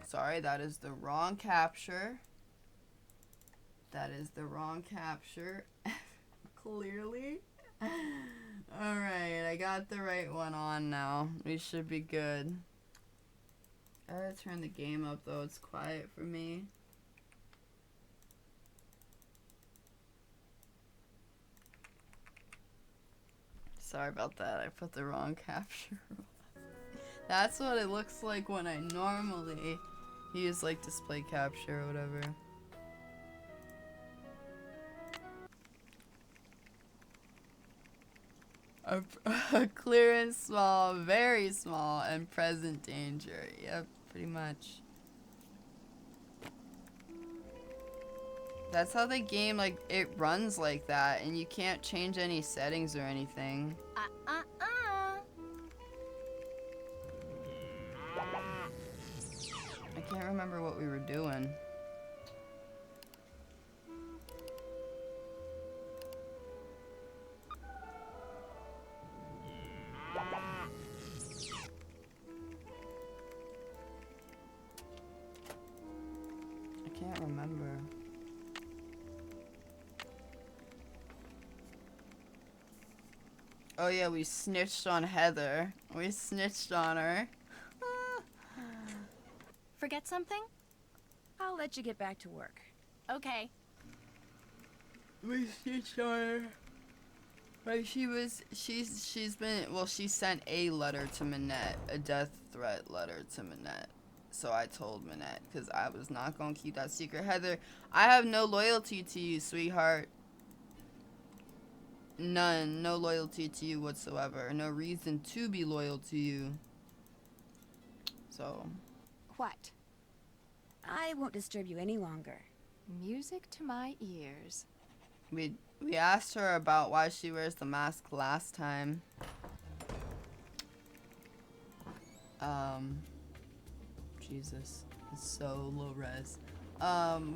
Sorry, that is the wrong capture. That is the wrong capture. Clearly. Alright, I got the right one on now. We should be good. I gotta turn the game up though, it's quiet for me. Sorry about that, I put the wrong capture. That's what it looks like when I normally use like display capture or whatever. Clear and small, very small, and present danger. Yep, pretty much. That's how the game, like, it runs like that, and you can't change any settings or anything. I can't remember what we were doing. I can't remember. Oh yeah, we snitched on Heather. We snitched on her. Forget something? I'll let you get back to work. Okay. We snitched on her. Right, she's been, well, she sent a letter to Minette, a death threat letter to Minette. So I told Minette, because I was not going to keep that secret. Heather, I have no loyalty to you, sweetheart. None. No loyalty to you whatsoever. No reason to be loyal to you. So. What? I won't disturb you any longer. Music to my ears. We asked her about why she wears the mask last time. Jesus. It's so low res.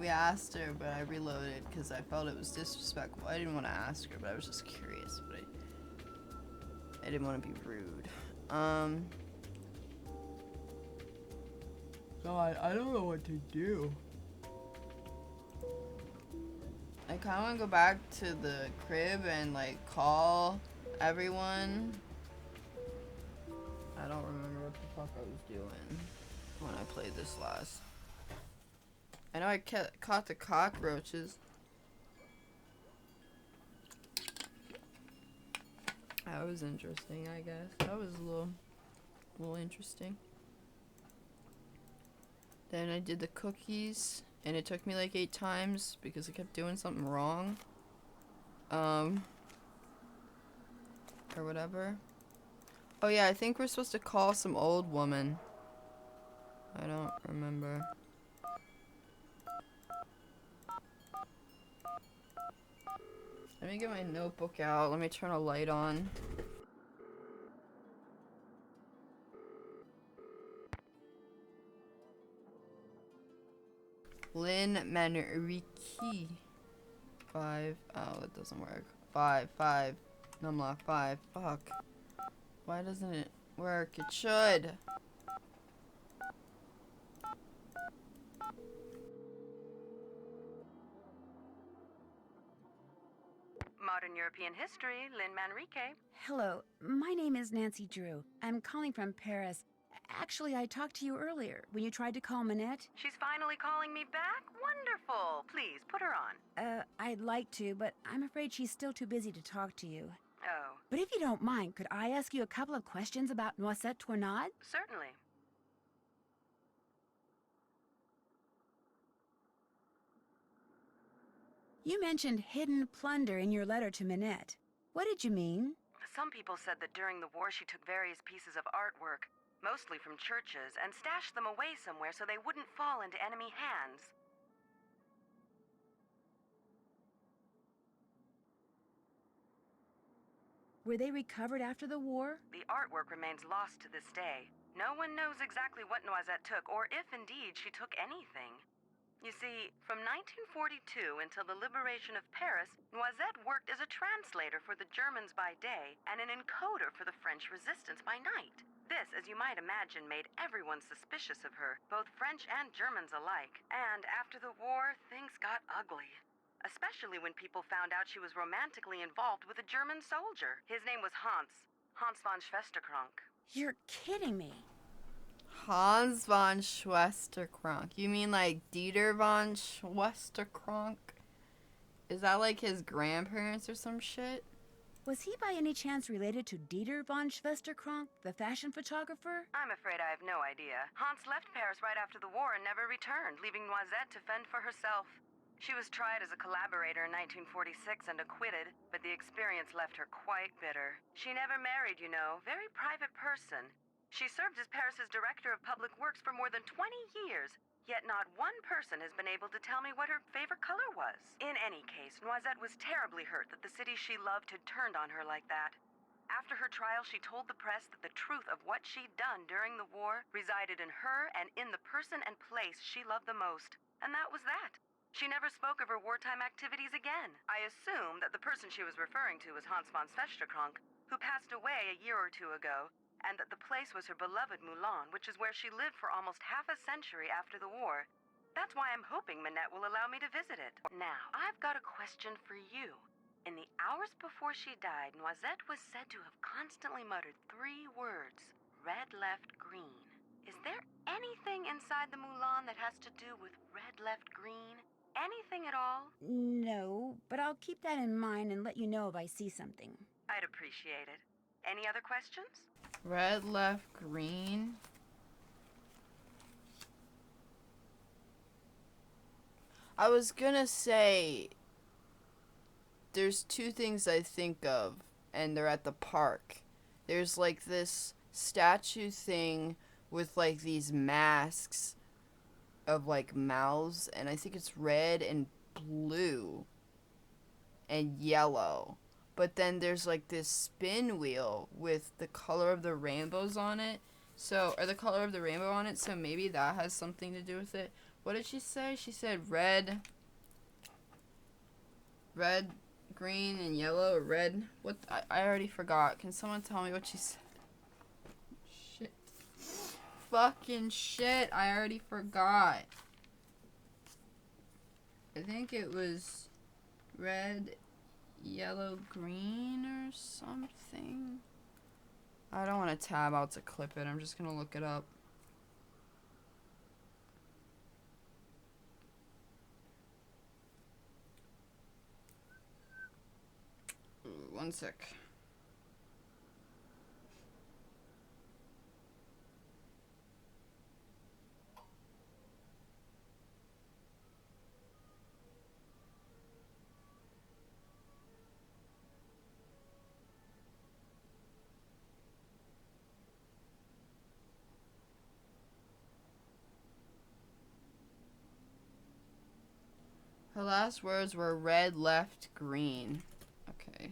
We asked her, but I reloaded because I felt it was disrespectful. I didn't want to ask her, but I was just curious. But I didn't want to be rude. God, I don't know what to do. I kind of want to go back to the crib and like call everyone. I don't remember what the fuck I was doing when I played this last. I know I caught the cockroaches. That was interesting, I guess. That was a little interesting. Then I did the cookies, and it took me like 8 times because I kept doing something wrong. Or whatever. Oh yeah, I think we're supposed to call some old woman. I don't remember. Let me get my notebook out. Let me turn a light on. Lynn Manrique. 5. Oh, that doesn't work. 5. Numlock 5. Fuck. Why doesn't it work? It should. Modern European History, Lynn Manrique. Hello, my name is Nancy Drew. I'm calling from Paris. Actually, I talked to you earlier when you tried to call Minette. She's finally calling me back? Wonderful. Please, put her on. I'd like to, but I'm afraid she's still too busy to talk to you. Oh, But if you don't mind, could I ask you a couple of questions about Noisette Tournade? certainly. You mentioned hidden plunder in your letter to Minette. What did you mean? Some people said that during the war she took various pieces of artwork, mostly from churches, and stashed them away somewhere so they wouldn't fall into enemy hands. Were they recovered after the war? The artwork remains lost to this day. No one knows exactly what Noisette took, or if indeed she took anything. You see, from 1942 until the liberation of Paris, Noisette worked as a translator for the Germans by day and an encoder for the French resistance by night. This, as you might imagine, made everyone suspicious of her, both French and Germans alike. And after the war, things got ugly. Especially when people found out she was romantically involved with a German soldier. His name was Hans von Schwesterkrank. You're kidding me. Hans von Schwesterkrank. You mean like Dieter von Schwesterkrank? Is that like his grandparents or some shit? Was he by any chance related to Dieter von Schwesterkrank, the fashion photographer? I'm afraid I have no idea. Hans left Paris right after the war and never returned, leaving Noisette to fend for herself. She was tried as a collaborator in 1946 and acquitted, but the experience left her quite bitter. She never married, you know, very private person. She served as Paris's director of public works for more than 20 years, yet not one person has been able to tell me what her favorite color was. In any case, Noisette was terribly hurt that the city she loved had turned on her like that. After her trial, she told the press that the truth of what she'd done during the war resided in her and in the person and place she loved the most. And that was that. She never spoke of her wartime activities again. I assume that the person she was referring to was Hans von Schwesterkrank, who passed away a year or two ago, and that the place was her beloved Moulin, which is where she lived for almost half a century after the war. That's why I'm hoping Minette will allow me to visit it. Now, I've got a question for you. In the hours before she died, Noisette was said to have constantly muttered 3 words: red, left, green. Is there anything inside the Moulin that has to do with red, left, green? Anything at all? No, but I'll keep that in mind and let you know if I see something. I'd appreciate it. Any other questions? Red, left, green. I was gonna say there's 2 things I think of, and they're at the park. There's like this statue thing with like these masks of like mouths, and I think it's red and blue and yellow. But then there's like this spin wheel with the color of the rainbows on it. So, or the color of the rainbow on it, so maybe that has something to do with it. What did she say? She said red, green, and yellow, or red. What? I already forgot. Can someone tell me what she said? Shit. Fucking shit. I already forgot. I think it was red, yellow, green, or something. I don't want to tab out to clip it. I'm just going to look it up. Ooh, 1 sec. Her last words were red, left, green. Okay.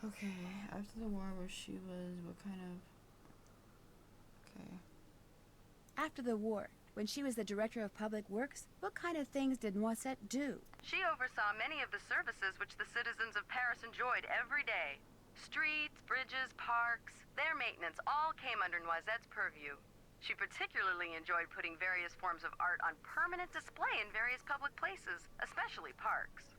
Okay, after the war where she was, what kind of... Okay. After the war, when she was the director of public works, what kind of things did Noisette do? She oversaw many of the services which the citizens of Paris enjoyed every day. Streets, bridges, parks, their maintenance all came under Noisette's purview. She particularly enjoyed putting various forms of art on permanent display in various public places, especially parks.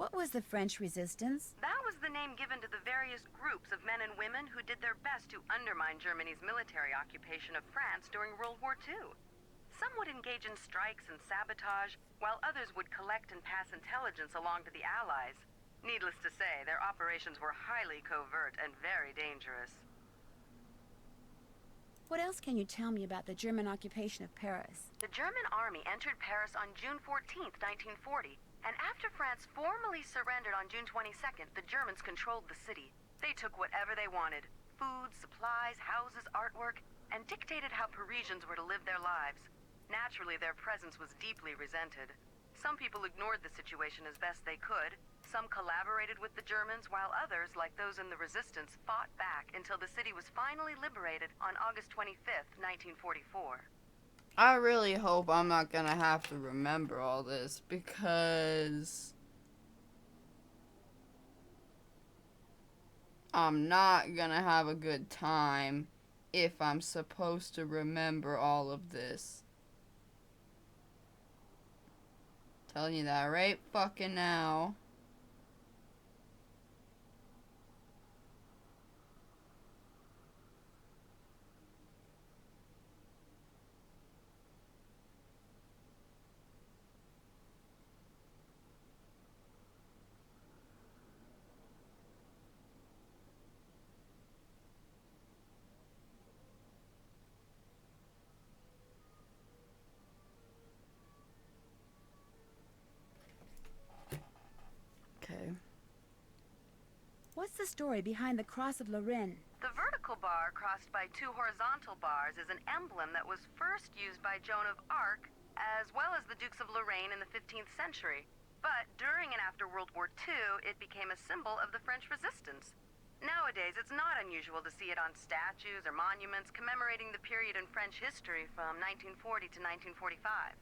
What was the French resistance? That was the name given to the various groups of men and women who did their best to undermine Germany's military occupation of France during World War II. Some would engage in strikes and sabotage, while others would collect and pass intelligence along to the Allies. Needless to say, their operations were highly covert and very dangerous. What else can you tell me about the German occupation of Paris? The German army entered Paris on June 14th, 1940, and after France formally surrendered on June 22nd, the Germans controlled the city. They took whatever they wanted: food, supplies, houses, artwork, and dictated how Parisians were to live their lives. Naturally, their presence was deeply resented. Some people ignored the situation as best they could. Some collaborated with the Germans, while others, like those in the resistance, fought back until the city was finally liberated on August 25th, 1944. I really hope I'm not gonna have to remember all this, because I'm not gonna have a good time if I'm supposed to remember all of this. Telling you that right fucking now. Okay. What's the story behind the Cross of Lorraine? The vertical bar crossed by two horizontal bars is an emblem that was first used by Joan of Arc, as well as the Dukes of Lorraine in the 15th century. But during and after World War II, it became a symbol of the French resistance. Nowadays, it's not unusual to see it on statues or monuments commemorating the period in French history from 1940 to 1945.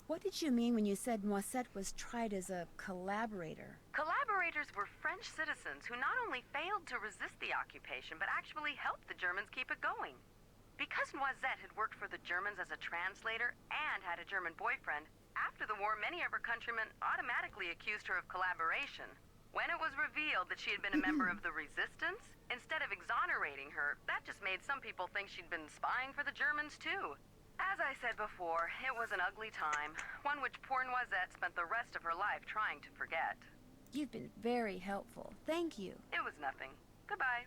What did you mean when you said Moisette was tried as a collaborator? Collaborators were French citizens who not only failed to resist the occupation, but actually helped the Germans keep it going. Because Noisette had worked for the Germans as a translator and had a German boyfriend, after the war, many of her countrymen automatically accused her of collaboration. When it was revealed that she had been a member of the resistance, instead of exonerating her, that just made some people think she'd been spying for the Germans too. As I said before, it was an ugly time, one which poor Noisette spent the rest of her life trying to forget. You've been very helpful. Thank you. It was nothing. Goodbye.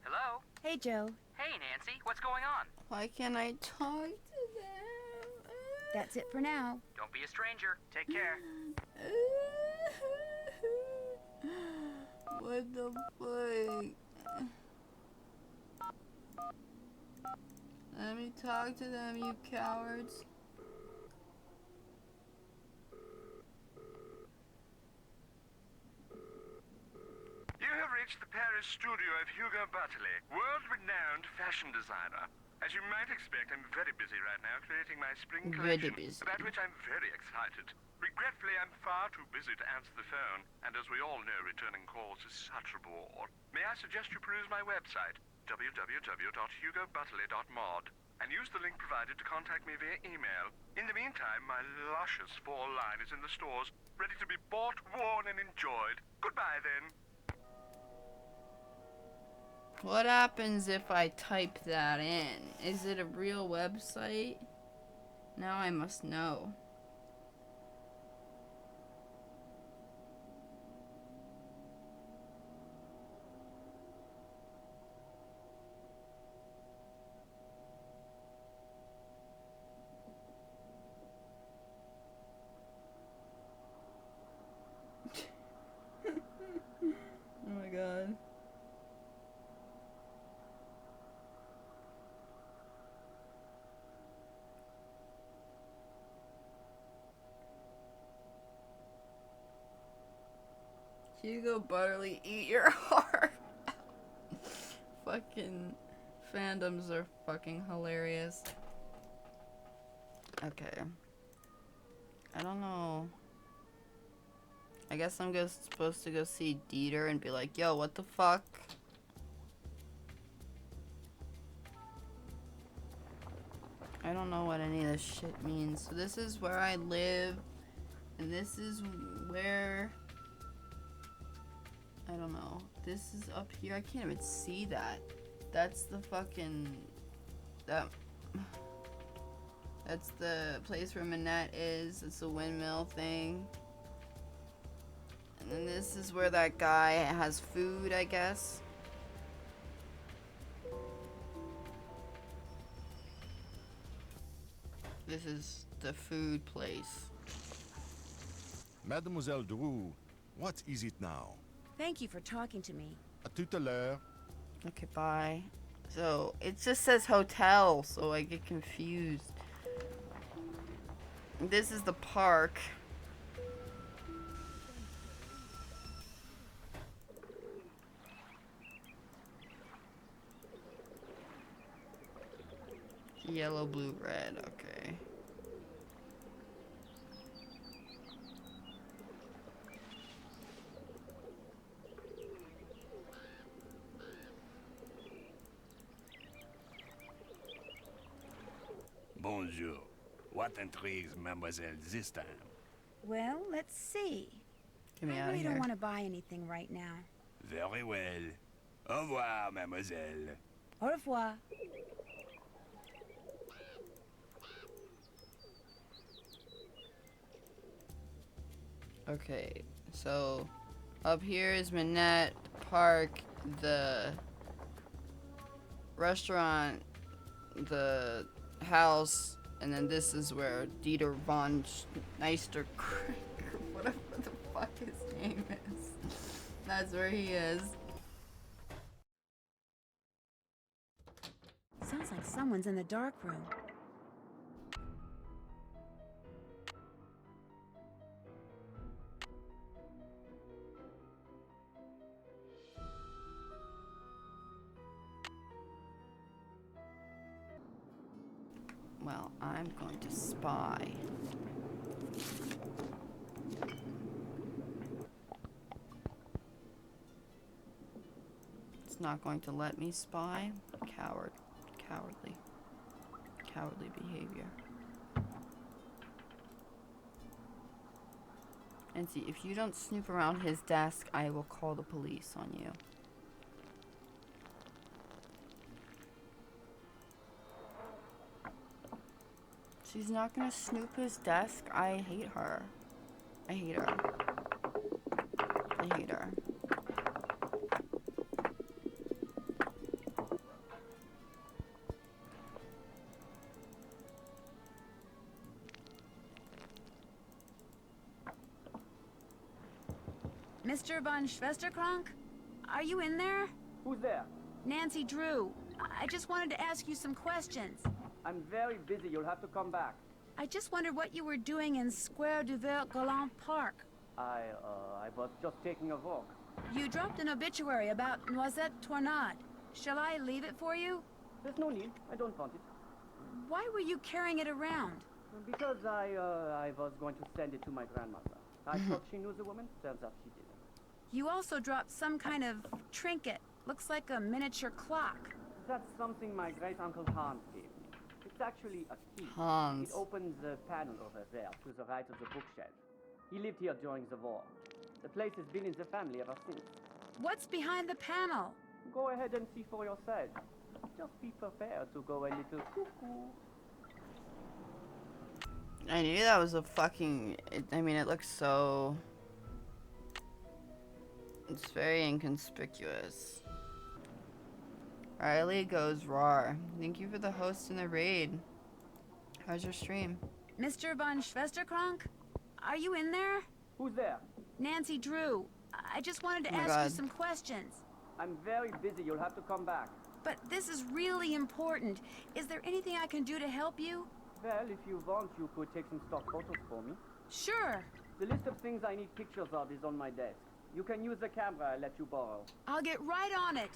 Hello? Hey, Joe. Hey, Nancy, what's going on? Why can't I talk to them? That's it for now. Don't be a stranger. Take care. What the fuck? Let me talk to them, you cowards. You have reached the Paris studio of Hugo Bartley, world-renowned fashion designer. As you might expect, I'm very busy right now creating my spring Very collection, busy. about which I'm very excited. Regretfully, I'm far too busy to answer the phone, and as we all know, returning calls is such a bore. May I suggest you peruse my website, www.hugobartley.mod, and use the link provided to contact me via email. In the meantime, my luscious fall line is in the stores, ready to be bought, worn, and enjoyed. Goodbye, then. What happens if I type that in? Is it a real website? Now I must know. Oh my god. Hugo Butterly, eat your heart. Fucking fandoms are fucking hilarious. Okay. I don't know. I guess I'm just supposed to go see Dieter and be like, yo, what the fuck? I don't know what any of this shit means. So this is where I live. And this is where... I don't know. This is up here. I can't even see that. That's the fucking... That's the place where Manette is. It's a windmill thing. And then this is where that guy has food, I guess. This is the food place. Mademoiselle Drew, what is it now? Thank you for talking to me. À tout à l'heure. Okay, bye. So, it just says hotel, so I get confused. This is the park. Yellow, blue, red, okay. Bonjour. What intrigues Mademoiselle this time? Well, let's see. Get me I out of really here. don't want to buy anything right now. Very well. Au revoir, mademoiselle. Au revoir. Okay, so up here is Manette Park, the restaurant, the house, and then this is where Dieter von Neister, whatever the fuck his name is. That's where he is. Sounds like someone's in the dark room. Well, I'm going to spy. It's not going to let me spy. Cowardly behavior. And see, if you don't snoop around his desk, I will call the police on you. She's not gonna snoop his desk. I hate her. I hate her. I hate her. Mr. von Schwesterkrank? Are you in there? Who's there? Nancy Drew. I just wanted to ask you some questions. I'm very busy. You'll have to come back. I just wondered what you were doing in Square du Vert Galant Park. I was just taking a walk. You dropped an obituary about Noisette Tornade. Shall I leave it for you? There's no need. I don't want it. Why were you carrying it around? Because I was going to send it to my grandmother. I thought she knew the woman. Turns out she didn't. You also dropped some kind of trinket. Looks like a miniature clock. That's something my great-uncle Hans gave me. It's actually a key. Hans. It opens the panel over there to the right of the bookshelf. He lived here during the war. The place has been in the family ever since. What's behind the panel? Go ahead and see for yourself. Just be prepared to go a little cuckoo. I knew that was a fucking... I mean, it looks so... It's very inconspicuous. Riley goes raw. Thank you for the host and the raid. How's your stream? Mr. von Schwesterkrank? Are you in there? Who's there? Nancy Drew. I just wanted to Oh my ask God. you some questions. I'm very busy. You'll have to come back. But this is really important. Is there anything I can do to help you? Well, if you want, you could take some stock photos for me. Sure. The list of things I need pictures of is on my desk. You can use the camera I let you borrow. I'll get right on it.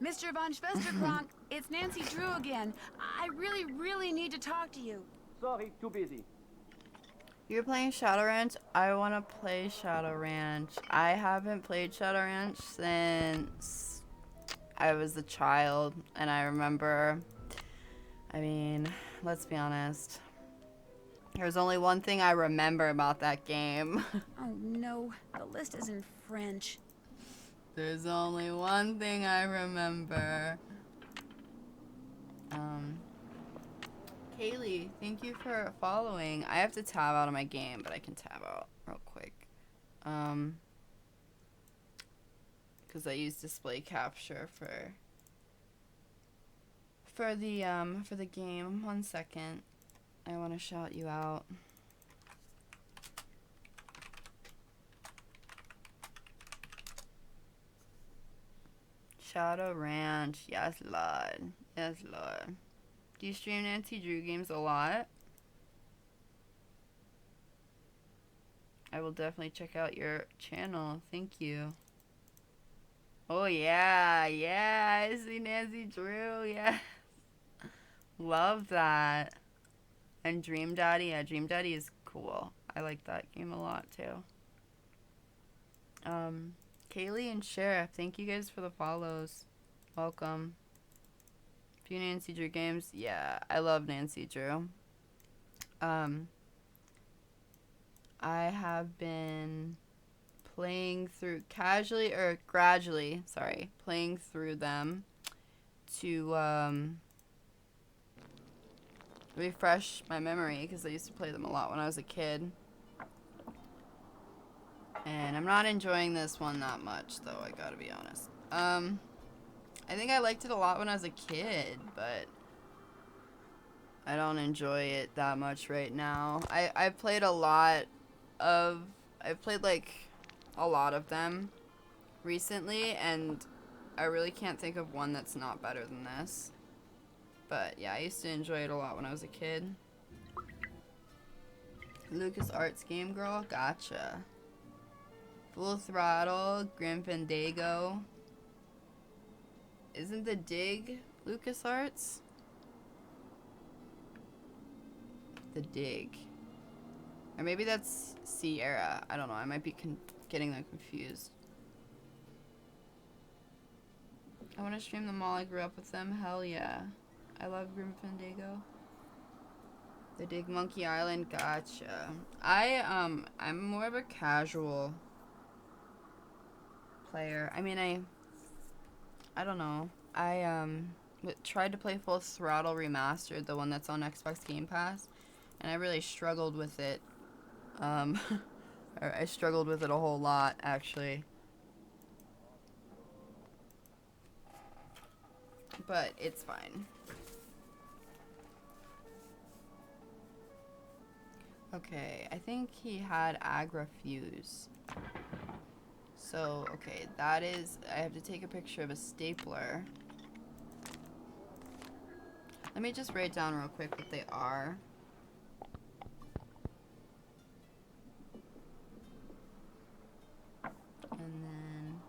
Mr. von Schwesterkrank, it's Nancy Drew again. I really need to talk to you. Sorry, too busy. You're playing Shadow Ranch? I want to play Shadow Ranch. I haven't played Shadow Ranch since I was a child. And I remember... I mean, let's be honest. There's only one thing I remember about that game. Oh no, the list is in French. There's only one thing I remember. Kaylee, thank you for following. I have to tab out of my game, but I can tab out real quick. Because I use display capture for the game. 1 second. I want to shout you out. Shadow Ranch. Yes, Lord. Yes, Lord. Do you stream Nancy Drew games a lot? I will definitely check out your channel. Thank you. Oh, yeah. Yeah, I see Nancy Drew. Yes. Love that. And Dream Daddy. Yeah, Dream Daddy is cool. I like that game a lot, too. Kaylee and Sheriff, thank you guys for the follows. Welcome. Few Nancy Drew games. Yeah, I love Nancy Drew. I have been playing through gradually, playing through them to refresh my memory, because I used to play them a lot when I was a kid. And I'm not enjoying this one that much, though, I gotta be honest. I think I liked it a lot when I was a kid, but I don't enjoy it that much right now. I've played like a lot of them recently, and I really can't think of one that's not better than this. But yeah, I used to enjoy it a lot when I was a kid. LucasArts Game Girl, gotcha. Full Throttle, Grim Fandango. Isn't the Dig LucasArts? The Dig. Or maybe that's Sierra. I don't know. I might be getting them confused. I want to stream them all. I grew up with them. Hell yeah. I love Grim Fandango. The Dig Monkey Island. Gotcha. I'm more of a casual player. I mean, I don't know. I tried to play Full Throttle Remastered, the one that's on Xbox Game Pass, and I really struggled with it. I struggled with it a whole lot, actually. But it's fine. Okay, I think he had Agrafuse. So, okay, that is... I have to take a picture of a stapler. Let me just write down real quick what they are. And then...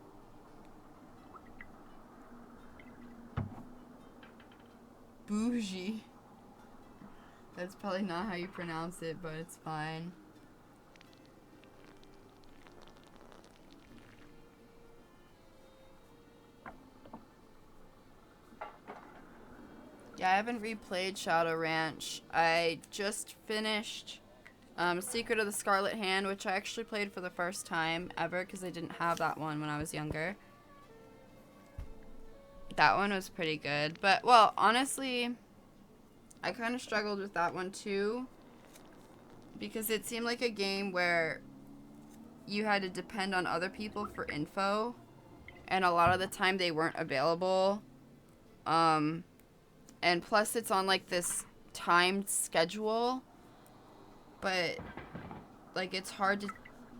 Bougie. That's probably not how you pronounce it, but it's fine. Yeah, I haven't replayed Shadow Ranch. I just finished Secret of the Scarlet Hand, which I actually played for the first time ever because I didn't have that one when I was younger. That one was pretty good. But, well, honestly, I kind of struggled with that one too, because it seemed like a game where you had to depend on other people for info, and a lot of the time they weren't available. And plus it's on like this timed schedule, but like it's hard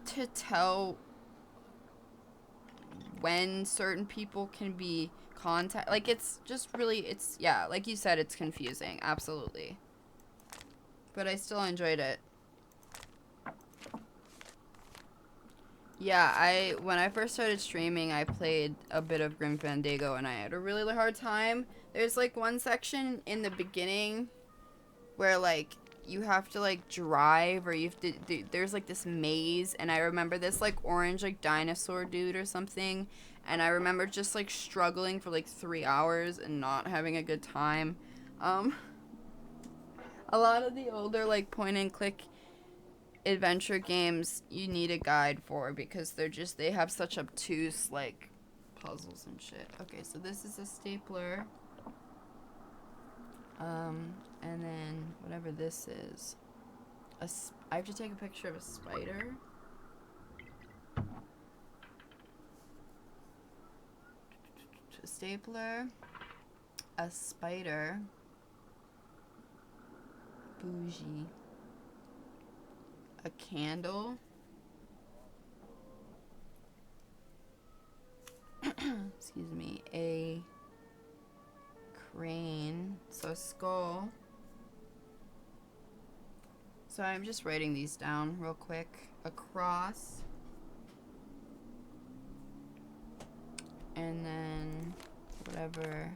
to tell when certain people can be like it's just really, yeah, like you said, it's confusing, absolutely. But I still enjoyed it. Yeah, when I first started streaming, I played a bit of Grim Fandango, and I had a really hard time. There's like one section in the beginning where like you have to like drive, or you have to there's like this maze, and I remember this like orange like dinosaur dude or something, and I remember just like struggling for like 3 hours and not having a good time. A lot of the older like point and click adventure games you need a guide for, because they have such obtuse like puzzles and shit. Okay, so this is a stapler. And then whatever this is. I have to take a picture of a spider. A stapler. A spider. Bougie. A candle. Excuse me. A crane. So a skull. So I'm just writing these down real quick. A cross. And then whatever.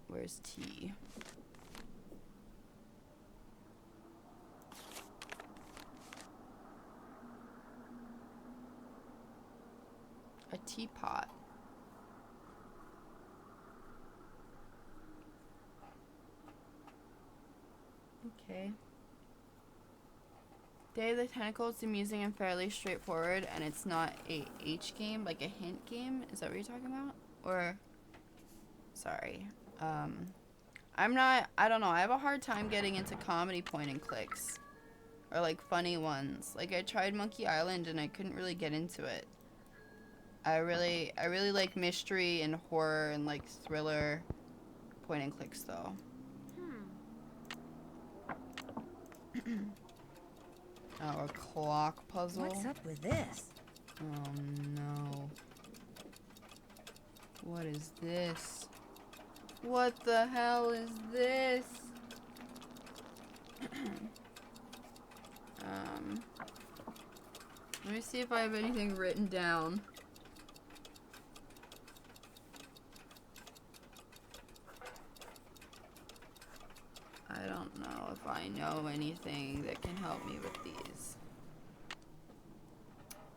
Where's T? A teapot. Okay. Day of the Tentacles, amusing and fairly straightforward, and it's not a H game, like a hint game. Is that what you're talking about? Or, sorry. I don't know. I have a hard time getting into comedy point and clicks. Or like funny ones. Like I tried Monkey Island and I couldn't really get into it. I really like mystery and horror and like thriller point and clicks though. Oh, a clock puzzle. What's up with this? Oh no. What is this? What the hell is this? Let me see if I have anything written down. I don't know if I know anything that can help me with these.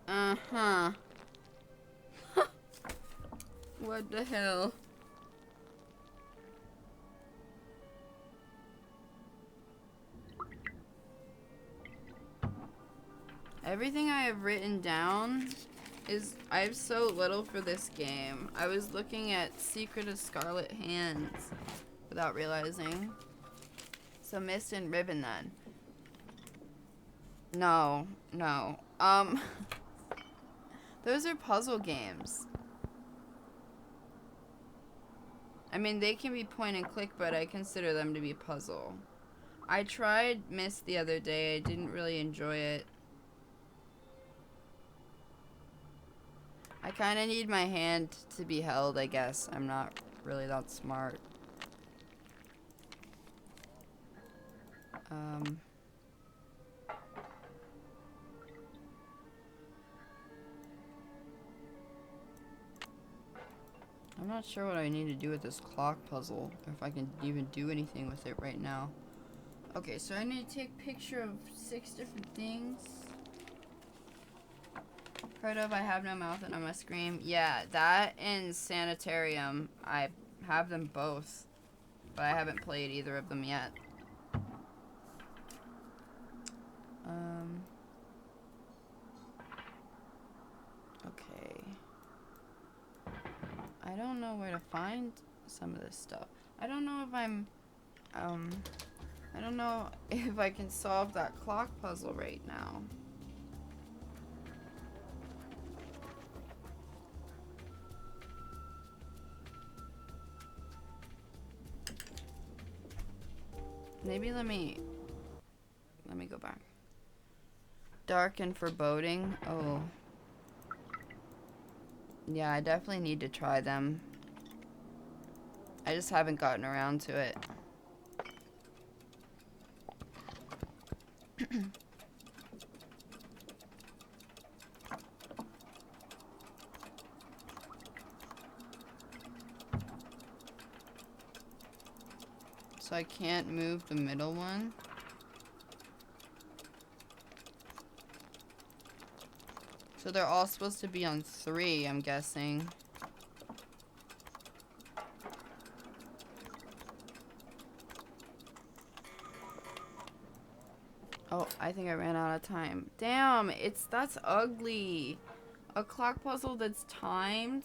Uh-huh. What the hell? Everything I have written down is... I have so little for this game. I was looking at Secret of Scarlet Hands without realizing. So Mist and Ribbon then. No. Those are puzzle games. I mean, they can be point and click, but I consider them to be puzzle. I tried Mist the other day. I didn't really enjoy it. I kind of need my hand to be held, I guess. I'm not really that smart. I'm not sure what I need to do with this clock puzzle, or if I can even do anything with it right now. Okay, so I need to take a picture of 6 different things. Part of I Have No Mouth and I Must Scream. Yeah, that and Sanitarium. I have them both, but I haven't played either of them yet. Okay. I don't know where to find some of this stuff. I don't know if I'm, I don't know if I can solve that clock puzzle right now. Maybe let me go back. Dark and foreboding. Oh. Yeah, I definitely need to try them. I just haven't gotten around to it. So I can't move the middle one. So they're all supposed to be on 3, I'm guessing. Oh, I think I ran out of time. Damn, that's ugly. A clock puzzle that's timed?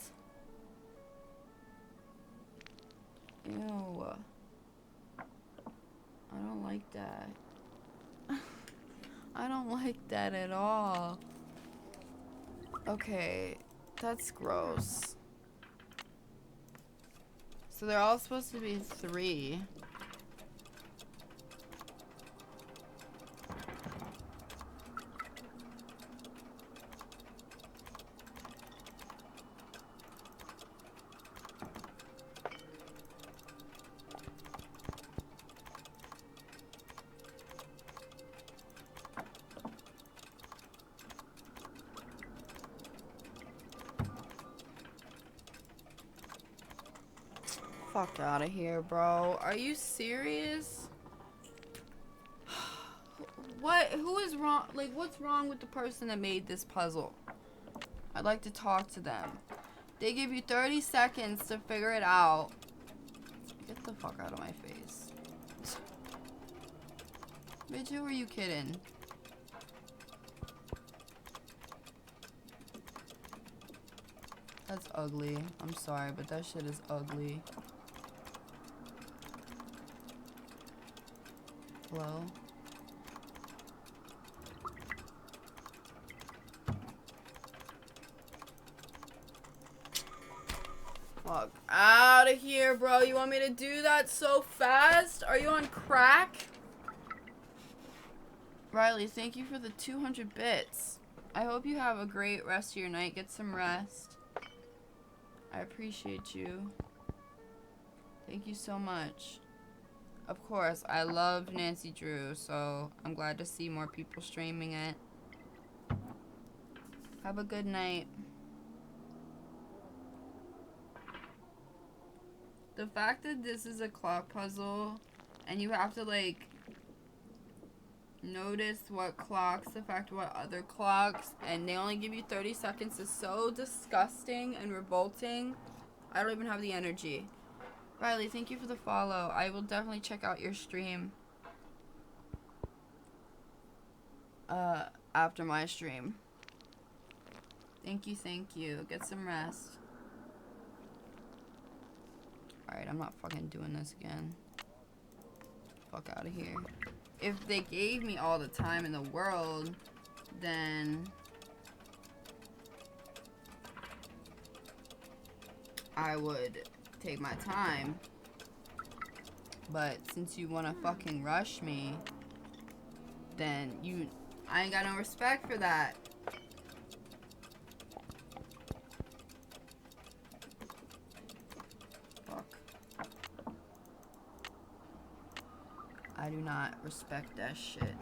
Ew. I don't like that. I don't like that at all. Okay, that's gross. So they're all supposed to be 3. Fuck out of here, bro. Are you serious? What? Who is wrong? Like, what's wrong with the person that made this puzzle? I'd like to talk to them. They give you 30 seconds to figure it out. Get the fuck out of my face. Bitch, who are you kidding? That's ugly. I'm sorry, but that shit is ugly. Hello? Fuck out of here, bro. You want me to do that so fast? Are you on crack? Riley, thank you for the 200 bits. I hope you have a great rest of your night. Get some rest. I appreciate you. Thank you so much. Of course, I love Nancy Drew, so I'm glad to see more people streaming it. Have a good night. The fact that this is a clock puzzle and you have to like notice what clocks affect what other clocks and they only give you 30 seconds is so disgusting and revolting. I don't even have the energy. Riley, thank you for the follow. I will definitely check out your stream after my stream. Thank you, thank you. Get some rest. Alright, I'm not fucking doing this again. Fuck out of here. If they gave me all the time in the world, then I would take my time. But since you wanna fucking rush me, then I ain't got no respect for that. Fuck. I do not respect that shit.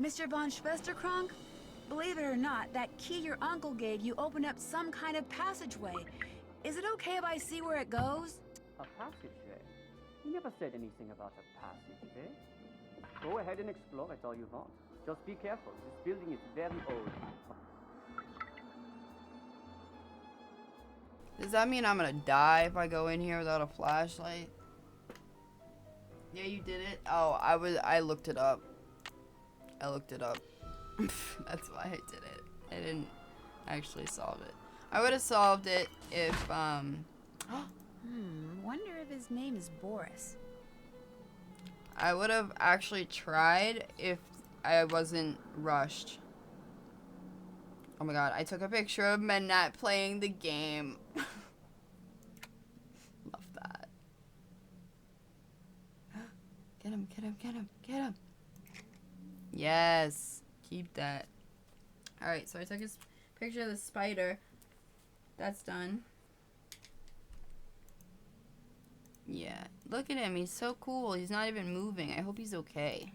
Mr. von Schwesterkrank, believe it or not, that key your uncle gave you opened up some kind of passageway. Is it okay if I see where it goes? A passageway? He never said anything about a passageway. Go ahead and explore it all you want. Just be careful. This building is very old. Does that mean I'm gonna die if I go in here without a flashlight? Yeah, you did it? Oh, I looked it up. I looked it up. That's why I did it. I didn't actually solve it. I would have solved it if, Wonder if his name is Boris. I would have actually tried if I wasn't rushed. Oh my god, I took a picture of Mennat playing the game. Love that. Get him, get him, get him, get him. Yes, keep that. Alright, so I took a picture of the spider. That's done. Yeah, look at him. He's so cool. He's not even moving. I hope he's okay.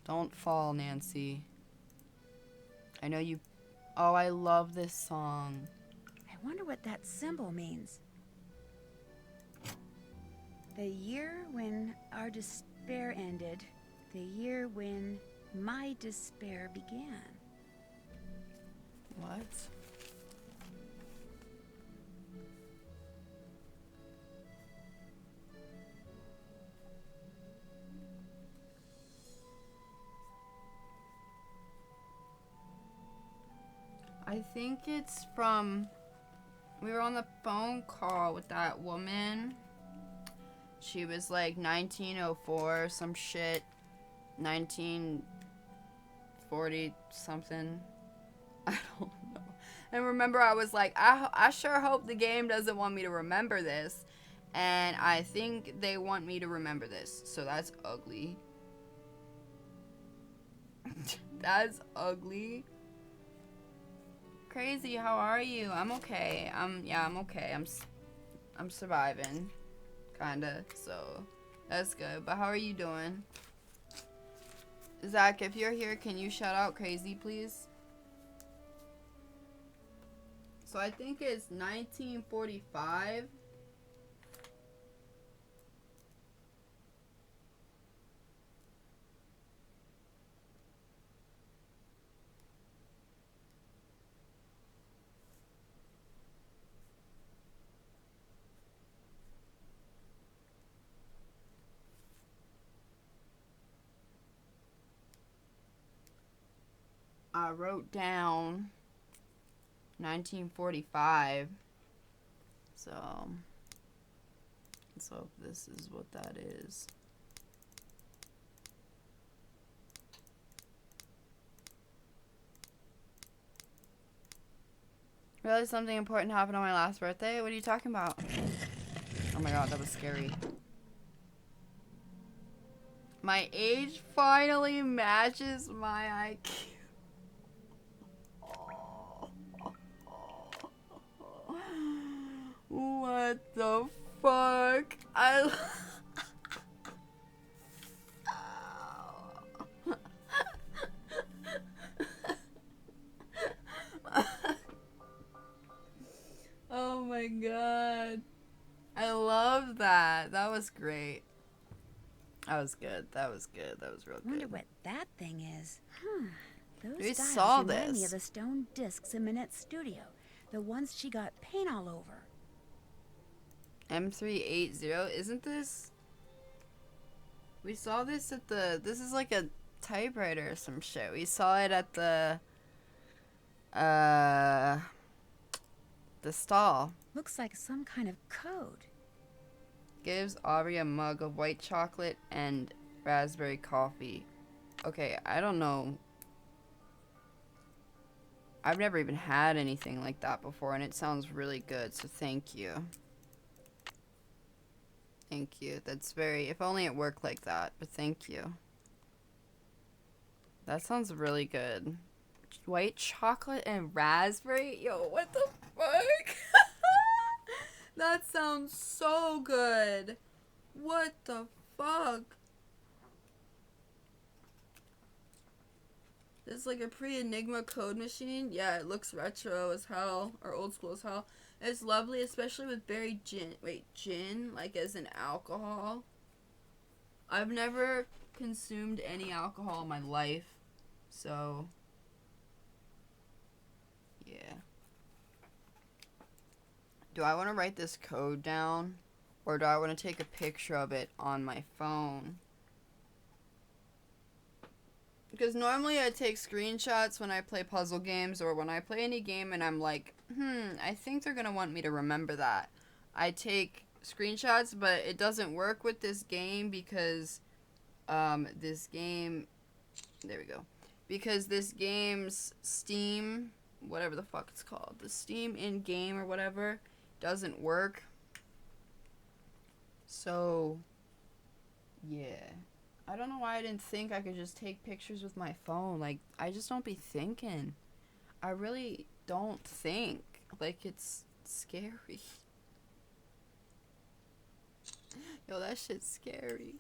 Don't fall, Nancy. I know you... Oh, I love this song. I wonder what that symbol means. The year when our despair ended. The year when my despair began. What? I think it's from... We were on the phone call with that woman. She was like 1904 or some shit. 1940 something. I don't know. And remember, I was like, I sure hope the game doesn't want me to remember this. And I think they want me to remember this. So that's ugly. That's ugly. Crazy, how are you? I'm okay. Yeah, I'm okay. I'm surviving. Kinda. So that's good. But how are you doing? Zach, if you're here, can you shout out Crazy, please? So I think it's 1945. I wrote down 1945. So this is what that is. Really, something important happened on my last birthday? What are you talking about? Oh my god, that was scary. My age finally matches my IQ. What the fuck? Oh my god. I love that. That was great. That was good. That was good. That was real good. I wonder what that thing is. Those We dials saw remind me this. of the stone discs in Minette's studio. The ones she got paint all over. M380. Isn't this? We saw this at the... This is like a typewriter or some shit. We saw it at the stall. Looks like some kind of code. Gives Aubrey a mug of white chocolate and raspberry coffee. Okay, I don't know. I've never even had anything like that before, and it sounds really good, so thank you. Thank you. That's very... If only it worked like that, but thank you. That sounds really good. White chocolate and raspberry? Yo, what the fuck? That sounds so good. What the fuck? It's like a pre-Enigma code machine. Yeah, it looks retro as hell, or old school as hell. It's lovely, especially with berry gin. Wait, gin? Like as an alcohol? I've never consumed any alcohol in my life, so... yeah. Do I want to write this code down? Or do I want to take a picture of it on my phone? Because normally I take screenshots when I play puzzle games or when I play any game and I'm like, I think they're going to want me to remember that. I take screenshots, but it doesn't work with this game because this game... There we go. Because this game's Steam, whatever the fuck it's called, the Steam in-game or whatever, doesn't work. So, yeah. I don't know why I didn't think I could just take pictures with my phone. Like, I just don't be thinking. I really don't think. Like, it's scary. Yo, that shit's scary.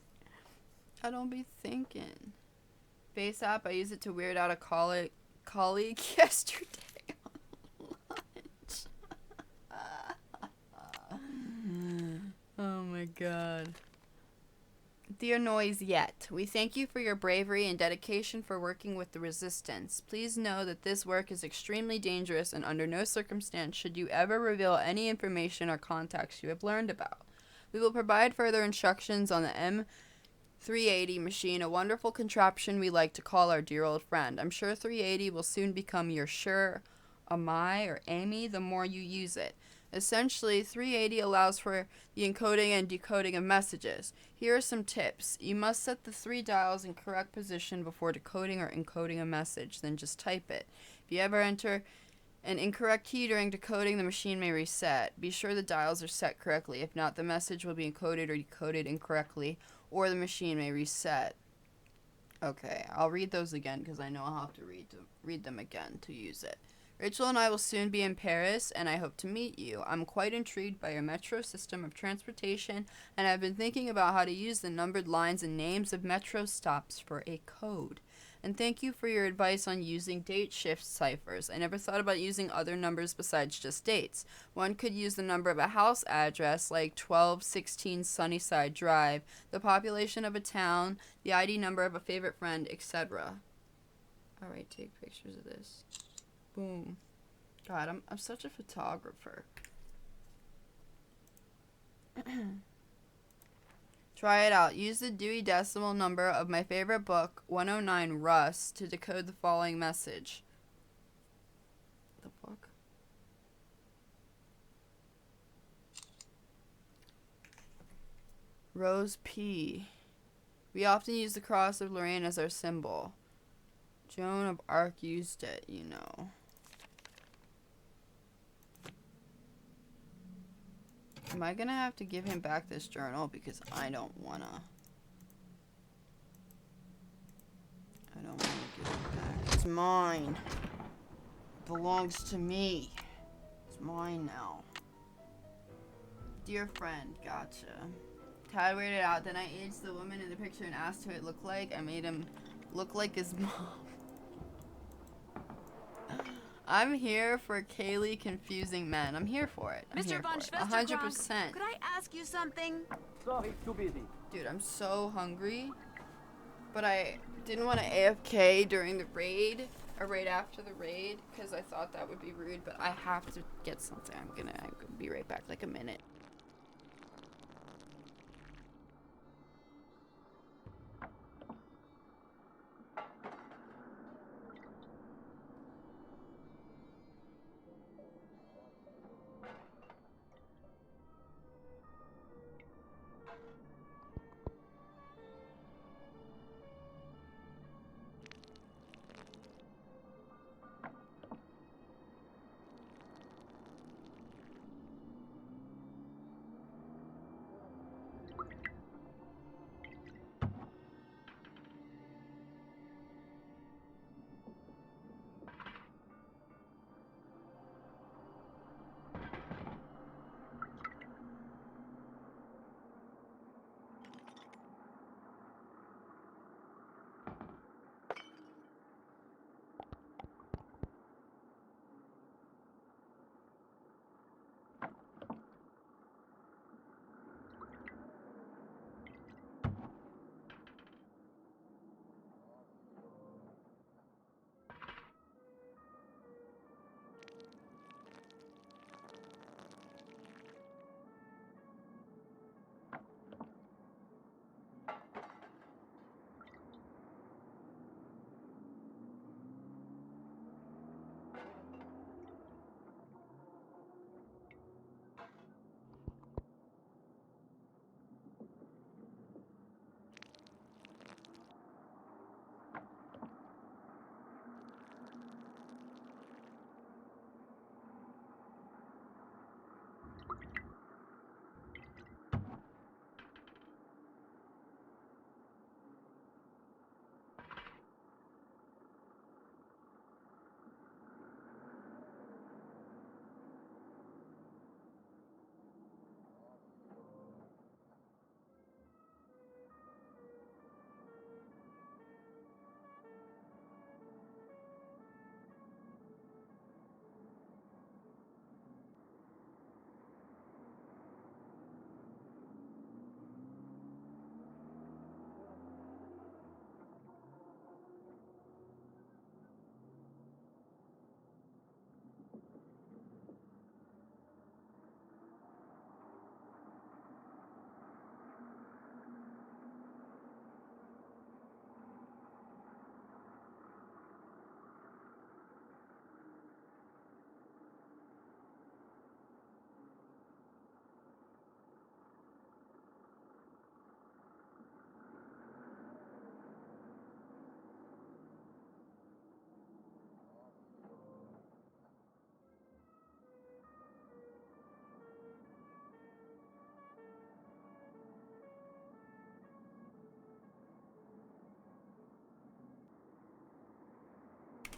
I don't be thinking. Face app. I used it to weird out a colleague yesterday on lunch. Oh my god. Dear Noise Yet, we thank you for your bravery and dedication for working with the Resistance. Please know that this work is extremely dangerous and under no circumstance should you ever reveal any information or contacts you have learned about. We will provide further instructions on the M380 machine, a wonderful contraption we like to call our dear old friend. I'm sure 380 will soon become your sure Amai or Amy the more you use it. Essentially, 380 allows for the encoding and decoding of messages. Here are some tips. You must set the 3 dials in correct position before decoding or encoding a message, then just type it. If you ever enter an incorrect key during decoding, the machine may reset. Be sure the dials are set correctly. If not, the message will be encoded or decoded incorrectly, or the machine may reset. Okay, I'll read those again because I know I'll have to read them again to use it. Rachel and I will soon be in Paris, and I hope to meet you. I'm quite intrigued by your metro system of transportation, and I've been thinking about how to use the numbered lines and names of metro stops for a code. And thank you for your advice on using date shift ciphers. I never thought about using other numbers besides just dates. One could use the number of a house address, like 1216 Sunnyside Drive, the population of a town, the ID number of a favorite friend, etc. Alright, take pictures of this. Boom. God, I'm such a photographer. Try it out. Use the Dewey Decimal number of my favorite book, 109 Russ, to decode the following message. The fuck? Rose P. We often use the cross of Lorraine as our symbol. Joan of Arc used it, you know. Am I gonna have to give him back this journal? Because I don't wanna give it back. It's mine. It belongs to me. It's mine now. Dear friend, gotcha. Tad weirded out. Then I aged the woman in the picture and asked who it looked like. I made him look like his mom. I'm here for Kaylee confusing men. I'm here for it. Mr. Von Schwesterkrank, 100%. could I ask you something? Sorry, too busy. Dude, I'm so hungry. But I didn't want to AFK during the raid, or right after the raid, because I thought that would be rude, but I have to get something. I'm gonna be right back, like a minute.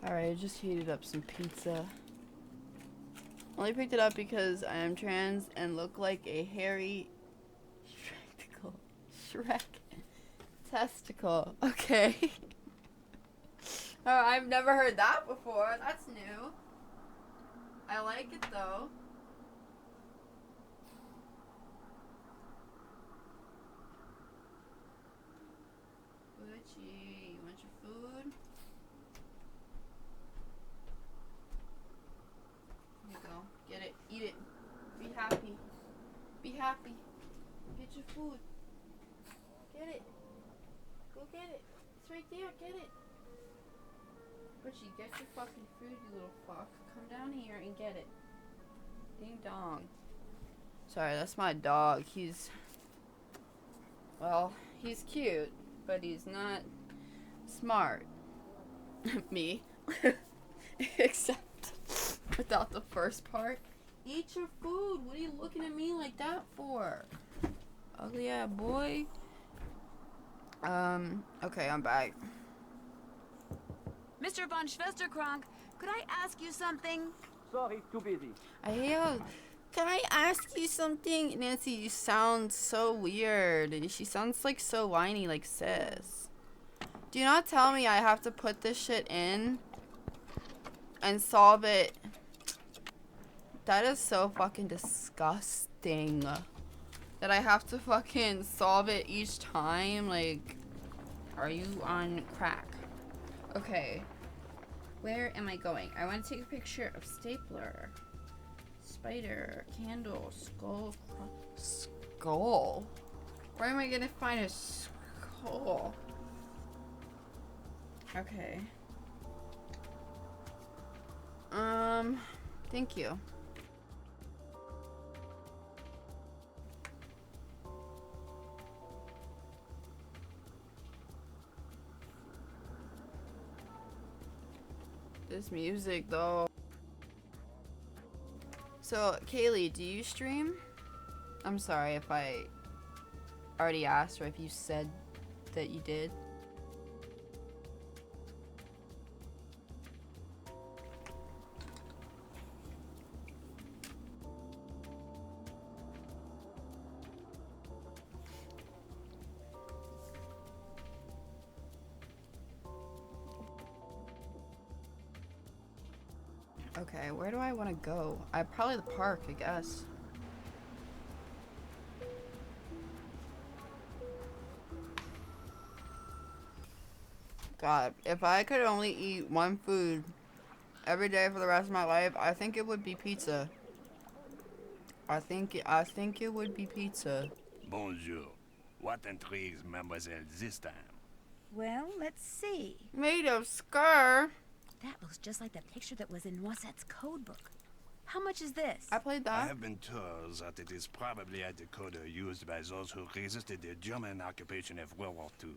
Alright, I just heated up some pizza. Only picked it up because I am trans and look like a hairy Shrek testicle. Okay. Oh, I've never heard that before. That's new. I like it though. Gucci, you want your food? Here you go. Get it. Eat it. Be happy. Be happy. Get your food. Get it. Go get it. It's right there. Get it. Richie, get your fucking food, you little fuck. Come down here and get it. Ding dong. Sorry, that's my dog. Well, he's cute, but he's not smart. Me. Except without the first part. Eat your food. What are you looking at me like that for? Ugly ass boy. Okay, I'm back. Mr. von Schwesterkrank, could I ask you something? Sorry, too busy. Can I ask you something? Nancy, you sound so weird. She sounds like so whiny, like sis. Do you not tell me I have to put this shit in and solve it? That is so fucking disgusting. That I have to fucking solve it each time? Like, are you on crack? Okay. Where am I going? I want to take a picture of stapler. Spider. Candle. Skull. Skull? Where am I gonna find a skull? Okay. Thank you. This music though. So, Kaylee, do you stream? I'm sorry if I already asked or if you said that you did. Okay, where do I want to go? Probably the park, I guess. God, if I could only eat one food every day for the rest of my life, I think it would be pizza. I think it would be pizza. Bonjour. What intrigues Mademoiselle this time? Well, let's see. Made of Scar. That looks just like the picture that was in Noisette's code book. How much is this? I played I that. have been told that it is probably a decoder used by those who resisted the German occupation of World War II.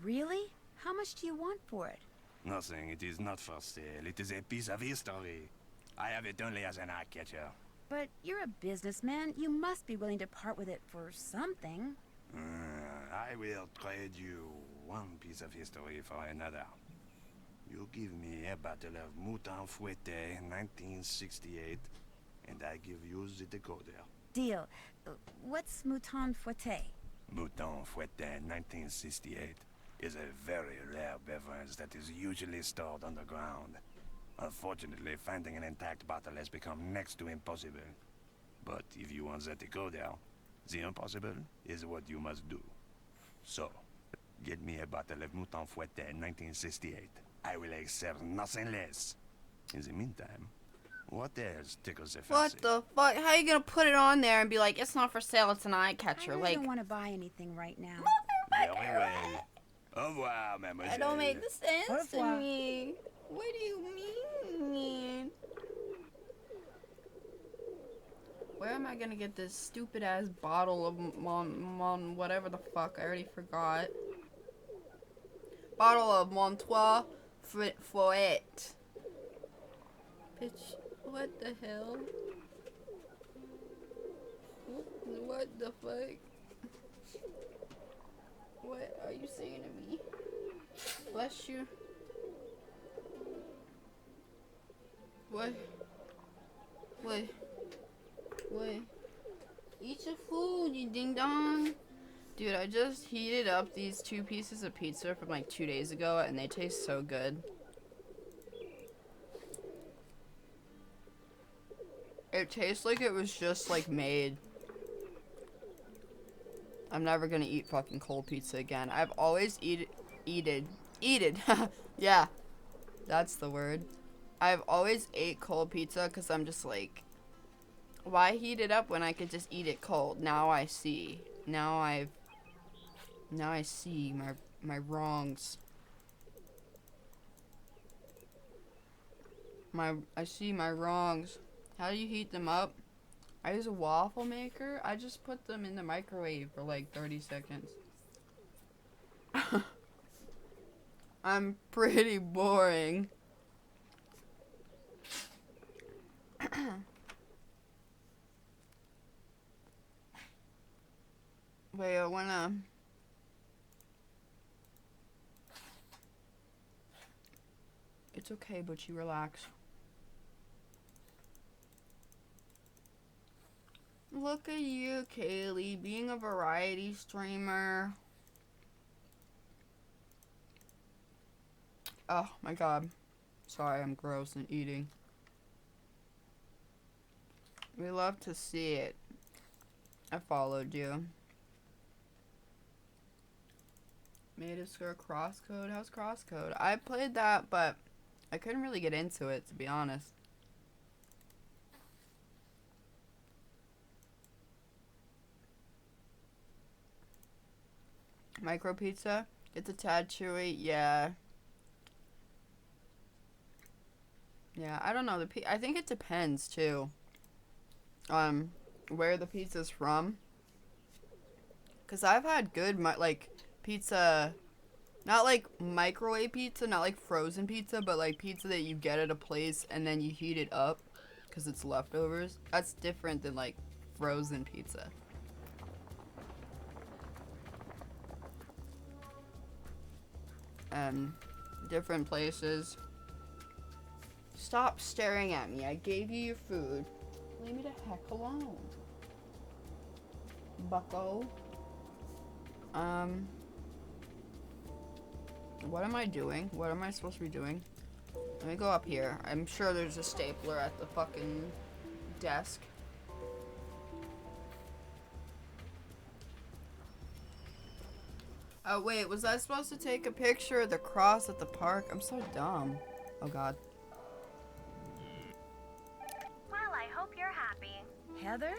Really? How much do you want for it? Nothing. It is not for sale. It is a piece of history. I have it only as an eye catcher. But you're a businessman. You must be willing to part with it for something. I will trade you one piece of history for another. You give me a bottle of Mouton Fouetté 1968, and I give you the decoder. Deal. What's Mouton Fouetté? Mouton Fouetté 1968 is a very rare beverage that is usually stored underground. Unfortunately, finding an intact bottle has become next to impossible. But if you want the decoder, the impossible is what you must do. So, get me a bottle of Mouton Fouetté 1968. I will accept nothing less. In the meantime, what else tickles the What fancy? the fuck? How are you gonna put it on there and be like, it's not for sale, it's an eye catcher? I really Like, don't want to buy anything right now. Very well. Au revoir, mademoiselle. that don't make sense to revoir. me. What do you mean? Where am I gonna get this stupid ass bottle of Mon whatever the fuck? I already forgot. Bottle of Montois Fouet. Bitch, what the hell? What the fuck? What are you saying to me? Bless you. What? What? What? Eat your food, you ding dong. Dude, I just heated up these 2 pieces of pizza from like 2 days ago and they taste so good. It tastes like it was just like made. I'm never gonna eat fucking cold pizza again. I've always eated. Yeah, that's the word. I've always ate cold pizza because I'm just like, why heat it up when I could just eat it cold? Now I see. Now I see my wrongs. I see my wrongs. How do you heat them up? I use a waffle maker. I just put them in the microwave for like 30 seconds. I'm pretty boring. Wait, I wanna... It's okay, but you relax. Look at you, Kaylee, being a variety streamer. Oh my god. Sorry, I'm gross and eating. We love to see it. I followed you. Made a score Crosscode. How's Crosscode? I played that, but I couldn't really get into it, to be honest. Micro pizza? It's a tad chewy. Yeah. Yeah, I don't know. I think it depends, too. Where the pizza's from. Because I've had good, like, pizza... Not like microwave pizza, not like frozen pizza, but like pizza that you get at a place and then you heat it up because it's leftovers. That's different than like frozen pizza. Different places. Stop staring at me. I gave you your food. Leave me the heck alone. Bucko. What am I doing? What am I supposed to be doing? Let me go up here. I'm sure there's a stapler at the fucking desk. Oh wait, was I supposed to take a picture of the cross at the park? I'm so dumb. Oh god. Well, I hope you're happy. Heather?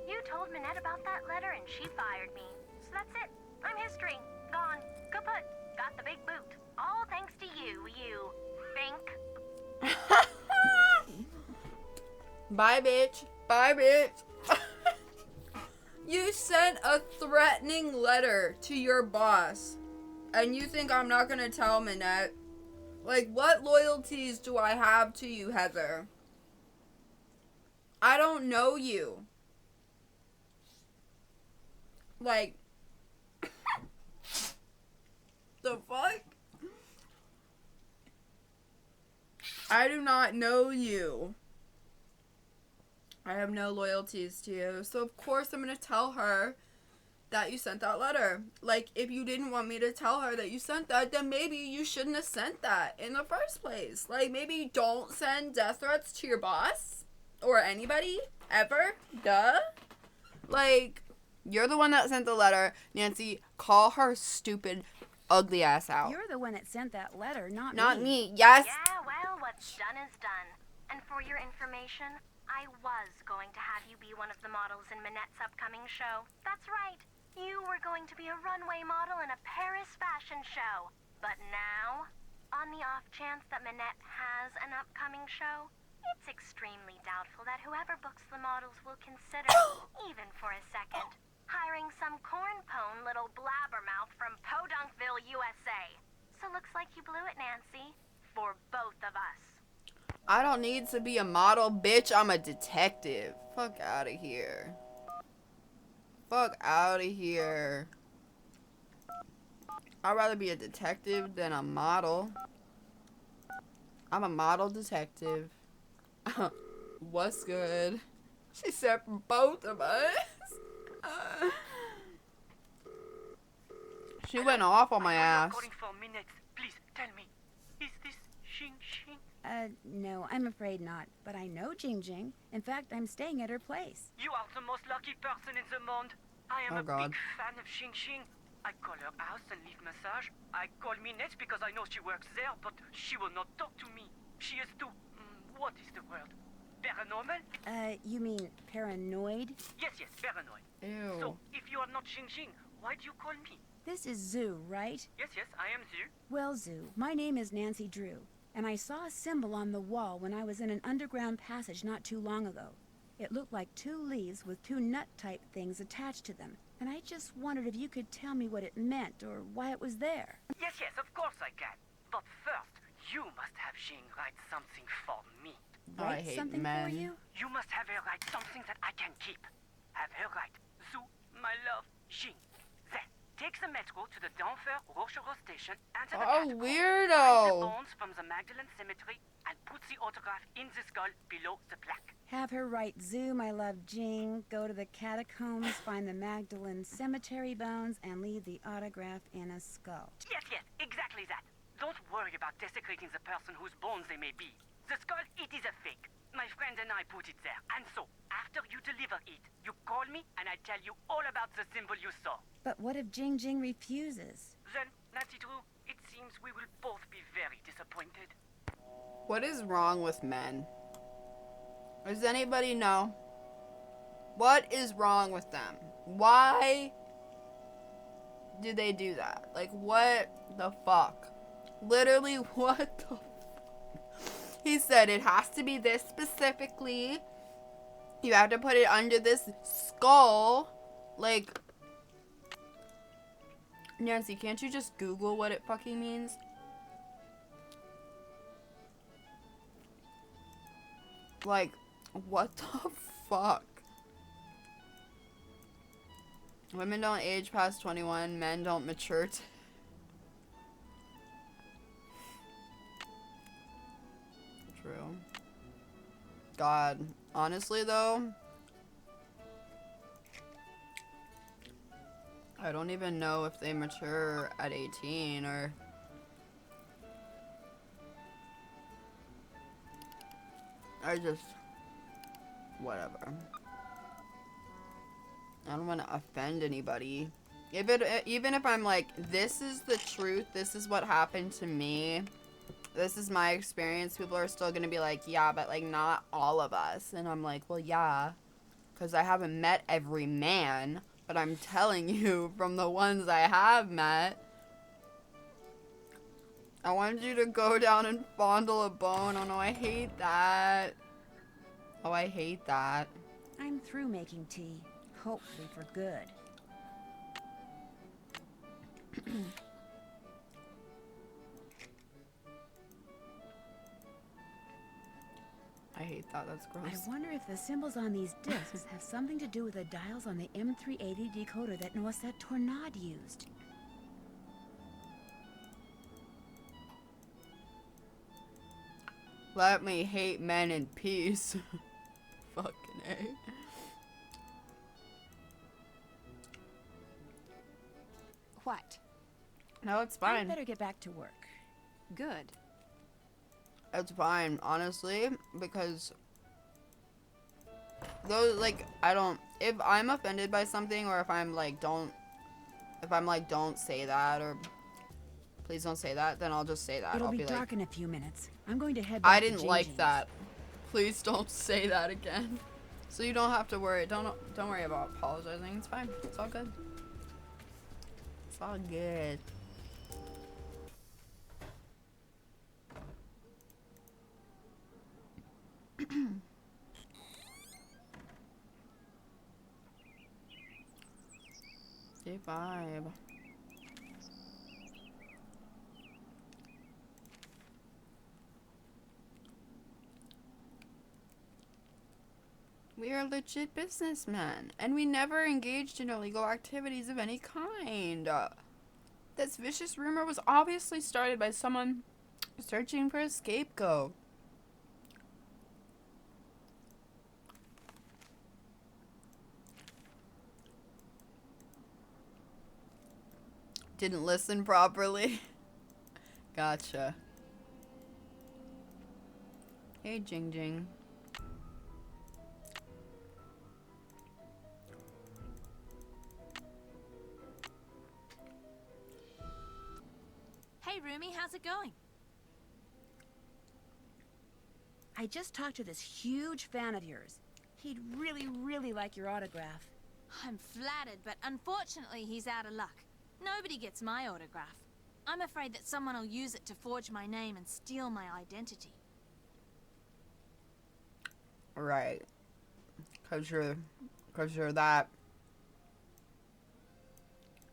You told Minette about that letter and she fired me. So that's it. I'm history. Gone. Kaput. Got the big boot. All thanks to you, you think. Bye, bitch. Bye, bitch. You sent a threatening letter to your boss, and you think I'm not gonna tell Minette? Like, what loyalties do I have to you, Heather? I don't know you. Like, the fuck? I do not know you. I have no loyalties to you. So of course I'm gonna tell her that you sent that letter. Like, if you didn't want me to tell her that you sent that, then maybe you shouldn't have sent that in the first place. Like, maybe don't send death threats to your boss or anybody ever. Duh. Like, you're the one that sent the letter. Nancy, call her stupid, ugly ass out. You're the one that sent that letter, not me. Not me. Yes. Yeah, well, what's done is done. And for your information, I was going to have you be one of the models in Minette's upcoming show. That's right. You were going to be a runway model in a Paris fashion show. But now, on the off chance that Minette has an upcoming show, it's extremely doubtful that whoever books the models will consider, even for a second, hiring some corn-pone little blabbermouth from Podunkville, USA. So looks like you blew it, Nancy. For both of us. I don't need to be a model, bitch. I'm a detective. Fuck out of here. Fuck out of here. I'd rather be a detective than a model. I'm a model detective. What's good? She said for both of us. She went off on my ass. Calling for minutes. Please tell me, is this Xing Xing? No, I'm afraid not. But I know Jing Jing. In fact, I'm staying at her place. You are the most lucky person in the monde. I am Oh, a God. big fan of Xing Xing. I call her house and leave massage. I call Minette because I know she works there, but she will not talk to me. She is too... what is the word? Paranormal? You mean paranoid? Yes, paranoid. Ew. So, if you are not Xing Xing, why do you call me? This is Zoo, right? Yes, I am Zhu. Well, Zoo, my name is Nancy Drew, and I saw a symbol on the wall when I was in an underground passage not too long ago. It looked like 2 leaves with 2 nut-type things attached to them, and I just wondered if you could tell me what it meant or why it was there. Yes, of course I can. But first, you must have Xing write something for me. I Write hate something men. for you? You must have her write something that I can keep. Have her write, Zhu, my love, Xing. Then, take the metro to the Denver Rochereau station, enter the catacomb, find the weirdo. bones from the Magdalene Cemetery, and put the autograph in the skull below the plaque. Have her write Zoo, my love Jing, go to the catacombs, find the Magdalene Cemetery bones, and leave the autograph in a skull. Yes, exactly that. Don't worry about desecrating the person whose bones they may be. The skull, it is a fake. My friend and I put it there. And so, after you deliver it, you call me and I tell you all about the symbol you saw. But what if Jing Jing refuses? Then, Nancy Drew, it seems we will both be very disappointed. What is wrong with men? Does anybody know? What is wrong with them? Why do they do that? Like, what the fuck? Literally, what the fuck? He said it has to be this specifically. You have to put it under this skull. Like, Nancy, can't you just Google what it fucking means? Like, what the fuck? Women don't age past 21. Men don't mature. True. God. Honestly, though, I don't even know if they mature at 18 or... I just... Whatever. I don't want to offend anybody. Even if I'm like, this is the truth, this is what happened to me, this is my experience, people are still gonna be like, yeah, but like not all of us. And I'm like, well, yeah, because I haven't met every man, but I'm telling you from the ones I have met, I want you to go down and fondle a bone. Oh no, I hate that. Oh, I hate that. I'm through making tea. Hopefully for good. I hate that. That's gross. I wonder if the symbols on these discs have something to do with the dials on the M380 decoder that Noisette Tornade used. Let me hate men in peace. Fucking A. What? No, it's I fine. better get back to work. Good. It's fine, honestly, because those, like, I don't, if I'm offended by something, or if I'm like, don't say that, or please don't say that, then I'll just say that. It'll I'll be be dark like, in a few minutes. I'm going to head back I to didn't Jing like Jing's. that. Please don't say that again. So you don't have to worry. Don't worry about apologizing. It's fine. It's all good. It's all good. Stay vibe. We are legit businessmen, and we never engaged in illegal activities of any kind. This vicious rumor was obviously started by someone searching for a scapegoat. Didn't listen properly. Gotcha. Hey, Jing Jing. Hey, Rumi, how's it going? I just talked to this huge fan of yours. He'd really, really like your autograph. I'm flattered, but unfortunately he's out of luck. Nobody gets my autograph. I'm afraid that someone will use it to forge my name and steal my identity. Right. Cause you're that.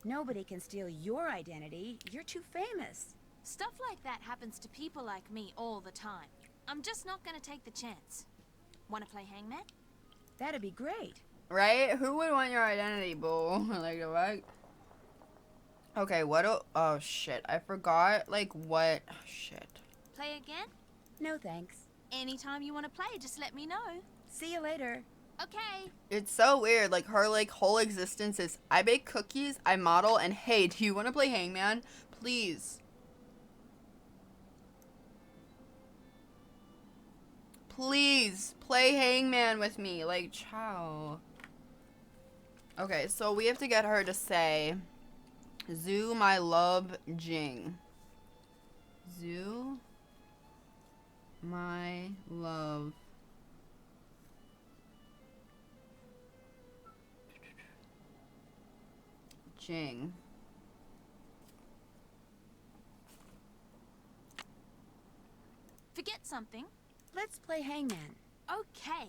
Nobody can steal your identity. You're too famous. Stuff like that happens to people like me all the time. I'm just not gonna take the chance. Wanna play hangman? That'd be great. Right? Who would want your identity, boo? Like, what? Okay, oh, shit. I forgot, like, what? Oh, shit. Play again? No thanks. Anytime you wanna play, just let me know. See you later. Okay. It's so weird. Like, her, like, whole existence is, I bake cookies, I model, and hey, do you want to play hangman? Please. Please, play hangman with me. Like, ciao. Okay, so we have to get her to say, Zoo, my love, Jing. Zoo, my love. Jing. Forget something. Let's play hangman. Okay.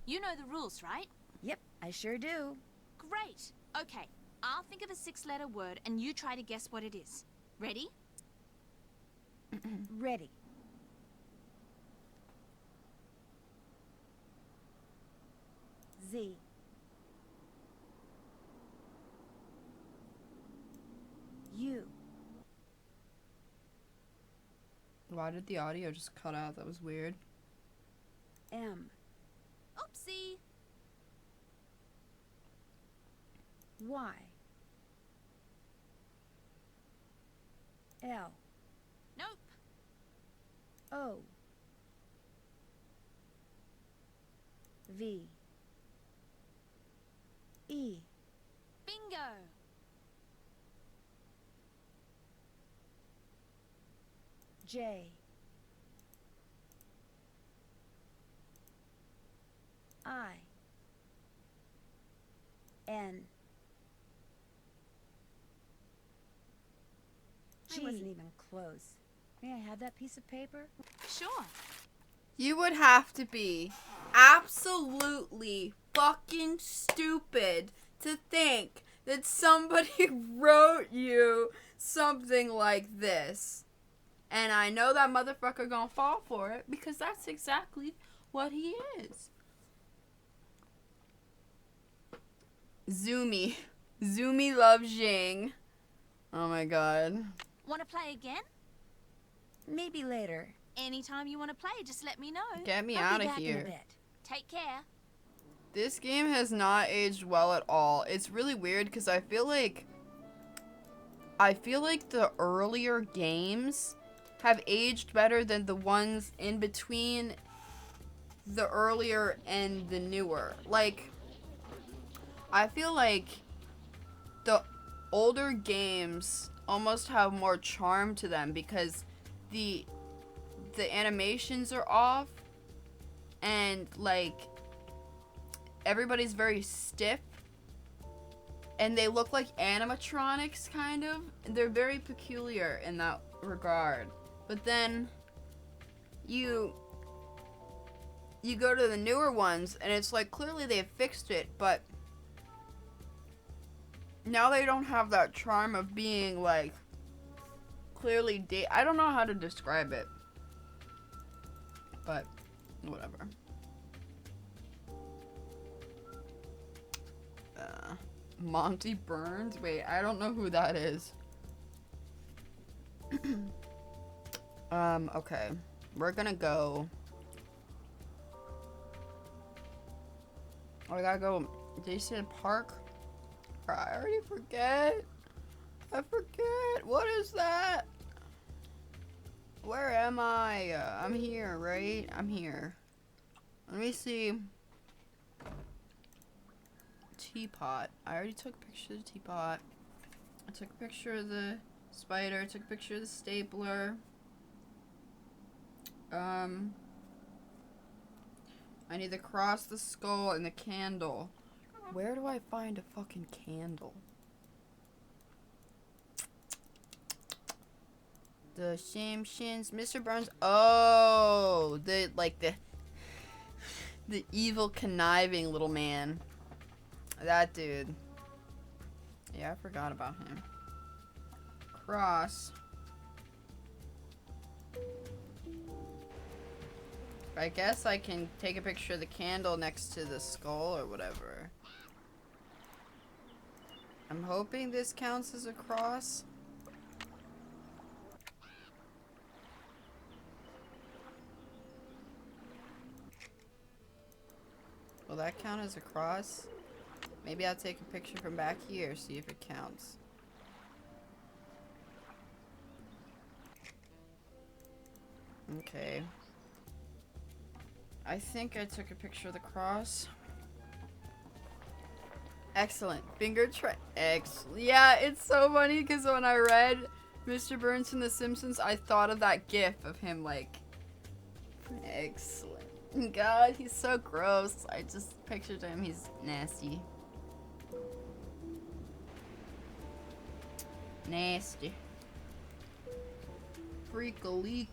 You know the rules, right? Yep, I sure do. Great. Okay. I'll think of a 6-letter word and you try to guess what it is. Ready? Ready. Z. U. Why did the audio just cut out? That was weird. M. Oopsie. Y. L. Nope. O. V. E. Bingo. J. I. N. I wasn't even close. May I have that piece of paper? Sure. You would have to be absolutely fucking stupid to think that somebody wrote you something like this. And I know that motherfucker gonna fall for it because that's exactly what he is. Zoomy. Zoomy loves Jing. Oh my god. Want to play again? Maybe later. Anytime you want to play, just let me know. Get me I'll out be of back here. in a bit. Take care. This game has not aged well at all. It's really weird because I feel like the earlier games have aged better than the ones in between the earlier and the newer. Like, I feel like the older games almost have more charm to them because the animations are off and like everybody's very stiff and they look like animatronics kind of. They're very peculiar in that regard. But then you go to the newer ones and it's like clearly they've fixed it, but now they don't have that charm of being like clearly I don't know how to describe it, but whatever. Monty Burns? Wait, I don't know who that is. Okay. We're gonna go. Oh, I gotta go. They said park? I already forget. I forget. What is that? Where am I? I'm here, right? I'm here. Let me see. Teapot. I already took a picture of the teapot. I took a picture of the spider. I took a picture of the stapler. I need the cross, the skull, and the candle. Where do I find a fucking candle? The shame shins, Mr. Burns. Oh, the evil conniving little man. That dude. Yeah, I forgot about him. Cross. I guess I can take a picture of the candle next to the skull or whatever. I'm hoping this counts as a cross. Will that count as a cross? Maybe I'll take a picture from back here, see if it counts. Okay. I think I took a picture of the cross. Excellent. Finger yeah, it's so funny because when I read Mr. Burns from The Simpsons, I thought of that gif of him like... Excellent. God, he's so gross. I just pictured him. He's nasty. Nasty. Freak-a-leak.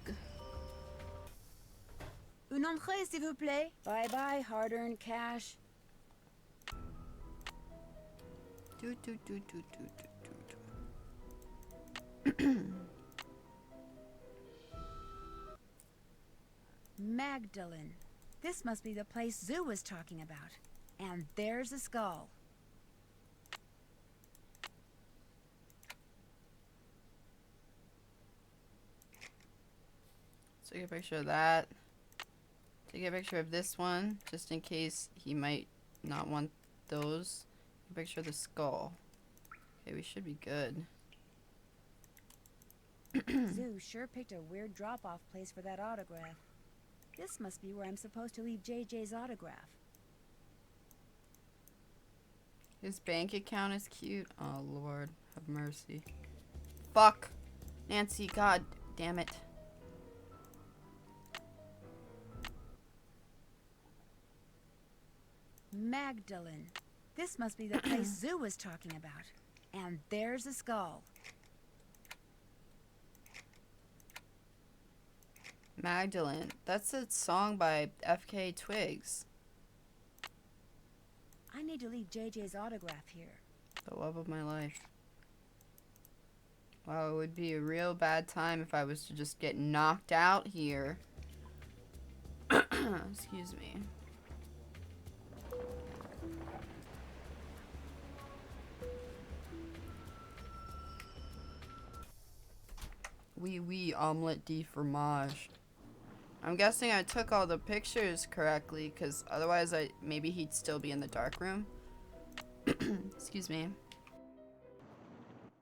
Une entrée, s'il vous plaît. Bye-bye, hard-earned cash. Magdalene. This must be the place Zoo was talking about. And there's a skull. Take a picture of that. Take a picture of this one, just in case he might not want those. A picture of the skull. Okay, we should be good. Zoo sure picked a weird drop-off place for that autograph. This must be where I'm supposed to leave JJ's autograph. His bank account is cute. Oh, Lord. Have mercy. Fuck. Nancy, god damn it. Magdalene. This must be the place Zoo was talking about. And there's a skull. Magdalene. That's a song by FK Twigs. I need to leave JJ's autograph here. The love of my life. Wow, it would be a real bad time if I was to just get knocked out here. Excuse me. Oui, omelette de fromage. I'm guessing I took all the pictures correctly, because otherwise maybe he'd still be in the dark room. Excuse me.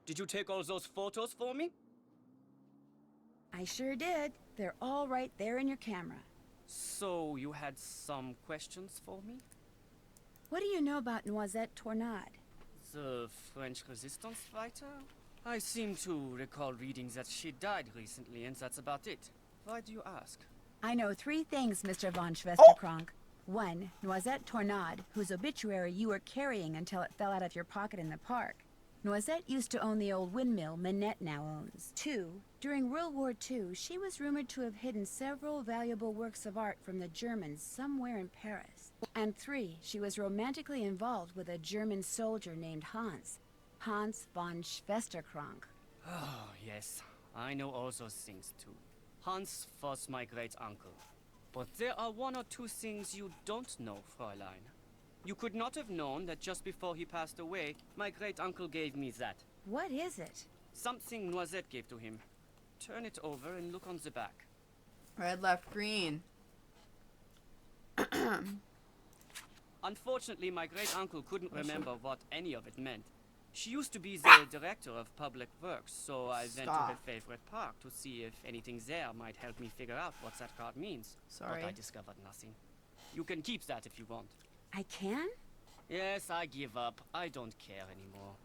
Did you take all those photos for me? I sure did. They're all right there in your camera. So, you had some questions for me? What do you know about Noisette Tornade? The French resistance fighter? I seem to recall reading that she died recently, and that's about it. Why do you ask? I know 3 things, Mr. von Schwesterkrank. 1, Noisette Tornade, whose obituary you were carrying until it fell out of your pocket in the park. Noisette used to own the old windmill Minette now owns. 2, during World War II, she was rumored to have hidden several valuable works of art from the Germans somewhere in Paris. And 3, she was romantically involved with a German soldier named Hans. Hans von Schwesterkrank. Oh, yes. I know all those things, too. Hans was my great-uncle. But there are 1 or 2 things you don't know, Fräulein. You could not have known that just before he passed away, my great-uncle gave me that. What is it? Something Noisette gave to him. Turn it over and look on the back. Red, left, green. Unfortunately, my great-uncle couldn't remember what any of it meant. She used to be the director of public works, so I went to her Stop. favorite park to see if anything there might help me figure out what that card means. Sorry. But I discovered nothing. You can keep that if you want. I can? Yes, I give up. I don't care anymore.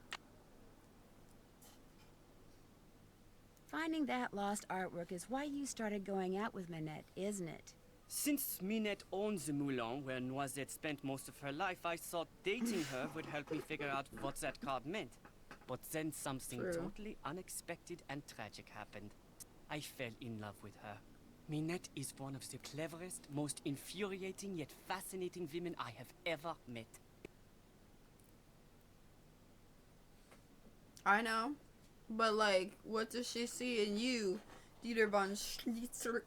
Finding that lost artwork is why you started going out with Manette, isn't it? Since Minette owns the Moulin where Noisette spent most of her life, I thought dating her would help me figure out what that card meant. But then something True. totally unexpected and tragic happened. I fell in love with her. Minette is one of the cleverest, most infuriating yet fascinating women I have ever met. I know. But, like, what does she see in you? Dieter von Schnitzer.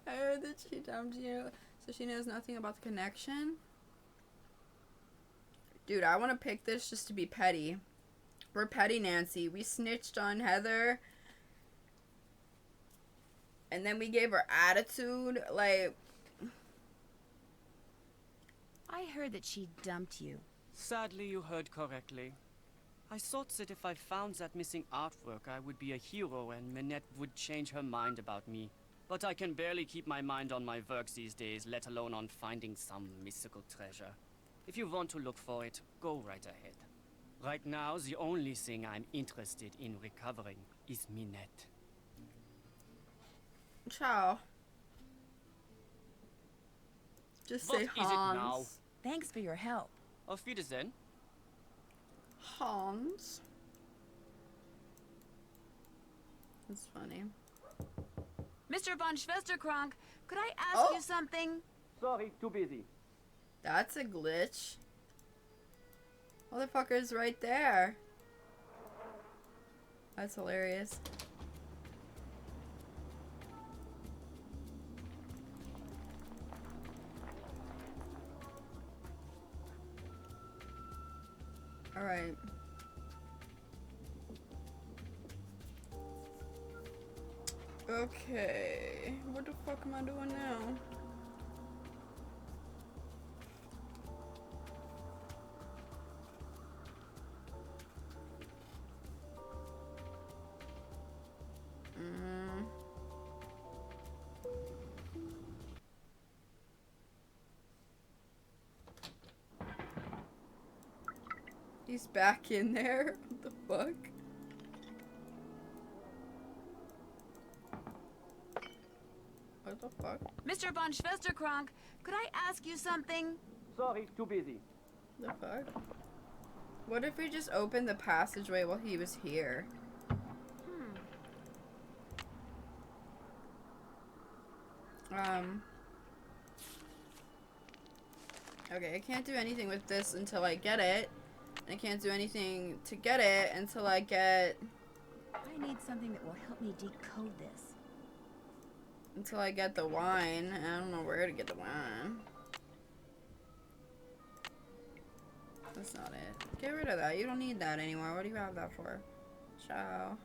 I heard that she dumped you, so she knows nothing about the connection. Dude, I want to pick this just to be petty. We're petty, Nancy. We snitched on Heather. And then we gave her attitude. Like, I heard that she dumped you. Sadly, you heard correctly. I thought that if I found that missing artwork, I would be a hero and Minette would change her mind about me. But I can barely keep my mind on my work these days, let alone on finding some mystical treasure. If you want to look for it, go right ahead. Right now, the only thing I'm interested in recovering is Minette. ciao. Just What say is it now? Hans. Thanks for your help. Auf Wiedersehen. Hans. That's funny. Mr. von Schwesterkrank, could I ask you something? Sorry, too busy. That's a glitch. Motherfucker's right there. That's hilarious. Alright. Okay. What the fuck am I doing now? He's back in there? What the fuck? What the fuck? Mr. von Schwesterkrank, could I ask you something? Sorry, too busy. The fuck? What if we just opened the passageway while he was here? Okay, I can't do anything with this until I get it. I can't do anything to get it until I get... I need something that will help me decode this. Until I get the wine. I don't know where to get the wine. That's not it. Get rid of that. You don't need that anymore. What do you have that for? Ciao.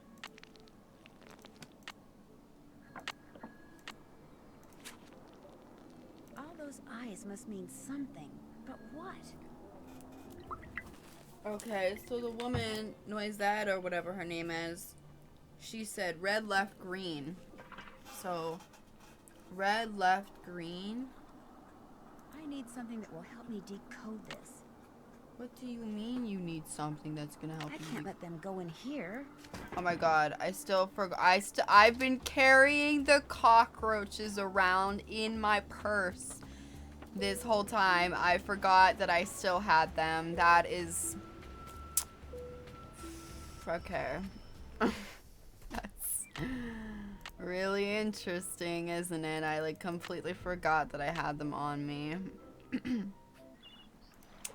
All those eyes must mean something. But what? Okay, so the woman, Noisette or whatever her name is, she said red, left, green. So, red, left, green. I need something that will help me decode this. What do you mean you need something that's gonna help I you? can't let them go in here. Oh my god, I still forgot. I've been carrying the cockroaches around in my purse this whole time. I forgot that I still had them. That is... Okay. That's really interesting, isn't it? I like completely forgot that I had them on me.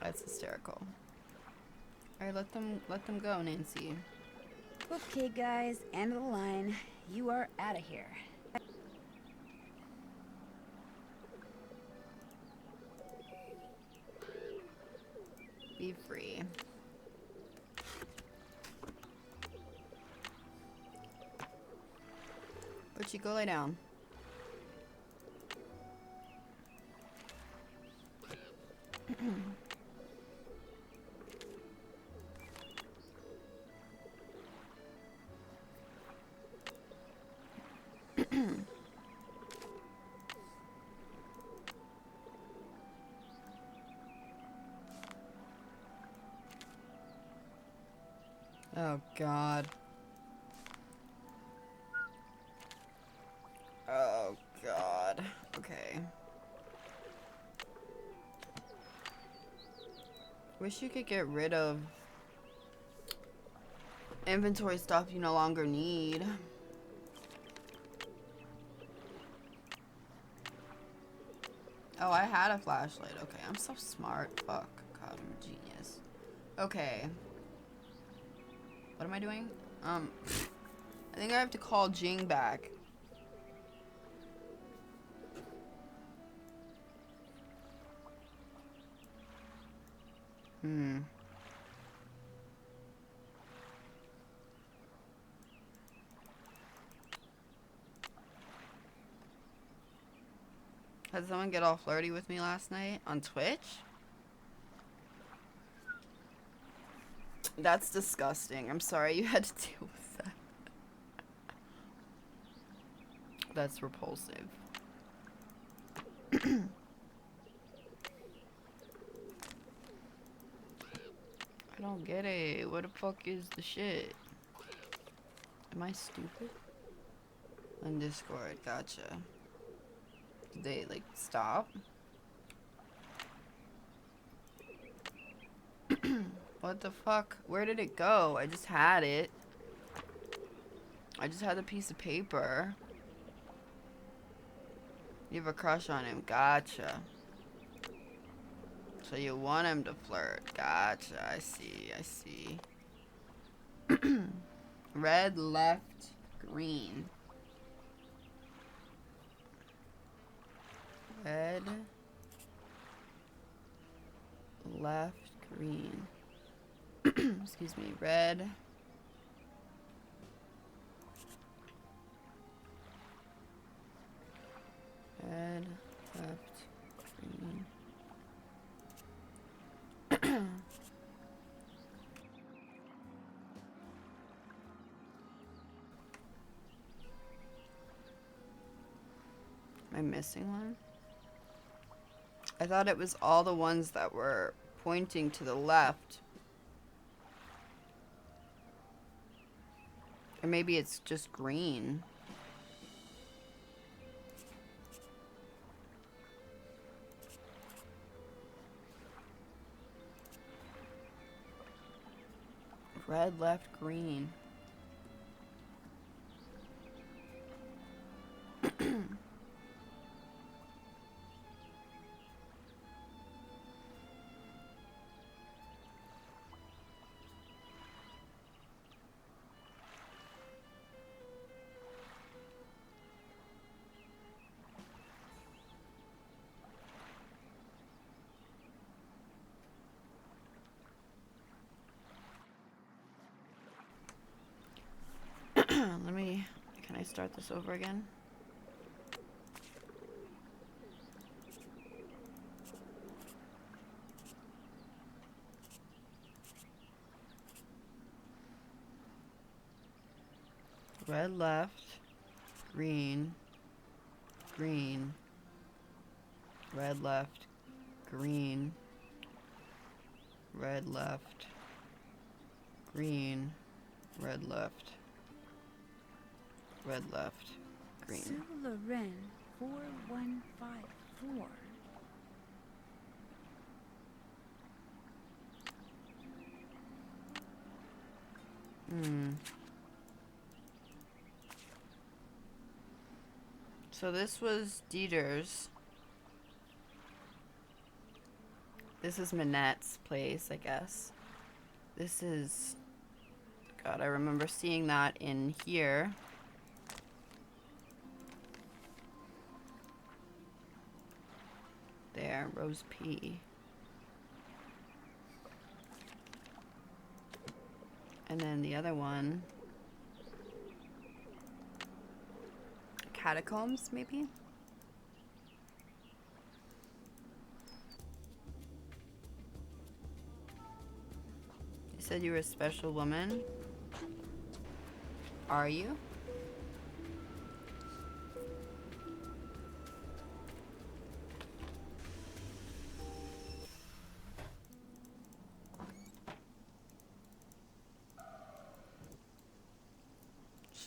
That's hysterical. Alright, let them go, Nancy. Okay, guys, end of the line. You are out of here. Be free. But you go lay down. Oh God. Oh God. Okay. Wish you could get rid of inventory stuff you no longer need. Oh, I had a flashlight. Okay, I'm so smart. Fuck. God, I'm a genius. Okay. What am I doing? I think I have to call Jing back. Had someone get all flirty with me last night on Twitch? That's disgusting. I'm sorry you had to deal with that. That's repulsive. I don't get it. What the fuck is the shit? Am I stupid? On Discord, gotcha. Did they, like, stop? What the fuck? Where did it go? I just had it. I just had a piece of paper. You have a crush on him. Gotcha. So you want him to flirt. Gotcha. I see. I see. Red, left, green. Red, left, green. Excuse me. Red. Red, left, green. Am I missing one? I thought it was all the ones that were pointing to the left. Or maybe it's just green. Red, left, green. Can I start this over again? Red left, green, green, red left, green, red left, green, red left, red left, green. Sue Loren, 4154. So this was Dieter's. This is Manette's place, I guess. This is... God, I remember seeing that in here. There, Rose P. And then the other one... Catacombs, maybe? You said you were a special woman. Are you?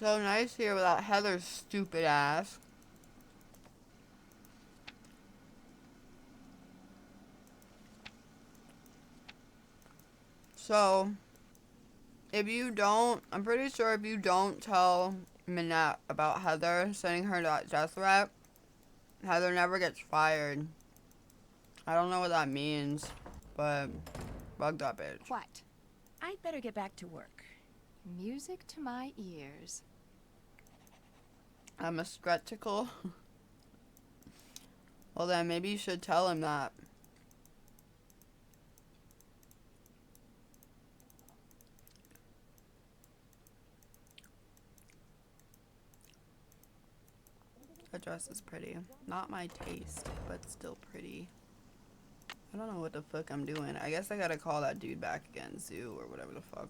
so nice here without Heather's stupid ass. So, if you don't, I'm pretty sure if you don't tell Minette about Heather sending her that death threat, Heather never gets fired. I don't know what that means, but bug that bitch. What? I'd better get back to work. Music to my ears. I'm a skeptical. Well then, maybe you should tell him that. That dress is pretty. Not my taste, but still pretty. I don't know what the fuck I'm doing. I guess I gotta call that dude back again, Zoo, or whatever the fuck.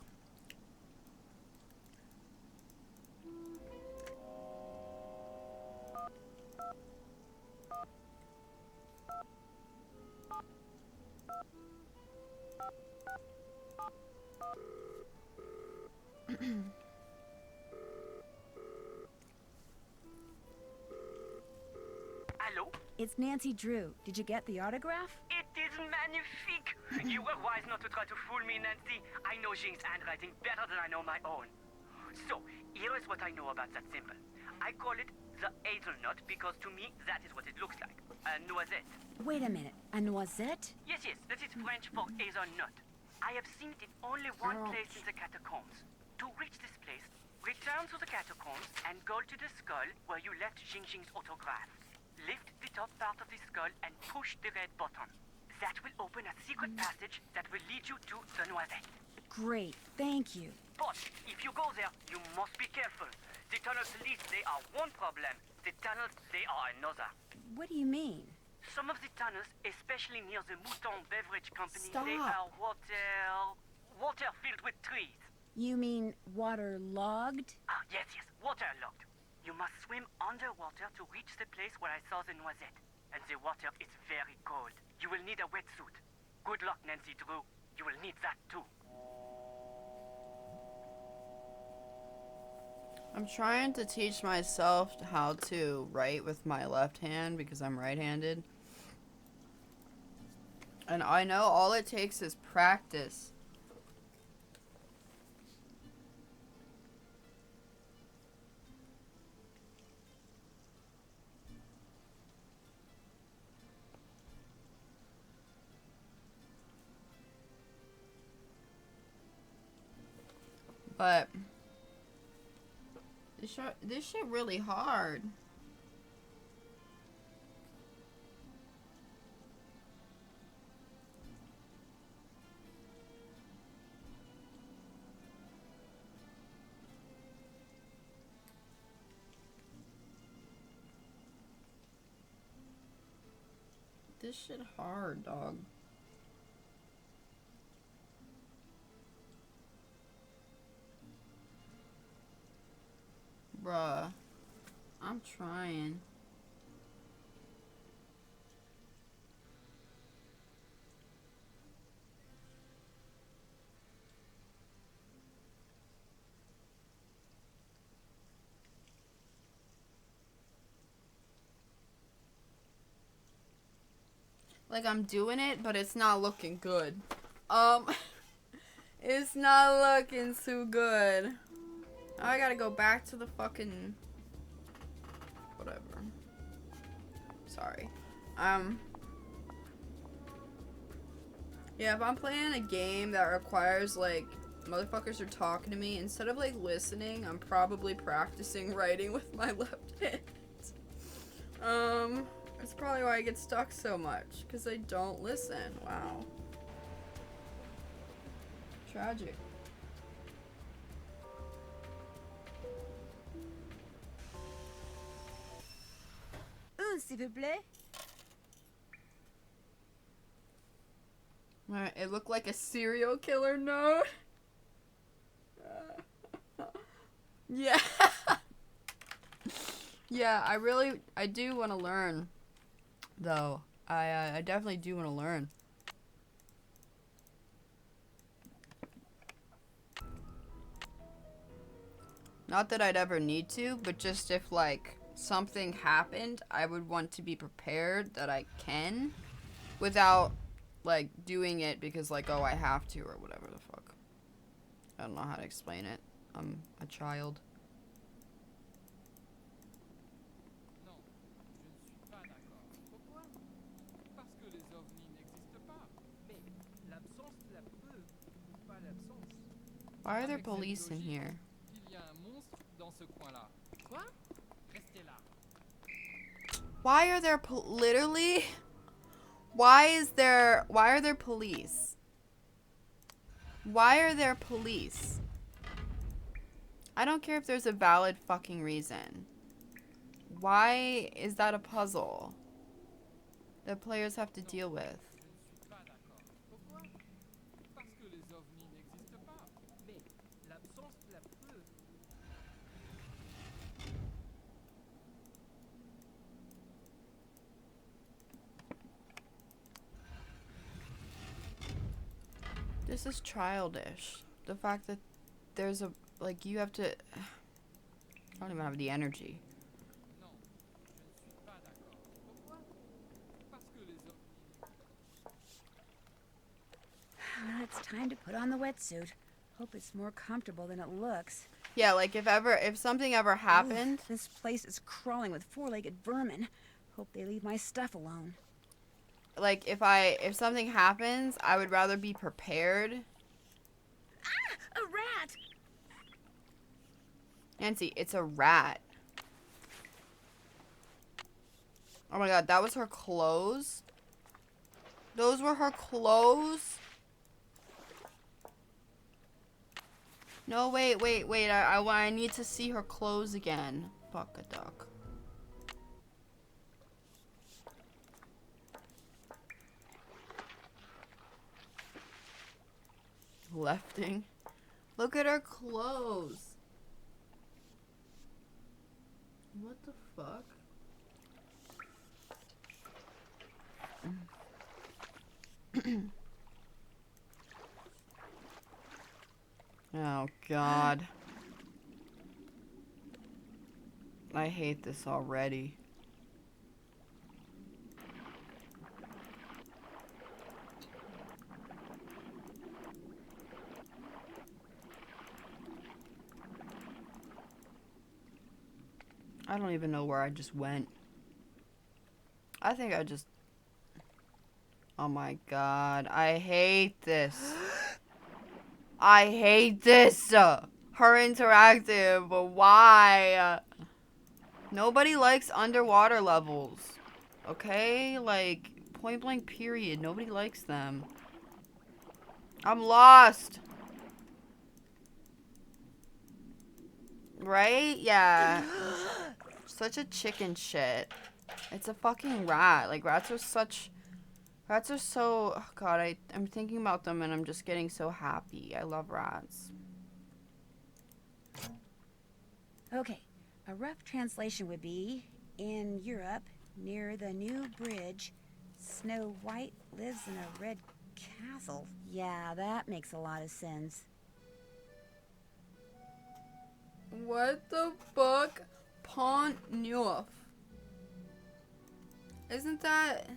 Hello? It's Nancy Drew. Did you get the autograph? It is magnifique! You were wise not to try to fool me, Nancy. I know Jing's handwriting better than I know my own. So, here is what I know about that symbol. I call it the hazelnut because to me that is what it looks like. A noisette. Wait a minute. A noisette? Yes, that is French for hazelnut. I have seen it in only one place in the catacombs. To reach this place, return to the catacombs and go to the skull where you left Jing's autograph. Lift the top part of the skull and push the red button. That will open a secret passage that will lead you to the noisette. Great. Thank you. But if you go there, you must be careful. The tunnels lead, they are one problem. The tunnels, they are another. What do you mean? Some of the tunnels, especially near the Mouton Beverage Company, Stop. they are water filled with trees. You mean waterlogged? Ah, yes, waterlogged. You must swim underwater to reach the place where I saw the noisette. And the water is very cold. You will need a wetsuit. Good luck, Nancy Drew. You will need that too. I'm trying to teach myself how to write with my left hand because I'm right-handed. And I know all it takes is practice. But this shit really hard. This shit hard, dog. Bruh, I'm trying. Like, I'm doing it, but it's not looking good. It's not looking so good. Now I gotta go back to the fucking... whatever. Sorry. Yeah, if I'm playing a game that requires, like, motherfuckers are talking to me, instead of, like, listening, I'm probably practicing writing with my left hand. That's probably why I get stuck so much, because I don't listen. Wow. Tragic. S'il vous plaît. Alright, it looked like a serial killer note. Yeah. Yeah, I do want to learn, though. I definitely do want to learn. Not that I'd ever need to, but just if, like, something happened, I would want to be prepared that I can without, like, doing it because, like, oh, I have to or whatever the fuck. I don't know how to explain it. I'm a child. Why are there police in here? Why are there literally? Why are there police? Why are there police? I don't care if there's a valid fucking reason. Why is that a puzzle that players have to deal with? This is childish. The fact that there's a, like, you have to, I don't even have the energy. Well, it's time to put on the wetsuit. Hope it's more comfortable than it looks. Yeah, like if something ever happened. Ooh, this place is crawling with four-legged vermin. Hope they leave my stuff alone. Like if something happens, I would rather be prepared. Ah, a rat! Nancy, it's a rat. Oh my god, that was her clothes? Those were her clothes? No, wait. I need to see her clothes again. Fuck a duck. Lefting. Look at her clothes. What the fuck? Oh god. I hate this already. I don't even know where I just went. I think I just... Oh my god. I hate this. I hate this. Her interactive, but why? Nobody likes underwater levels. Okay? Like, point blank period. Nobody likes them. I'm lost. Right? Yeah. Such a chicken shit. It's a fucking rat. Like, rats are so... Oh god, I'm thinking about them and I'm just getting so happy. I love rats. Okay, a rough translation would be, in Europe, near the new bridge, Snow White lives in a red castle. Yeah, that makes a lot of sense. What the fuck? Pont Neuf. Isn't that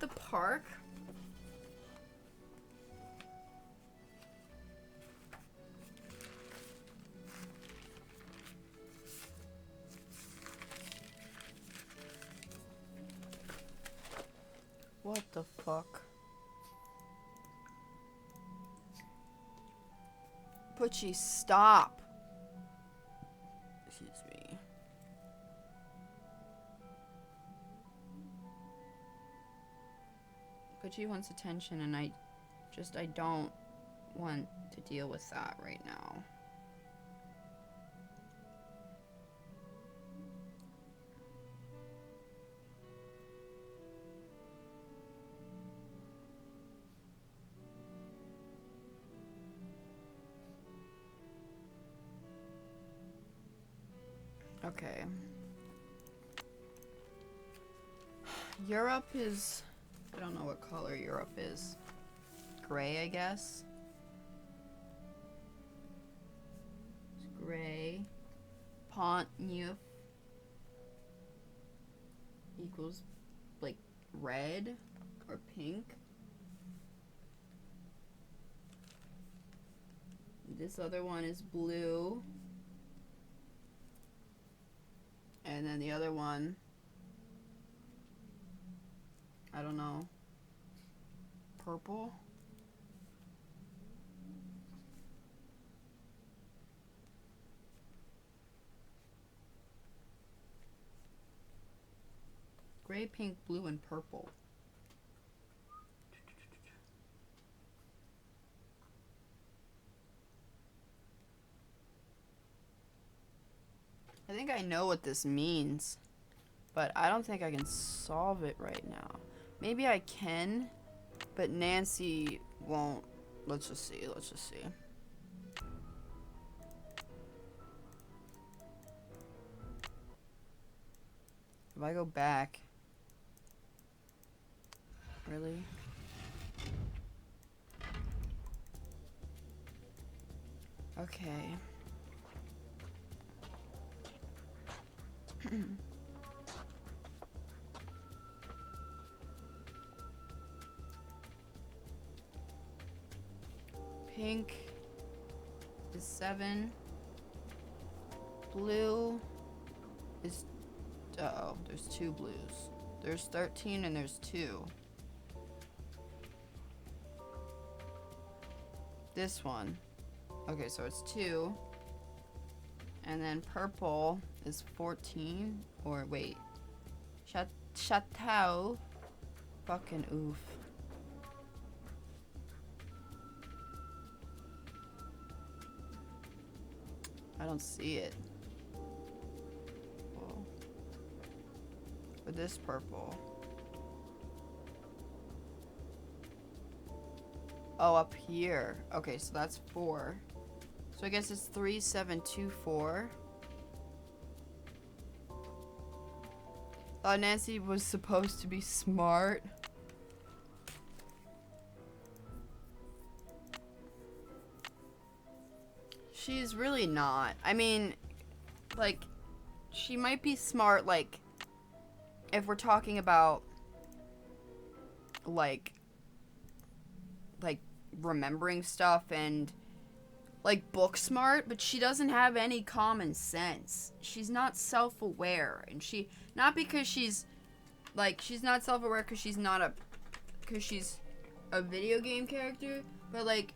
the park? What the fuck? Putchie, stop. Excuse me. Putchie wants attention and I don't want to deal with that right now. Okay. Europe is... I don't know what color Europe is. Gray, I guess. gray. Pont neuf equals like red or pink. This other one is blue. And then the other one, I don't know, purple? Gray, pink, blue, and purple. I think I know what this means, but I don't think I can solve it right now. Maybe I can, but Nancy won't. Let's just see. Let's just see. If I go back, really? Okay. Pink is 7. Blue is... Uh-oh, there's 2 blues. There's 13 and there's 2. This one. Okay, so it's 2. And then purple is 14. Or wait. Chateau. Fucking oof. I don't see it. Whoa. But this purple. Oh, up here. Okay, so that's 4. So I guess it's 3, 7, 2, 4. Thought Nancy was supposed to be smart. She's really not. I mean, like, she might be smart, like, if we're talking about, like remembering stuff and, like, book smart, but she doesn't have any common sense. She's not self-aware, and not because she's, like, she's not self-aware because she's a video game character, but, like,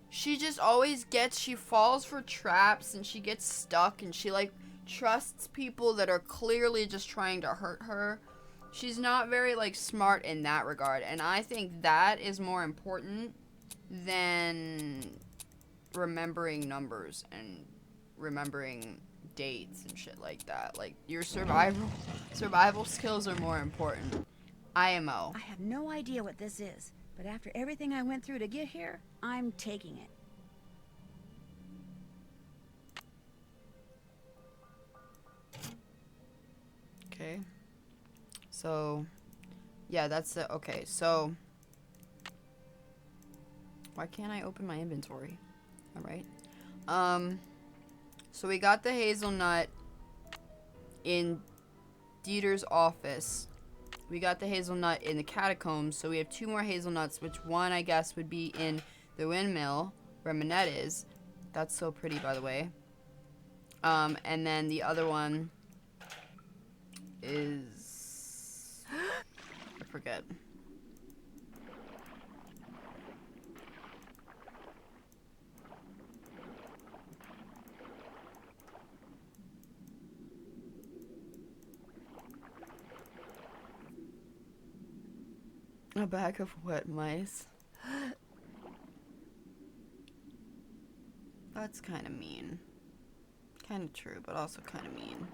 she just always she falls for traps, and she gets stuck, and she, like, trusts people that are clearly just trying to hurt her. She's not very, like, smart in that regard, and I think that is more important than remembering numbers and remembering dates and shit like that. Like, your survival skills are more important. IMO. I have no idea what this is, but after everything I went through to get here, I'm taking it. Okay. So, yeah, that's it. Okay, so why can't I open my inventory? All right. So we got the hazelnut in Dieter's office. We got the hazelnut in the catacombs, so we have 2 more hazelnuts, which one, I guess, would be in the windmill, where Minette is. That's so pretty, by the way. And then the other one is... I forget. A bag of wet mice. That's kind of mean. Kind of true, but also kind of mean.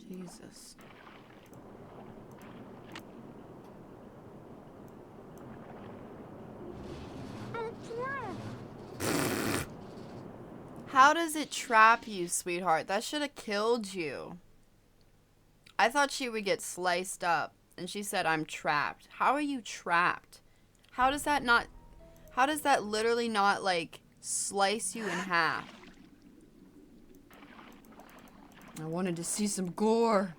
Jesus. How does it trap you, sweetheart? That should have killed you. I thought she would get sliced up and she said, I'm trapped. How are you trapped? How does that not... How does that literally not, like, slice you in half? I wanted to see some gore.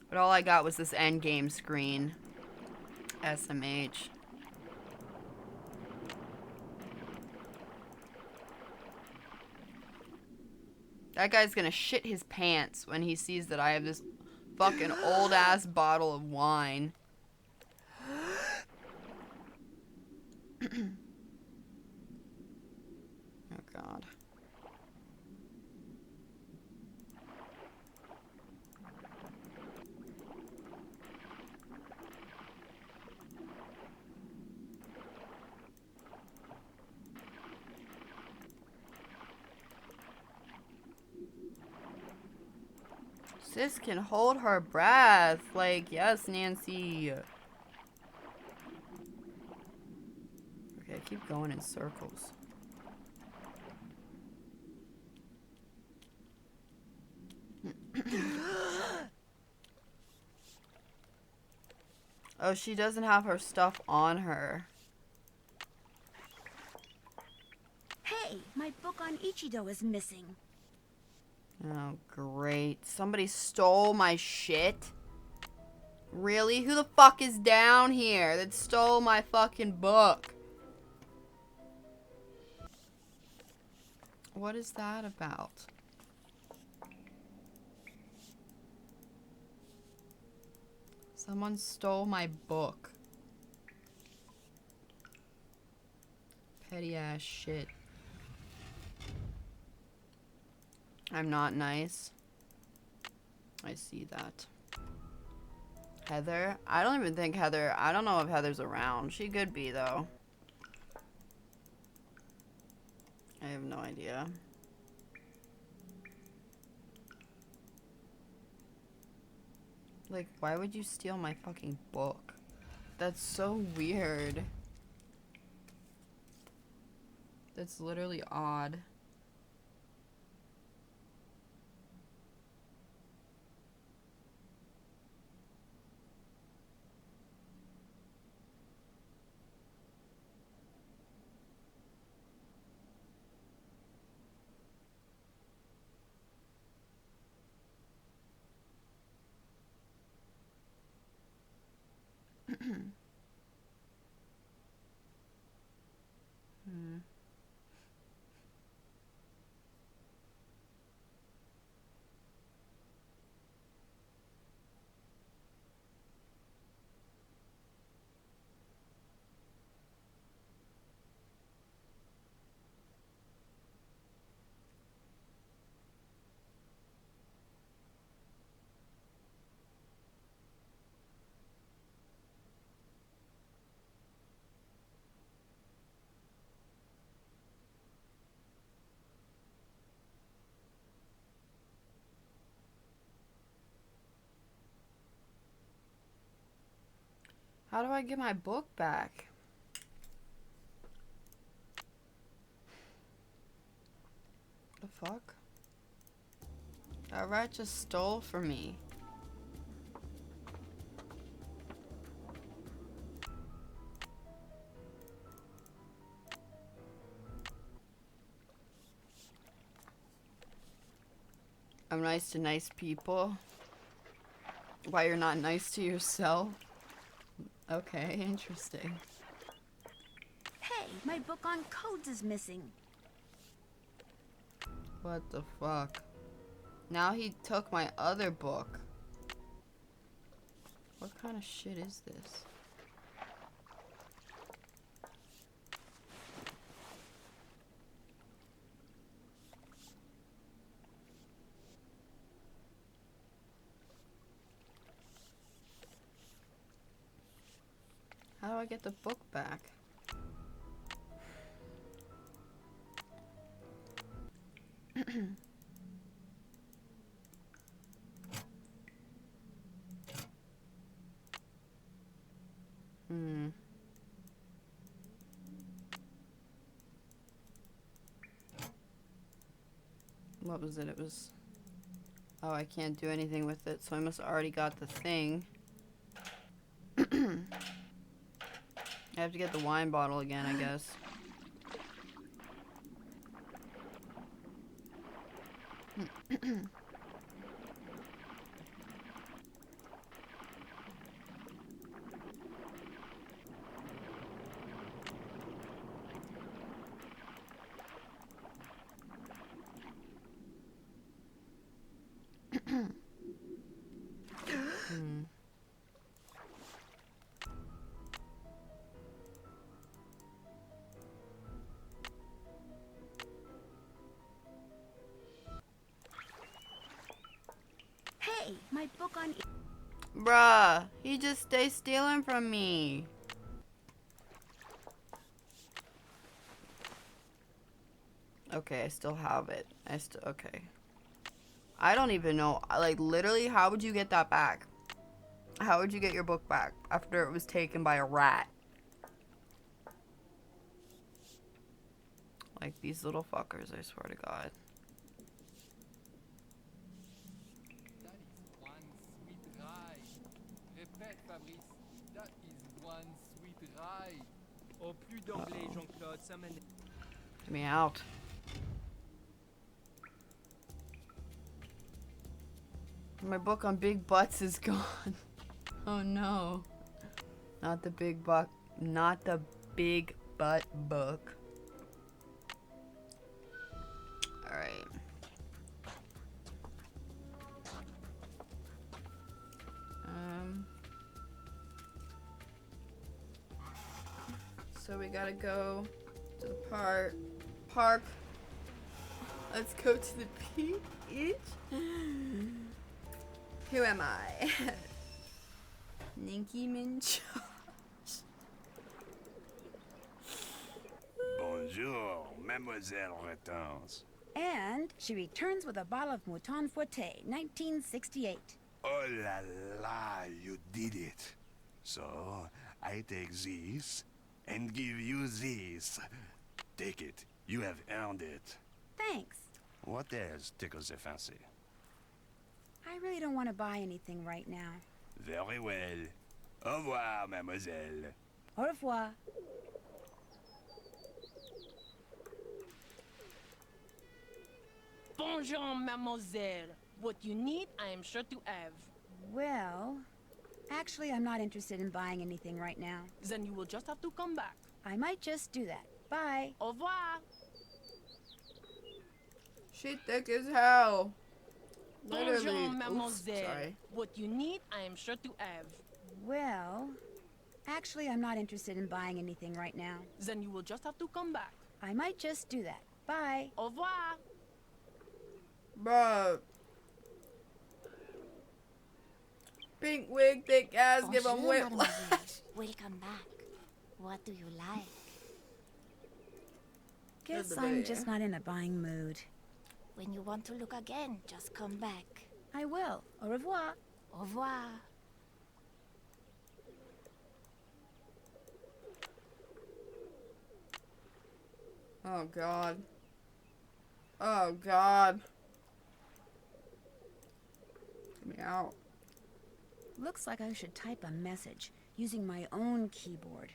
But all I got was this endgame screen. SMH. That guy's gonna shit his pants when he sees that I have this fucking old ass bottle of wine. Oh God. Sis can hold her breath. Like, yes, Nancy. Okay, I keep going in circles. Oh, she doesn't have her stuff on her. Hey, my book on Ichido is missing. Oh, great. Somebody stole my shit? Really? Who the fuck is down here that stole my fucking book? What is that about? Someone stole my book. Petty ass shit. I'm not nice. I see that. Heather? I don't even think Heather... I don't know if Heather's around. She could be, though. I have no idea. Like, why would you steal my fucking book? That's so weird. That's literally odd. How do I get my book back? The fuck? That rat just stole from me. I'm nice to nice people. Why you're not nice to yourself? Okay, interesting. Hey, my book on codes is missing. What the fuck? Now he took my other book. What kind of shit is this? How do I get the book back? What was it? It was Oh, I can't do anything with it, so I must have already got the thing. I have to get the wine bottle again, I guess. Hey, my book on... Bruh, he just stays stealing from me. Okay, I still have it. Okay. I don't even know. Like, literally, how would you get that back? How would you get your book back after it was taken by a rat? Like, these little fuckers, I swear to God. That is one sweet ride. Répète, Fabrice. That is one sweet ride. Oh, plus d'anglais, Jean-Claude, ça m'énerve. Get me out. My book on big butts is gone. Oh no. Not the big butt book. Alright. So we gotta go to the park. Let's go to the beach. Who am I? Ninky Minch. Bonjour, Mademoiselle returns. And she returns with a bottle of Mouton Forte, 1968. Oh la la, you did it. So, I take this and give you this. Take it. You have earned it. Thanks. What else tickles your fancy? I really don't want to buy anything right now. Very well. Au revoir, mademoiselle. Au revoir. Bonjour, mademoiselle. What you need, I am sure to have. Well, actually, I'm not interested in buying anything right now. Then you will just have to come back. I might just do that. Bye. Au revoir. She thick as hell. Bonjour, Literally. mademoiselle. Oops, sorry. What you need, I am sure to have. Well, actually, I'm not interested in buying anything right now. Then you will just have to come back. I might just do that. Bye. Au revoir. Bruh. Pink wig, thick ass, give him Bonjour, whip. mademoiselle. Welcome back. What do you like? Guess the I'm baby. just not in a buying mood. When you want to look again, just come back. I will. Au revoir. Au revoir. Oh God. Oh God. Get me out. Looks like I should type a message using my own keyboard.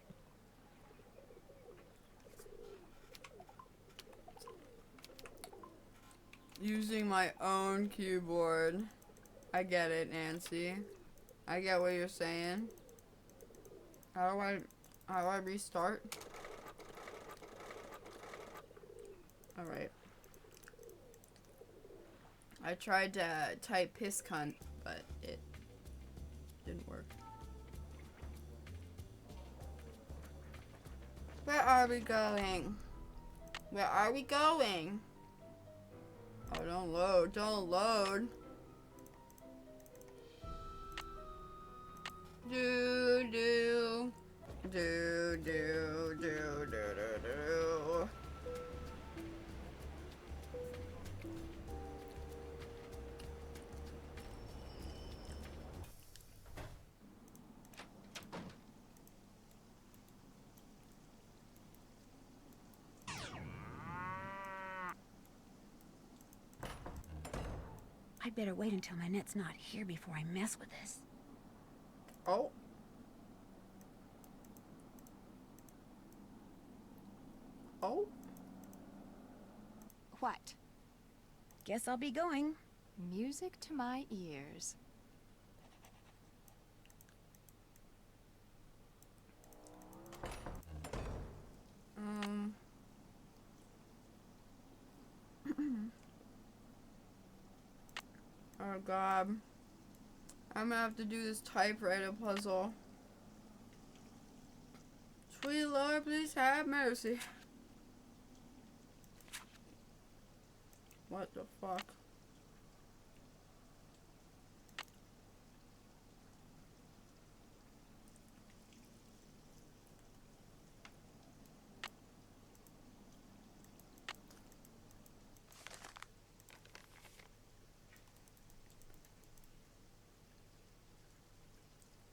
Using my own keyboard. I get it, Nancy. I get what you're saying. How do I restart? Alright. I tried to type piss cunt, but it didn't work. Where are we going? Where are we going? Oh, don't load. Don't load. Do, do. Do, do, do, do, do, do. I'd better wait until Manette's not here before I mess with this. Oh. Oh. What? Guess I'll be going. Music to my ears. Oh god. I'm gonna have to do this typewriter puzzle. Sweet Lord, please have mercy. What the fuck?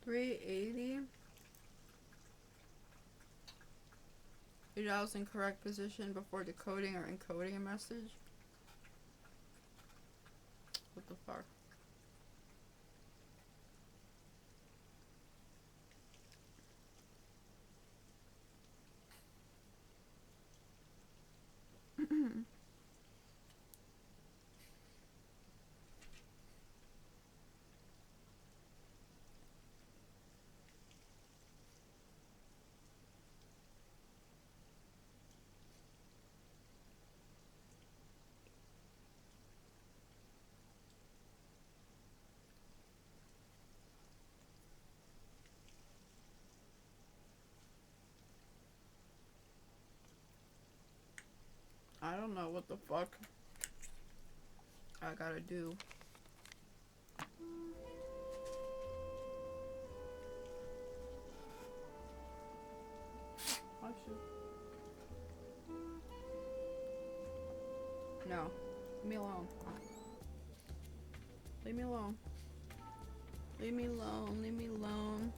$380. Your dial's in correct position before decoding or encoding a message. What the fuck? I don't know what the fuck I gotta do. Oh shit. No. Leave me alone. Leave me alone. Leave me alone. Leave me alone.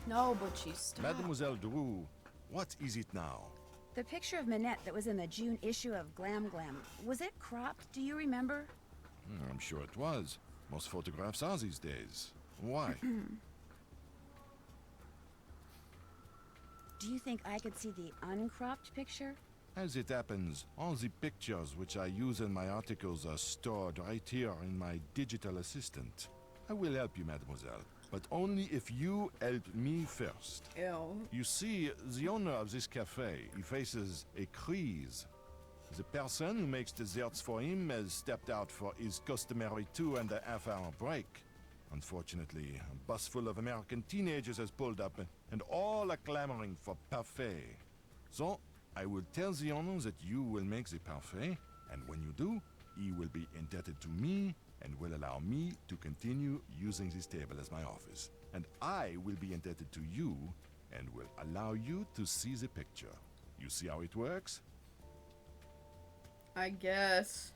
No, but she's stopped. Mademoiselle Drew, what is it now? The picture of Manette that was in the June issue of Glam Glam, was it cropped? Do you remember? I'm sure it was. Most photographs are these days. Why? Do you think I could see the uncropped picture? As it happens, all the pictures which I use in my articles are stored right here in my digital assistant. I will help you, mademoiselle, but only if you help me first. Ew. You see, the owner of this cafe, he faces a crise. The person who makes desserts for him has stepped out for his customary 2.5-hour break. Unfortunately, a bus full of American teenagers has pulled up, and all are clamoring for parfait. So, I will tell the owner that you will make the parfait, and when you do, he will be indebted to me and will allow me to continue using this table as my office. And I will be indebted to you and will allow you to see the picture. You see how it works? I guess.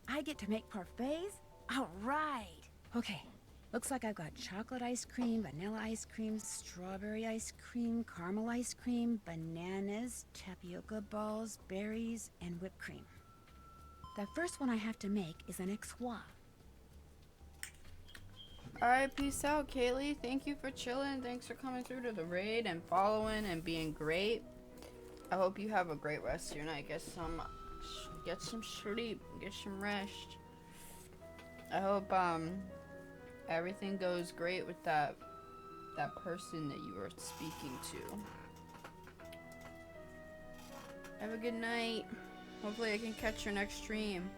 I get to make parfaits? All right. Okay. Looks like I've got chocolate ice cream, vanilla ice cream, strawberry ice cream, caramel ice cream, bananas, tapioca balls, berries, and whipped cream. The first one I have to make is an X-Trois. Alright, peace out, Kaylee. Thank you for chilling. Thanks for coming through to the raid and following and being great. I hope you have a great rest of your night. Get some sleep. Get some rest. I hope everything goes great with that person that you were speaking to. Have a good night. Hopefully I can catch your next stream.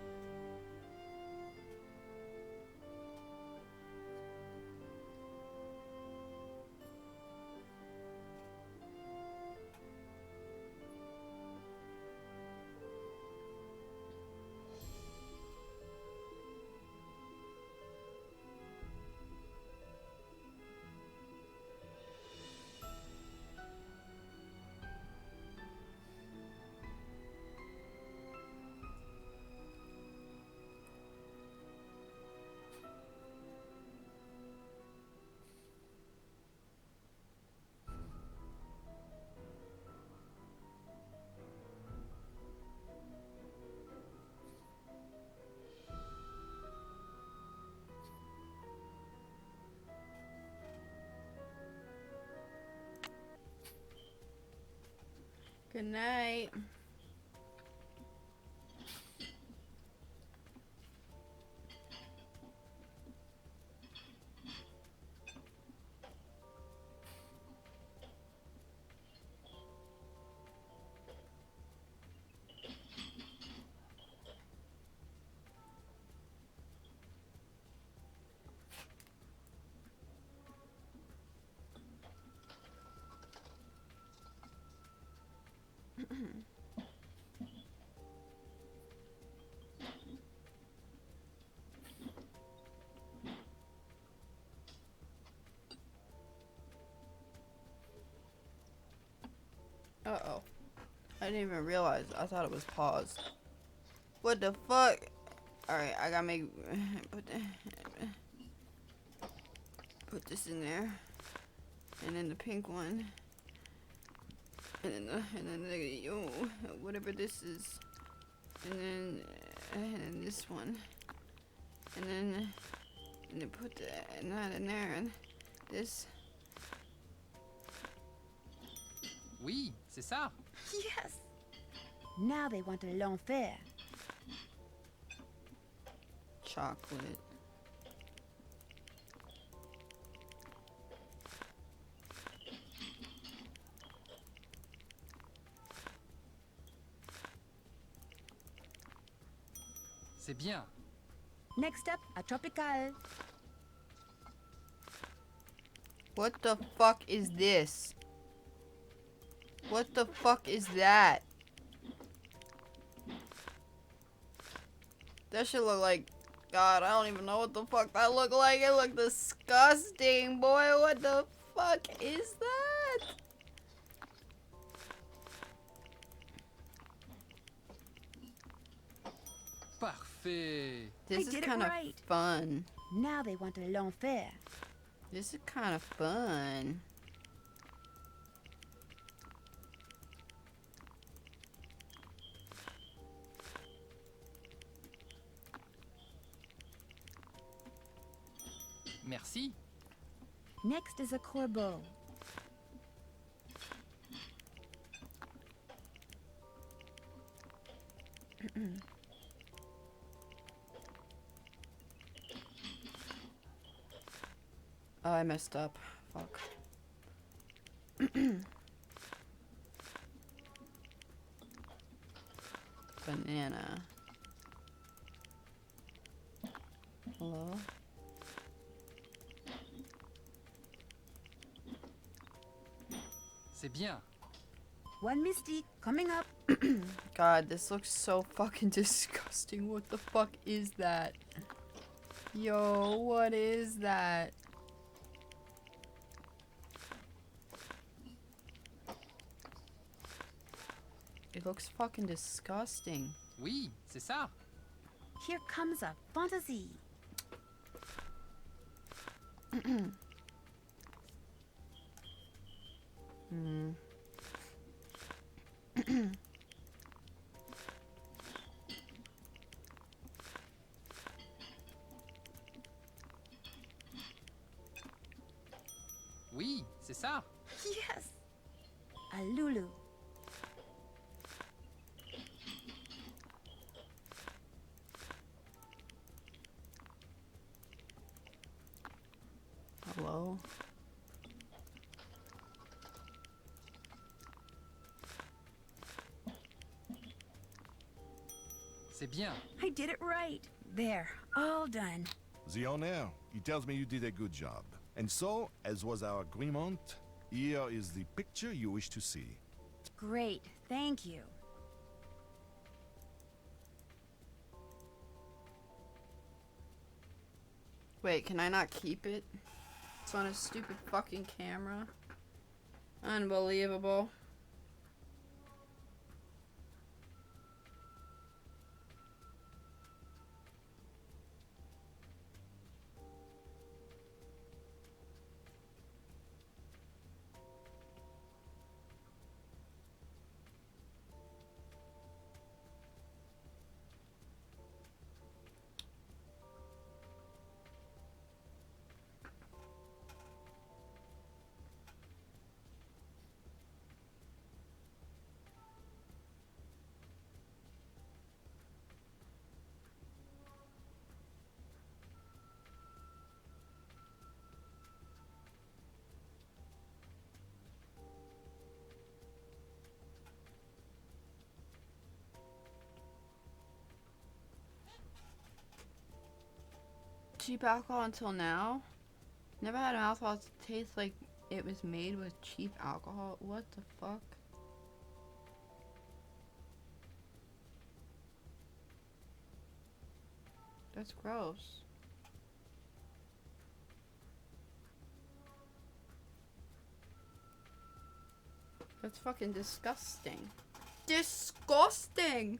Good night. Uh-oh. I didn't even realize. I thought it was paused. What the fuck? Alright, I gotta make... Put this in there. And then the pink one. And then the... Oh, whatever this is. And then this one. And then put that in there. And this... Oui, c'est ça. Yes! Now they want l'enfer. Chocolate. C'est bien. Next up, a tropical. What the fuck is this? What the fuck is that? That should look like... God, I don't even know what the fuck that look like. It looked disgusting, boy. What the fuck is that? Parfait. This is kind of fun. Now they want l'enfer. This is kind of fun. Merci. Next is a corbeau. Oh, I messed up. Fuck. Banana. Hello? C'est bien. One mystique coming up. God, this looks so fucking disgusting. What the fuck is that? Yo, what is that? It looks fucking disgusting. Oui, c'est ça. Here comes a fantasy. Hmm. Oui, c'est ça. Yes! A Lulu. Hello? C'est bien. I did it right. There, all done. The owner, he tells me you did a good job. And so, as was our agreement, here is the picture you wish to see. Great, thank you. Wait, can I not keep it? It's on a stupid fucking camera. Unbelievable. cheap alcohol until now. Never had an alcohol that tastes like it was made with cheap alcohol. What the fuck? That's gross. That's fucking disgusting. Disgusting!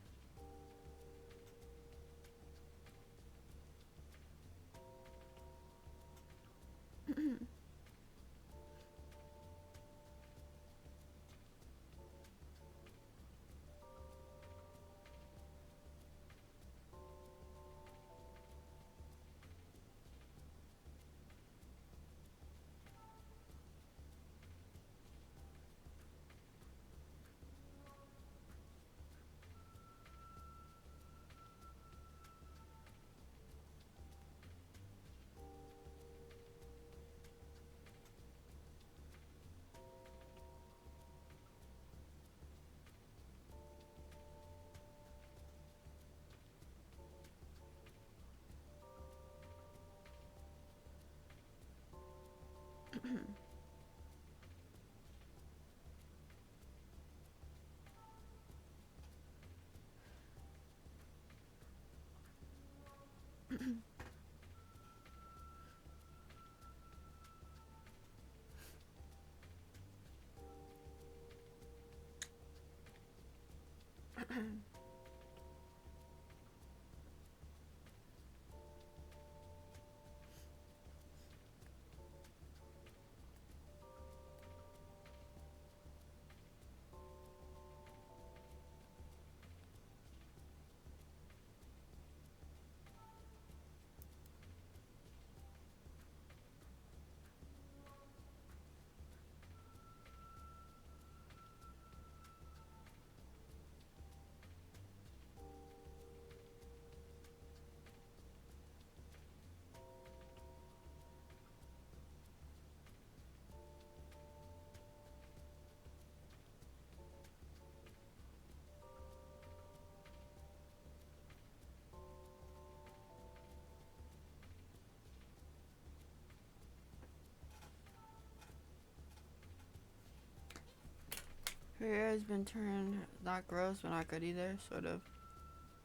Her ear has been turned not gross but not good either, sort of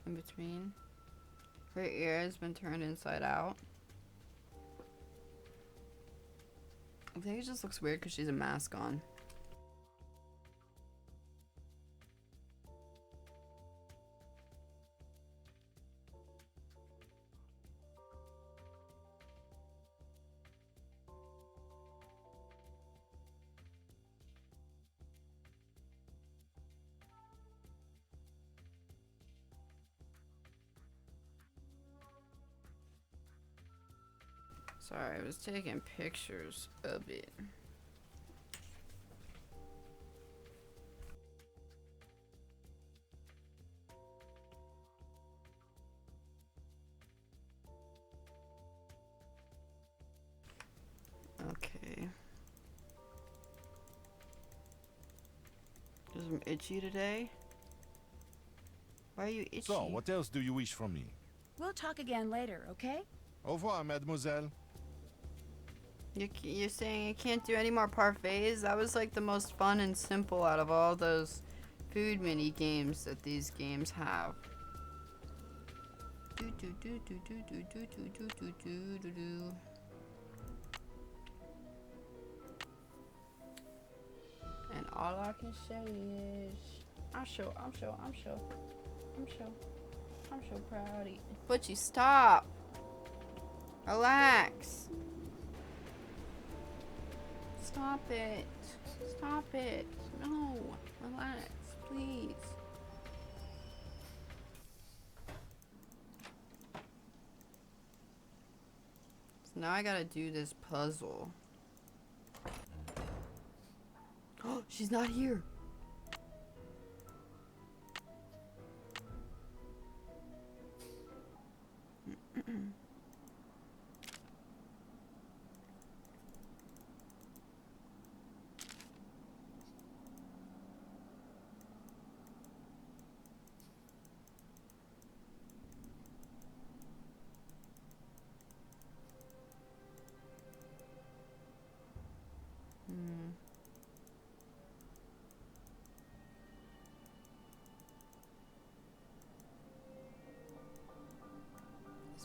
in between. Her ear has been turned inside out. I think it just looks weird because she's a mask on. Sorry, I was taking pictures of it. Okay. Is I'm itchy today? Why are you itchy? So, what else do you wish from me? We'll talk again later, okay? Au revoir, mademoiselle. You're saying you can't do any more parfaits? That was like the most fun and simple out of all those food mini games that these games have. And all I can say is, I'm so proud of you. Butchie, stop. Relax. Stop it. Stop it. No. Relax, please. So now I gotta do this puzzle. Oh, she's not here.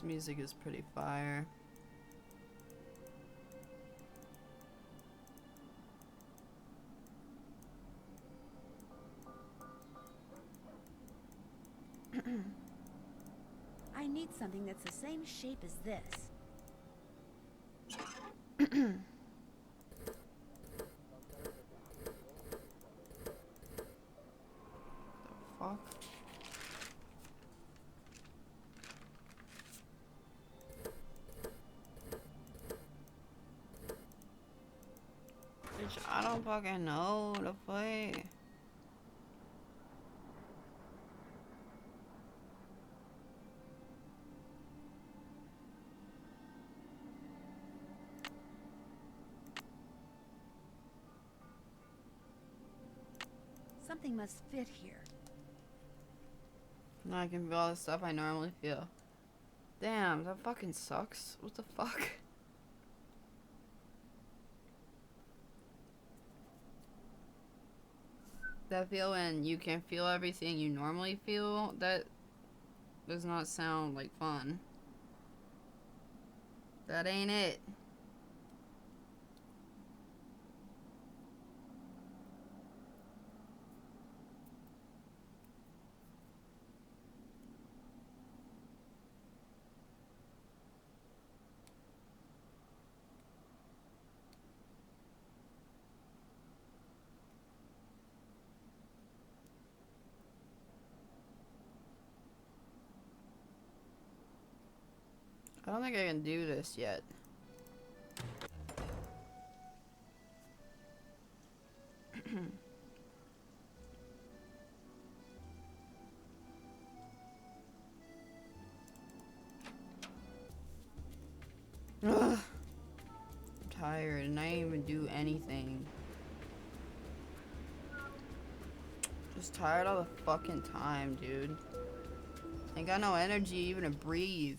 This music is pretty fire. I need something that's the same shape as this. Fuck. Bitch, I don't fucking know the play. Something must fit here. Now I can feel all the stuff I normally feel. Damn, that fucking sucks. What the fuck? That feel when you can feel everything you normally feel, that does not sound like fun. That ain't it. I don't think I can do this yet. Ugh. I'm tired and I didn't even do anything. Just tired all the fucking time, dude. Ain't got no energy even to breathe.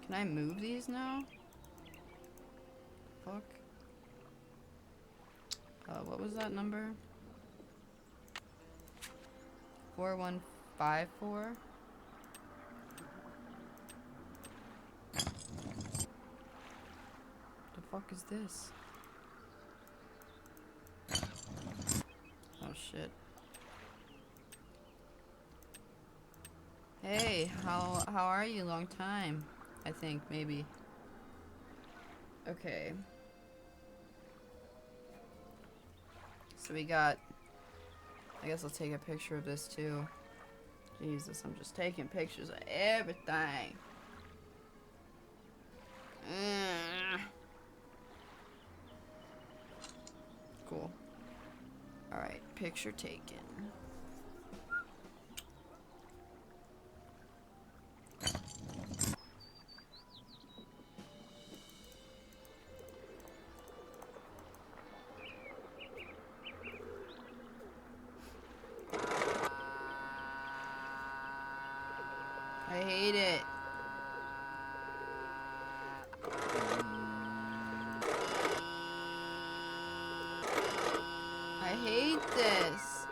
Can I move these now? Fuck. What was that number? 4154? The fuck is this? Oh shit. Hey, how are you? Long time. I think, maybe. Okay. So we got... I guess I'll take a picture of this too. Jesus, I'm just taking pictures of everything. Cool. Alright, picture taken. I hate it. I hate this.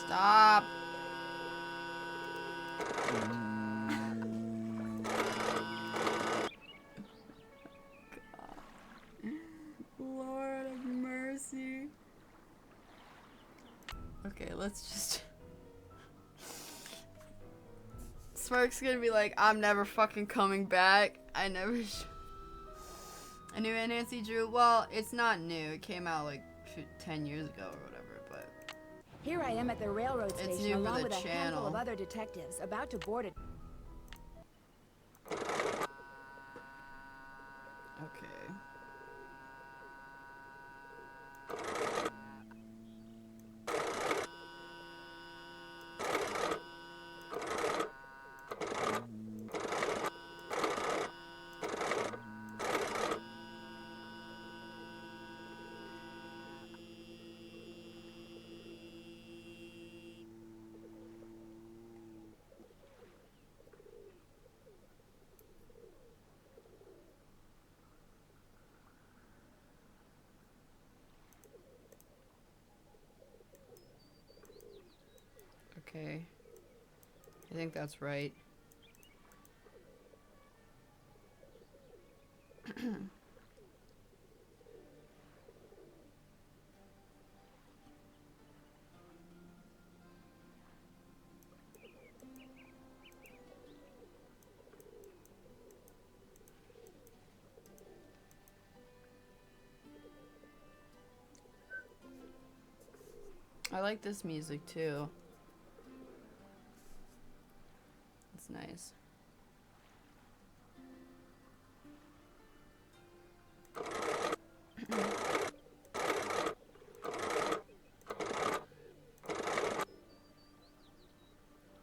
Stop. Lord of mercy. Okay, let's just... Smirk's gonna be like, I'm never fucking coming back. I never... I knew Nancy Drew. Well, it's not new. It came out like 10 years ago or whatever, but... Here I am at the railroad It's station new for along the with a handful of channel. other detectives about to board it. Okay. Okay. I think that's right. I like this music too. It's nice.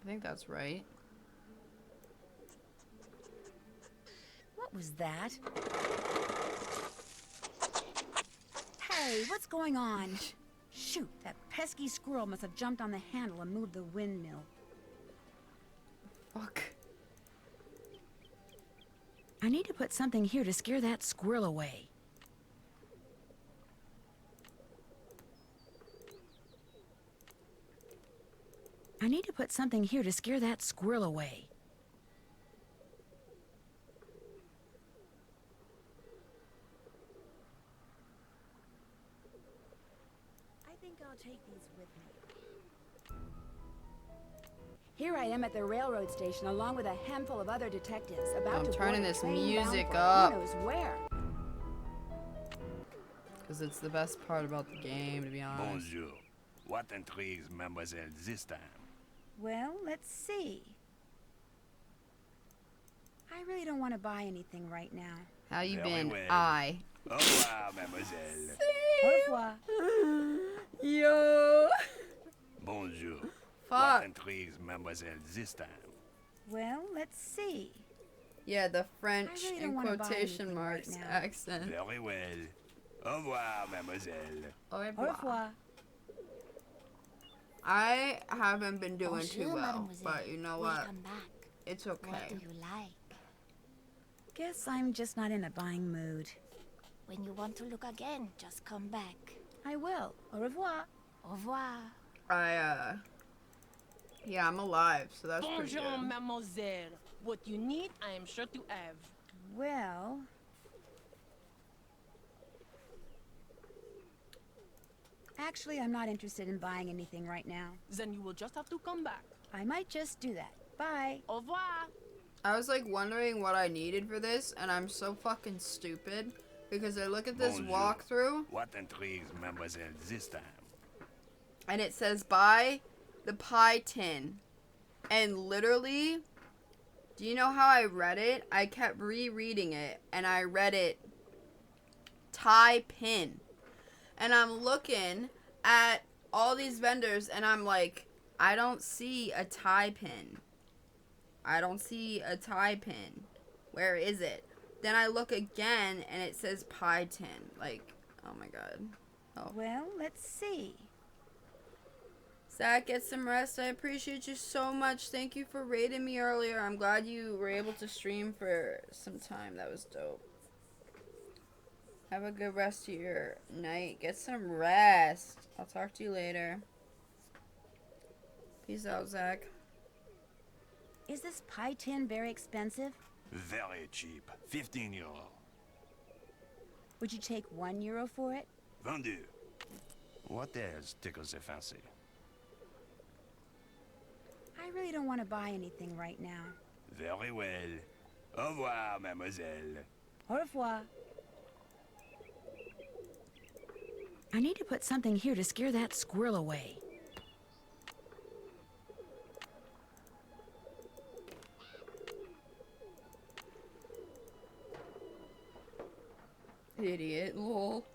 I think that's right. What was that? Hey, what's going on? Shoot, that pesky squirrel must have jumped on the handle and moved the windmill. Fuck. I need to put something here to scare that squirrel away. I need to put something here to scare that squirrel away. I think I'll take these with me. Here I am at the railroad station along with a handful of other detectives about I'm to turning board a this train music bound for up. who knows where. Because it's the best part about the game, to be honest. Bonjour. What intrigues Mademoiselle this time? Well, let's see. I really don't want to buy anything right now. How you Very been? well. I. Au revoir, Mademoiselle. Au revoir. Yo. Bonjour. Fuck. What intrigues Mademoiselle this time? Well, let's see. Yeah, the French I really in don't wanna buy quotation anything marks right now. accent. Very well. Au revoir, Mademoiselle. Au Au revoir. revoir. I haven't been doing too Bonjour, well, mademoiselle. but you know what? Welcome back. It's What okay. do you like? Guess I'm just not in a buying mood. When you want to look again, just come back. I will. Au revoir. Au revoir. Yeah, I'm alive, so that's pretty Bonjour, good. mademoiselle. What you need, I am sure to have. Well... Actually, I'm not interested in buying anything right now. Then you will just have to come back. I might just do that. Bye. Au revoir. I was like wondering what I needed for this, and I'm so fucking stupid because I look at this Bonjour. walkthrough What intrigues Mademoiselle this time? and it says buy the pie tin, and literally, do you know how I read it? I kept rereading it, and I read it tie pin, and I'm looking at all these vendors, and I'm like, I don't see a tie pin. I don't see a tie pin. Where is it? Then I look again and it says pie tin. Like, oh my god. Oh. Well, let's see. Zach, get some rest. I appreciate you so much. Thank you for raiding me earlier. I'm glad you were able to stream for some time. That was dope. Have a good rest of your night. Get some rest. I'll talk to you later. Peace out, Zach. Is this pie tin very expensive? Very cheap. 15 euro. Would you take €1 for it? Vendu. What else tickles your fancy? I really don't want to buy anything right now. Very well. Au revoir, Mademoiselle. Au revoir. I need to put something here to scare that squirrel away. Idiot, lol.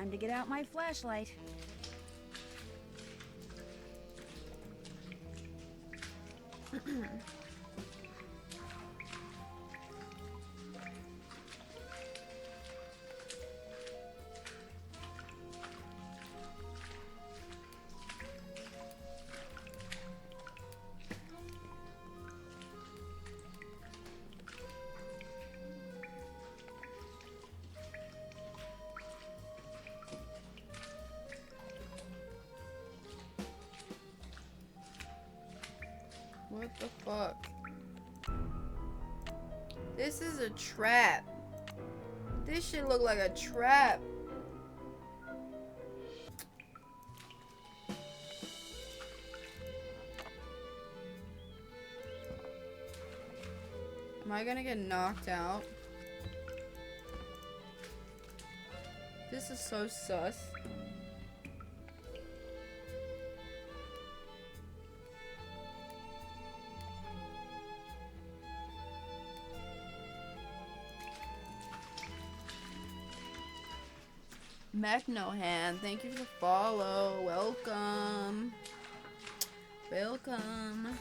time to get out my flashlight. What the fuck? This is a trap. This shit look like a trap. Am I gonna get knocked out? This is so sus. Mechnohan, thank you for the follow. Welcome. Welcome.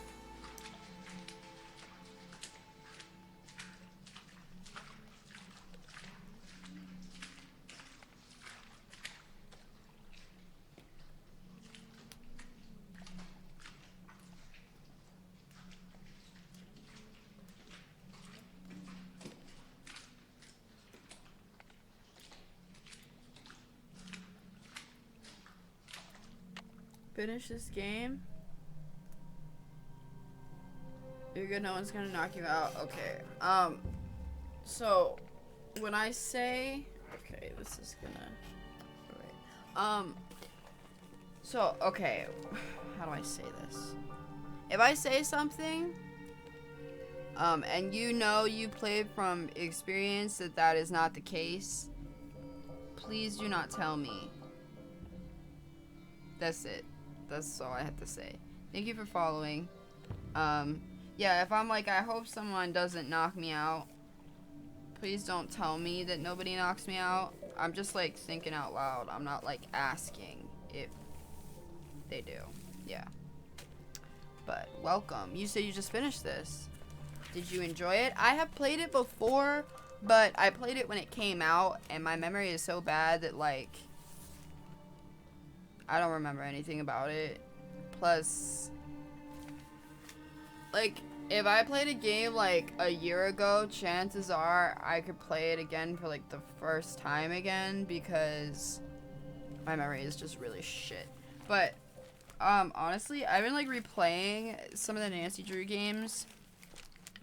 Finish this game. You're good, no one's gonna knock you out. Okay. So when I say, okay, this is gonna, alright. So, okay, how do I say this? If I say something, and you know you played from experience that that is not the case, please do not tell me. That's it. That's all I have to say. Thank you for following. Yeah, if I'm like, I hope someone doesn't knock me out, please don't tell me that nobody knocks me out. I'm just like thinking out loud. I'm not like asking if they do. Yeah. But welcome. You said you just finished this. Did you enjoy it? I have played it before, but I played it when it came out, and my memory is so bad that like I don't remember anything about it. Plus, like, if I played a game like a year ago, chances are I could play it again for like the first time again because my memory is just really shit. But honestly, I've been like replaying some of the Nancy Drew games.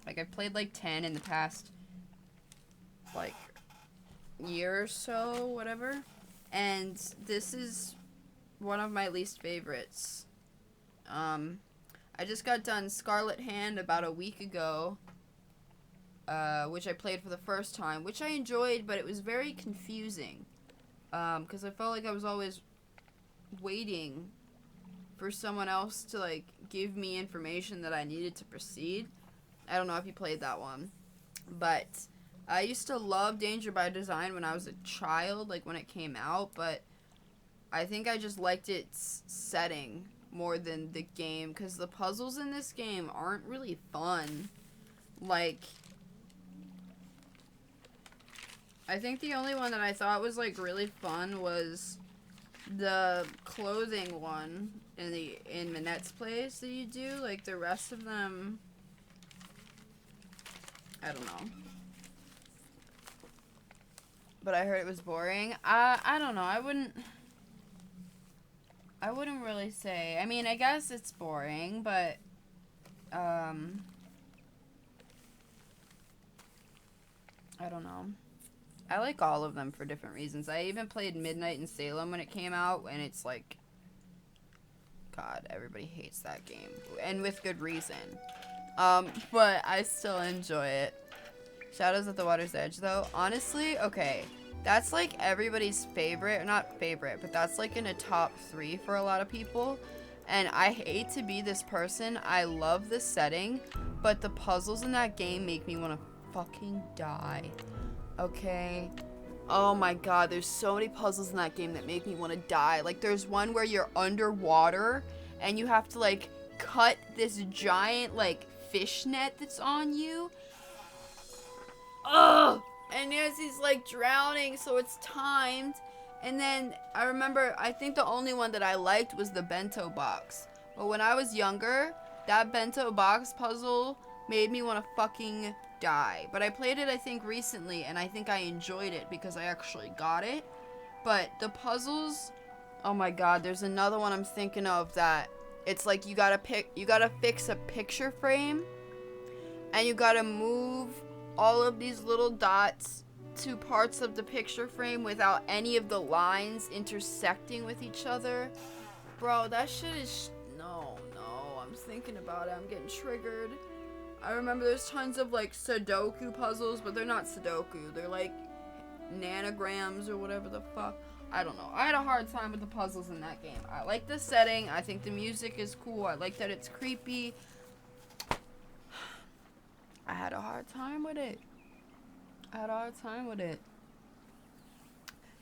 Like I've played like 10 in the past like year or so, whatever. And this is one of my least favorites. I just got done Scarlet Hand about a week ago, which I played for the first time, which I enjoyed, but it was very confusing, because I felt like I was always waiting for someone else to, like, give me information that I needed to proceed. I don't know if you played that one, but I used to love Danger by Design when I was a child, like, when it came out, but I think I just liked its setting more than the game, because the puzzles in this game aren't really fun. Like, I think the only one that I thought was, like, really fun was the clothing one in Minette's place that you do. Like, the rest of them, I don't know. But I heard it was boring. I don't know. I wouldn't really say. I mean, I guess it's boring, but I don't know. I like all of them for different reasons. I even played Midnight in Salem when it came out, and it's like, God, everybody hates that game, and with good reason. But I still enjoy it. Shadows at the Water's Edge, though, honestly, okay, that's like everybody's favorite, not favorite, but that's like in a top 3 for a lot of people. And I hate to be this person. I love the setting, but the puzzles in that game make me want to fucking die. Okay? Oh my god, there's so many puzzles in that game that make me want to die. Like, there's one where you're underwater and you have to, like, cut this giant, like, fish net that's on you. Ugh! And Nancy's, like, drowning, so it's timed. And then I remember, I think the only one that I liked was the bento box. But when I was younger, that bento box puzzle made me want to fucking die. But I played it, I think, recently, and I think I enjoyed it because I actually got it. But the puzzles, oh my god, there's another one I'm thinking of that it's like you gotta fix a picture frame, and you gotta move all of these little dots to parts of the picture frame without any of the lines intersecting with each other. Bro, that shit is... No, I'm thinking about it. I'm getting triggered. I remember there's tons of, like, Sudoku puzzles, but they're not Sudoku. They're, like, nanograms or whatever the fuck. I don't know. I had a hard time with the puzzles in that game. I like the setting. I think the music is cool. I like that it's creepy. I had a hard time with it.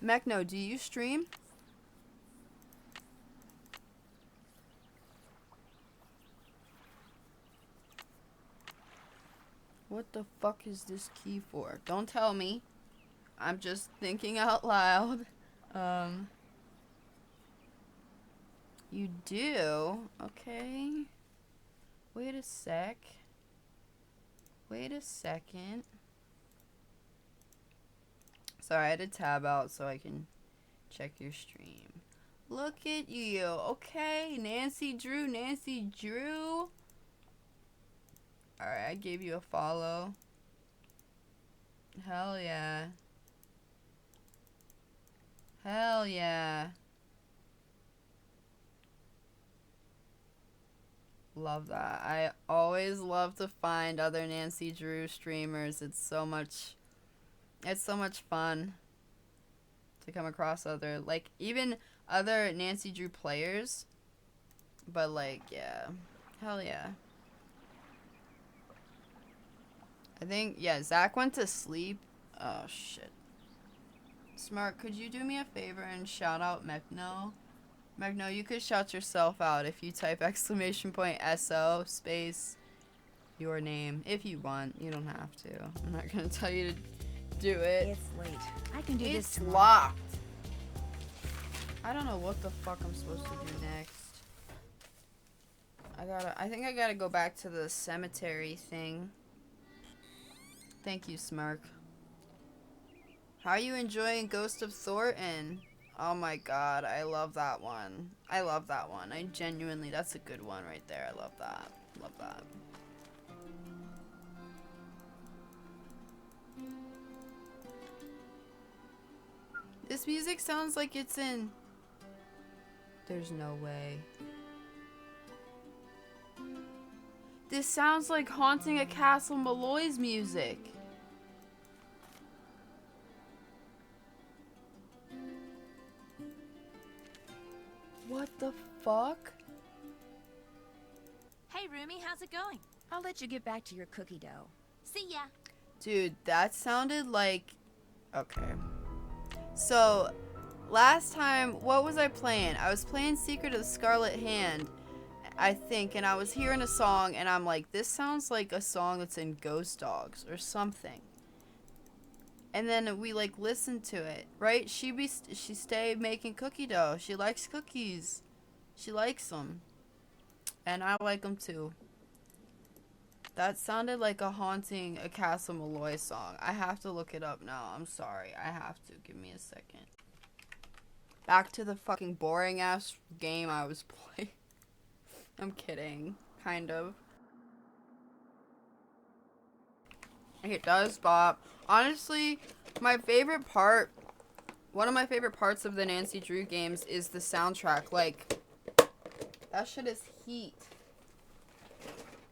Mechno, do you stream? What the fuck is this key for? Don't tell me. I'm just thinking out loud. You do? Okay. Wait a second. Sorry, I had to tab out so I can check your stream. Look at you. Okay, Nancy Drew. Alright, I gave you a follow. Hell yeah. Love that. I always love to find other Nancy Drew streamers. It's so much fun to come across other, like, even other Nancy Drew players. But, like, yeah. Hell yeah. I think, yeah, Zach went to sleep. Oh, shit. Smart, could you do me a favor and shout out Mechno? Mechno, you could shout yourself out if you type !SO space your name. If you want. You don't have to. I'm not gonna tell you to do it. It's late. I can do this. It's locked. I don't know what the fuck I'm supposed to do next. I think I gotta go back to the cemetery thing. Thank you, Smirk. How are you enjoying Ghost of Thornton? Oh my god, I love that one. I genuinely, that's a good one right there. I love that. This music sounds like it's in... There's no way. This sounds like Haunting a Castle Malloy's music. What the fuck? Hey, Rumi, how's it going? I'll let you get back to your cookie dough. See ya. Dude, that sounded like... Okay. So, last time, what was I playing? I was playing Secret of the Scarlet Hand, I think, and I was hearing a song, and I'm like, this sounds like a song that's in Ghost Dogs or something. And then we, like, listened to it, right? She stayed making cookie dough. She likes cookies. She likes them. And I like them, too. That sounded like a Haunting a Castle Malloy song. I have to look it up now. I'm sorry. I have to. Give me a second. Back to the fucking boring-ass game I was playing. I'm kidding. Kind of. It does bop. Honestly, my favorite part, one of my favorite parts of the Nancy Drew games is the soundtrack. Like, that shit is heat.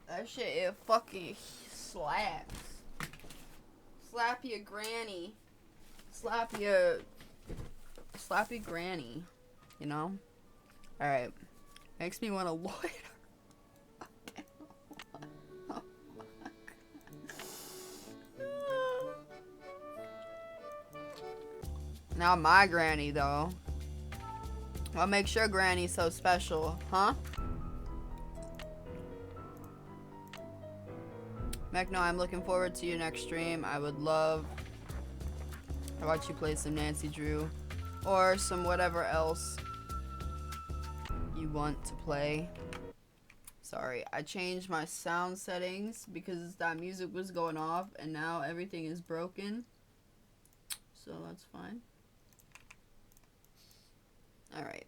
That shit, it fucking slaps. Slap your granny. Slap your granny. You know? Alright. Makes me want to loiter. Not my granny, though. What makes your granny so special, huh? Mechno, I'm looking forward to your next stream. I would love to watch you play some Nancy Drew or some whatever else you want to play. Sorry, I changed my sound settings because that music was going off and now everything is broken. So that's fine. Alright.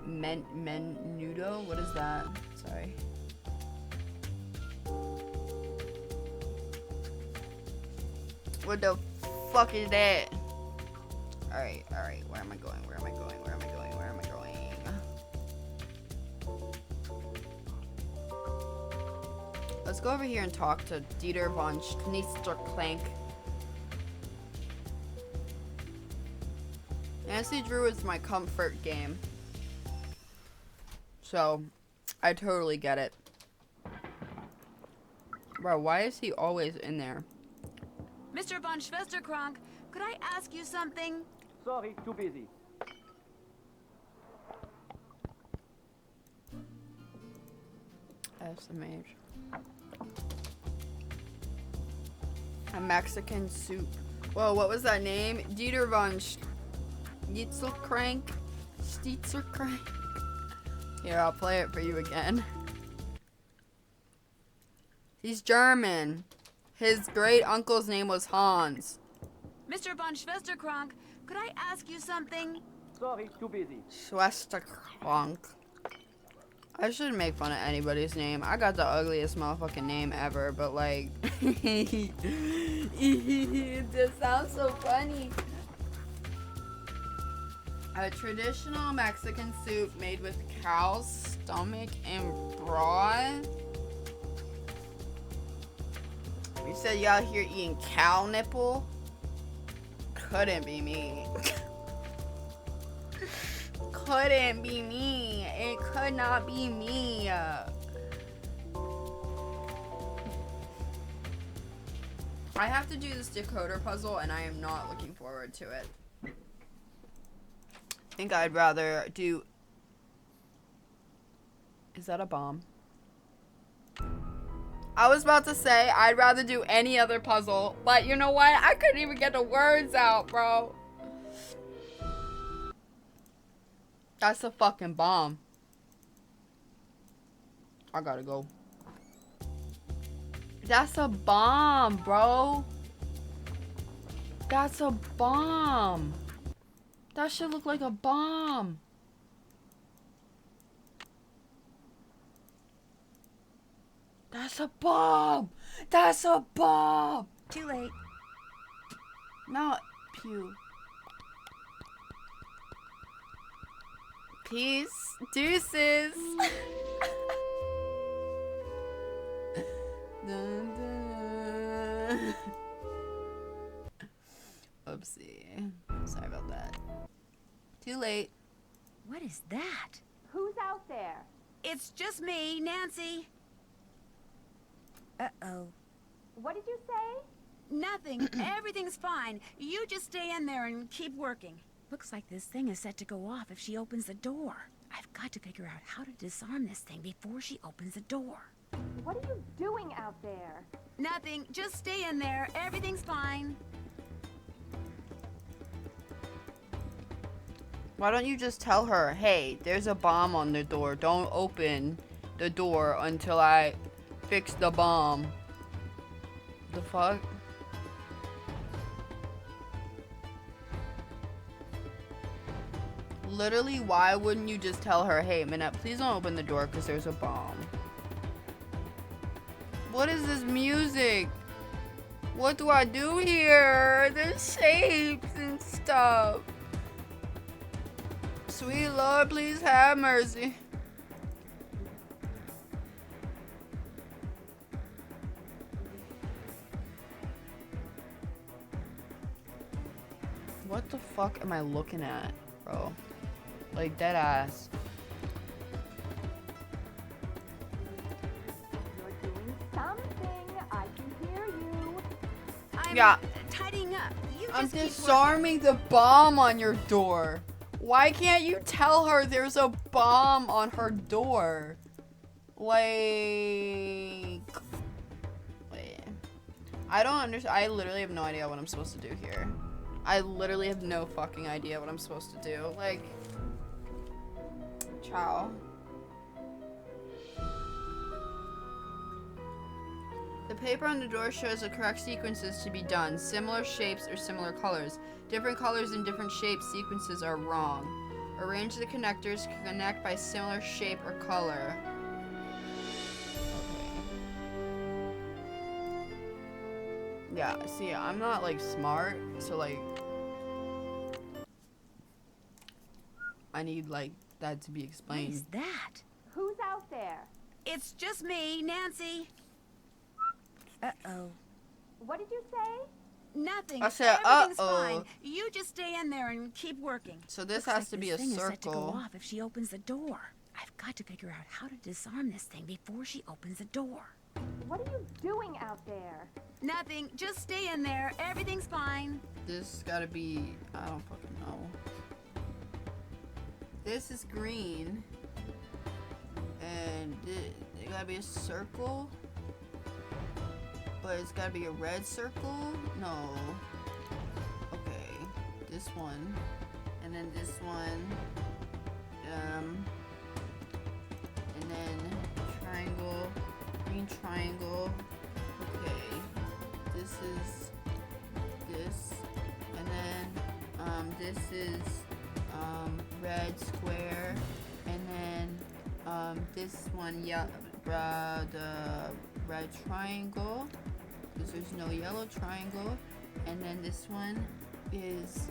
Menudo? What is that? Sorry. What the fuck is that? Alright, alright. Where am I going? Where am I going? Where am I going? Where am I going? Let's go over here and talk to Dieter von Schnitzerklank. Nancy Drew is my comfort game. So, I totally get it. Bro, why is he always in there? Mr. von Schwesterkrank, could I ask you something? Sorry, too busy. SMH. A Mexican soup. Whoa, what was that name? Dieter von Schnitzerkrank? Schnitzerkrank? Here, I'll play it for you again. He's German. His great uncle's name was Hans. Mr. von Schwesterkrank, could I ask you something? Sorry, too busy. Schwesterkrank. I shouldn't make fun of anybody's name. I got the ugliest motherfucking name ever, but like, it just sounds so funny. A traditional Mexican soup made with cow's stomach and broth. You said you out here eating cow nipple? Couldn't be me. Couldn't be me. It could not be me. I have to do this decoder puzzle and I am not looking forward to it. I think I'd rather do... Is that a bomb? I was about to say I'd rather do any other puzzle, but you know what? I couldn't even get the words out, bro. That's a fucking bomb. I gotta go. That's a bomb, bro. That's a bomb. That should look like a bomb. That's a bomb. That's a bomb. Too late. Not pew. Peace. Deuces. Dun, dun. Oopsie. Sorry about that. Too late. What is that? Who's out there? It's just me, Nancy. Uh-oh. What did you say? Nothing. Everything's fine. You just stay in there and keep working. Looks like this thing is set to go off if she opens the door. I've got to figure out how to disarm this thing before she opens the door. What are you doing out there? Nothing. Just stay in there. Everything's fine. Why don't you just tell her, hey, there's a bomb on the door. Don't open the door until I fix the bomb. The fuck? Literally, why wouldn't you just tell her, hey, Minette, please don't open the door because there's a bomb. What is this music? What do I do here? There's shapes and stuff. Sweet Lord, please have mercy. What the fuck am I looking at, bro? Like, dead ass. You're doing something. I can hear you. Yeah. tidying up. You I'm just keep disarming the bomb on your door. Why can't you tell her there's a bomb on her door? Like... Wait. I don't understand. I literally have no idea what I'm supposed to do here. I literally have no fucking idea what I'm supposed to do. Like... Ciao. The paper on the door shows the correct sequences to be done. Similar shapes or similar colors. Different colors and different shapes sequences are wrong. Arrange the connectors to connect by similar shape or color. Okay. Yeah, see, I'm not like smart, so like I need like that to be explained. What is that? Who's out there? It's just me, Nancy. Uh-oh. What did you say? Nothing. I said, Everything's uh-oh. fine. You just stay in there and keep working. So this Looks has like to be this a thing is set to go circle. off if she opens the door. I've got to figure out how to disarm this thing before she opens the door. What are you doing out there? Nothing. Just stay in there. Everything's fine. This gotta be, I don't fucking know. This is green. And it gotta be a circle. But it's gotta be a red circle? No. Okay. This one. And then this one. And then triangle. Green triangle. Okay. This is this. And then this is red square. And then this one, yeah, the red triangle. Because there's no yellow triangle. And then this one is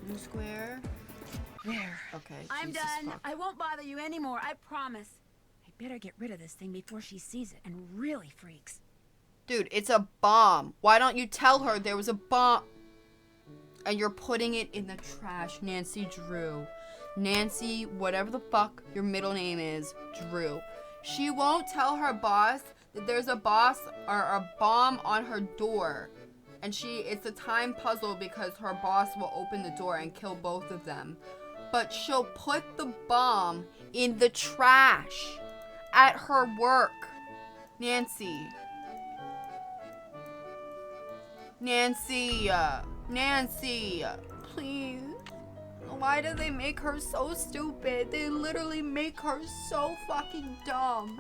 blue square. There. Okay. I'm Jesus done. fuck. I won't bother you anymore. I promise. I better get rid of this thing before she sees it and really freaks. Dude, it's a bomb. Why don't you tell her there was a bomb? And you're putting it in the trash, Nancy Drew. Nancy, whatever the fuck your middle name is, Drew. She won't tell her boss that there's a bomb on her door. And it's a time puzzle because her boss will open the door and kill both of them. But she'll put the bomb in the trash at her work. Nancy. Nancy, please. Why do they make her so stupid? They literally make her so fucking dumb.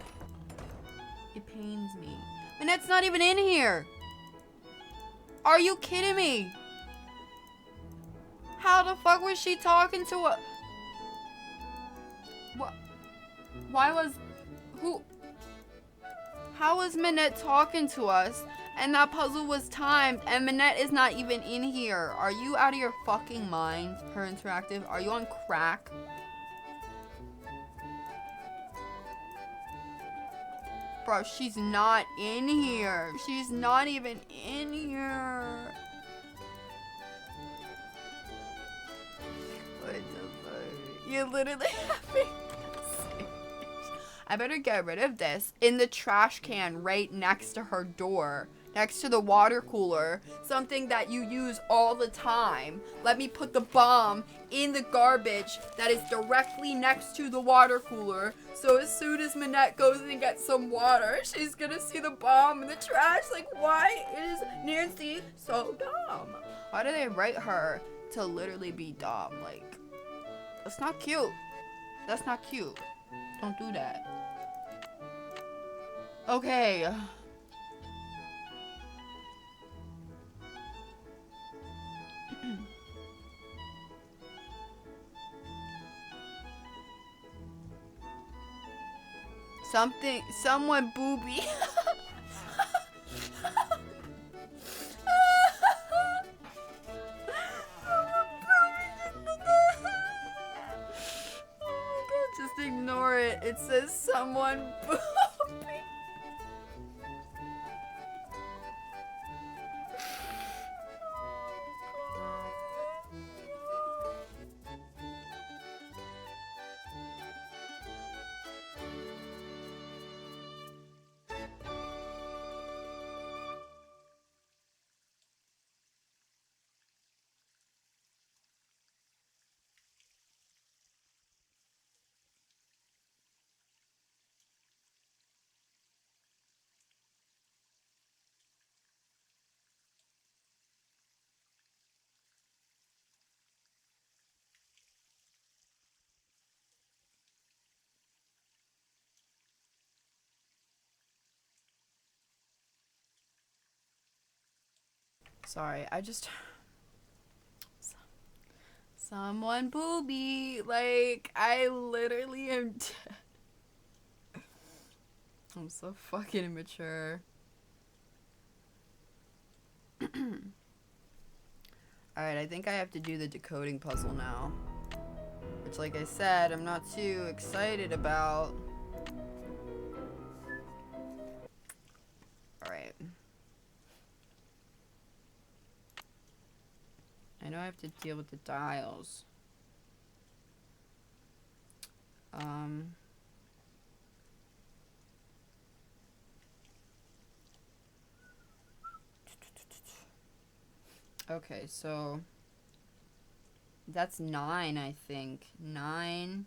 It pains me. And that's not even in here. Are you kidding me? How the fuck was she talking to a... What? Why was... Who... How was Minette talking to us? And that puzzle was timed, and Minette is not even in here. Are you out of your fucking mind, Her Interactive? Are you on crack? Bro, she's not in here. She's not even in here. What the fuck? You literally have me. I better get rid of this in the trash can right next to her door. Next to the water cooler, something that you use all the time. Let me put the bomb in the garbage that is directly next to the water cooler. So as soon as Minette goes and gets some water, she's gonna see the bomb in the trash. Like, why is Nancy so dumb? Why do they write her to literally be dumb? Like, that's not cute. That's not cute. Don't do that. Okay. Someone booby. Just ignore it. It says someone booby. Sorry, I just... Someone booby. Like, I literally am dead. I'm so fucking immature. Alright, I think I have to do the decoding puzzle now. Which, like I said, I'm not too excited about. Alright. I know I have to deal with the dials. Okay, so that's 9, I think. 9,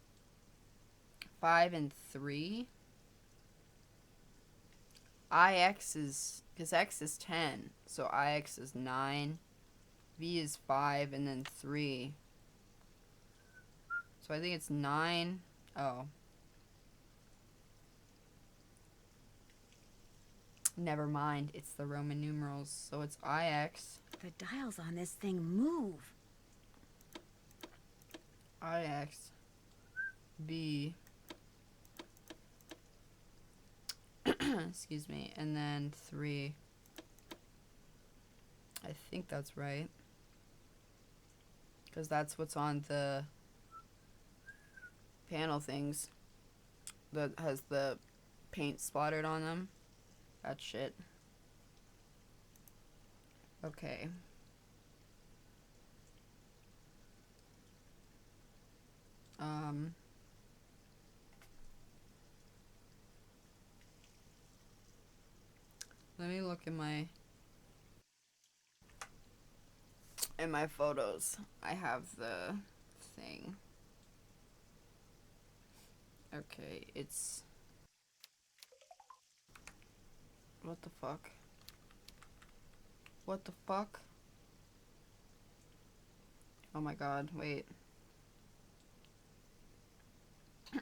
5, and 3. IX is, because X is 10, so IX is 9. V is 5, and then 3. So I think it's 9. Oh. Never mind. It's the Roman numerals. So it's IX. The dials on this thing move. IX. B. Excuse me. And then 3. I think that's right. Because that's what's on the panel things. That has the paint splattered on them. That shit. Okay. Let me look in my photos. I have the thing. Okay, it's... What the fuck? What the fuck? Oh my god, wait. I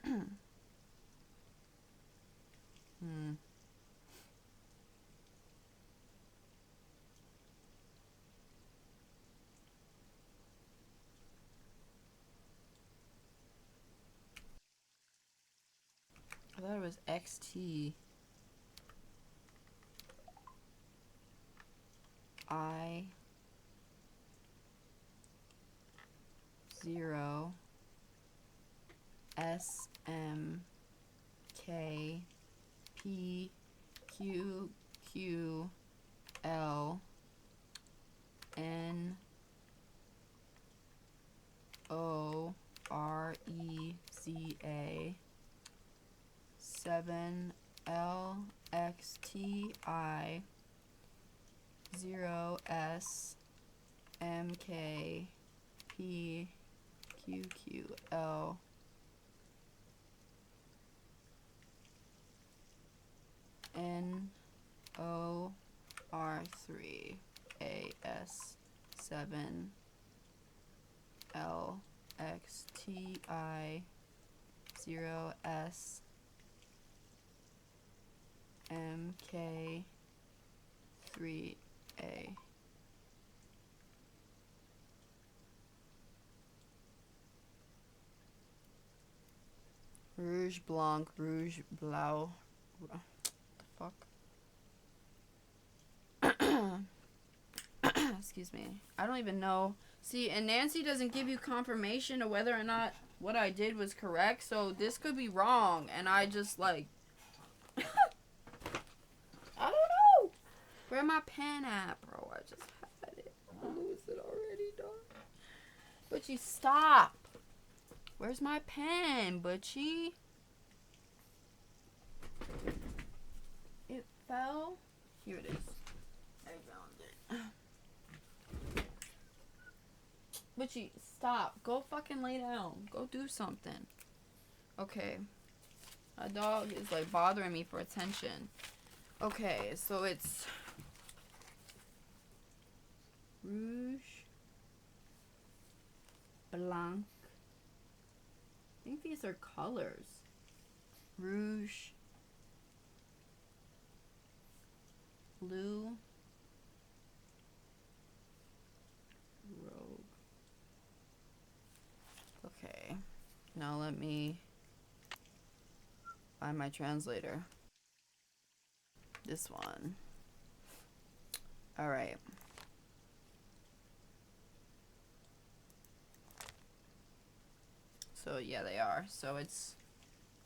thought it was XT. I 0 S M K P Q Q L N O R E Z A 7 L X T I 0 S M K P Q Q L N O R 3 A S 7 L X T I 0 S M K 3 A. Rouge Blanc, Rouge Blau. What the fuck? Excuse me. I don't even know. See, and Nancy doesn't give you confirmation of whether or not what I did was correct, so this could be wrong, and I just, like... I don't know! Where my pen at, bro? I just had it. I lose it already, dog. Butchie, stop! Where's my pen, Butchie? It fell? Here it is. I found it. Butchie, stop. Go fucking lay down. Go do something. Okay. My dog is like bothering me for attention. Okay, so it's Rouge Blanc. I think these are colors. Rouge Blue Now let me find my translator. This one. Alright. So yeah, they are. So it's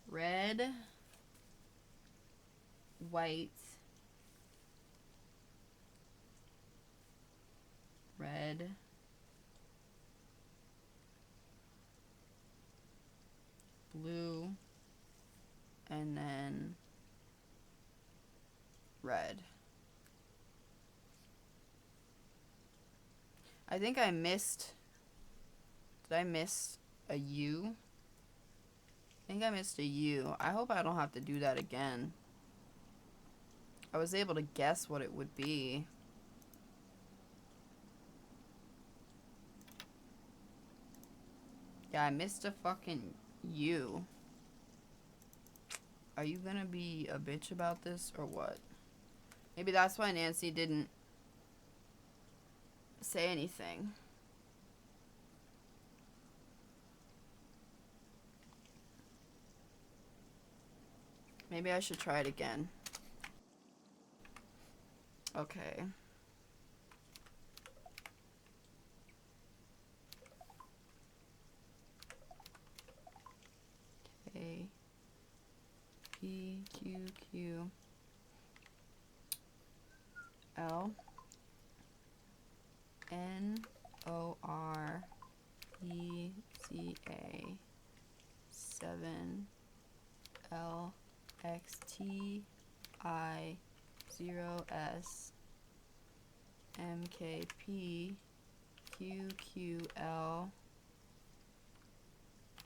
red, white, red, blue, and then red. I think I missed. Did I miss a U? I think I missed a U. I hope I don't have to do that again. I was able to guess what it would be. Yeah, I missed a fucking U. Are you gonna be a bitch about this or what? Maybe that's why Nancy didn't say anything. Maybe I should try it again. Okay. K P Q Q L N O R E Z A 7 L X T I 0 S M K P Q Q L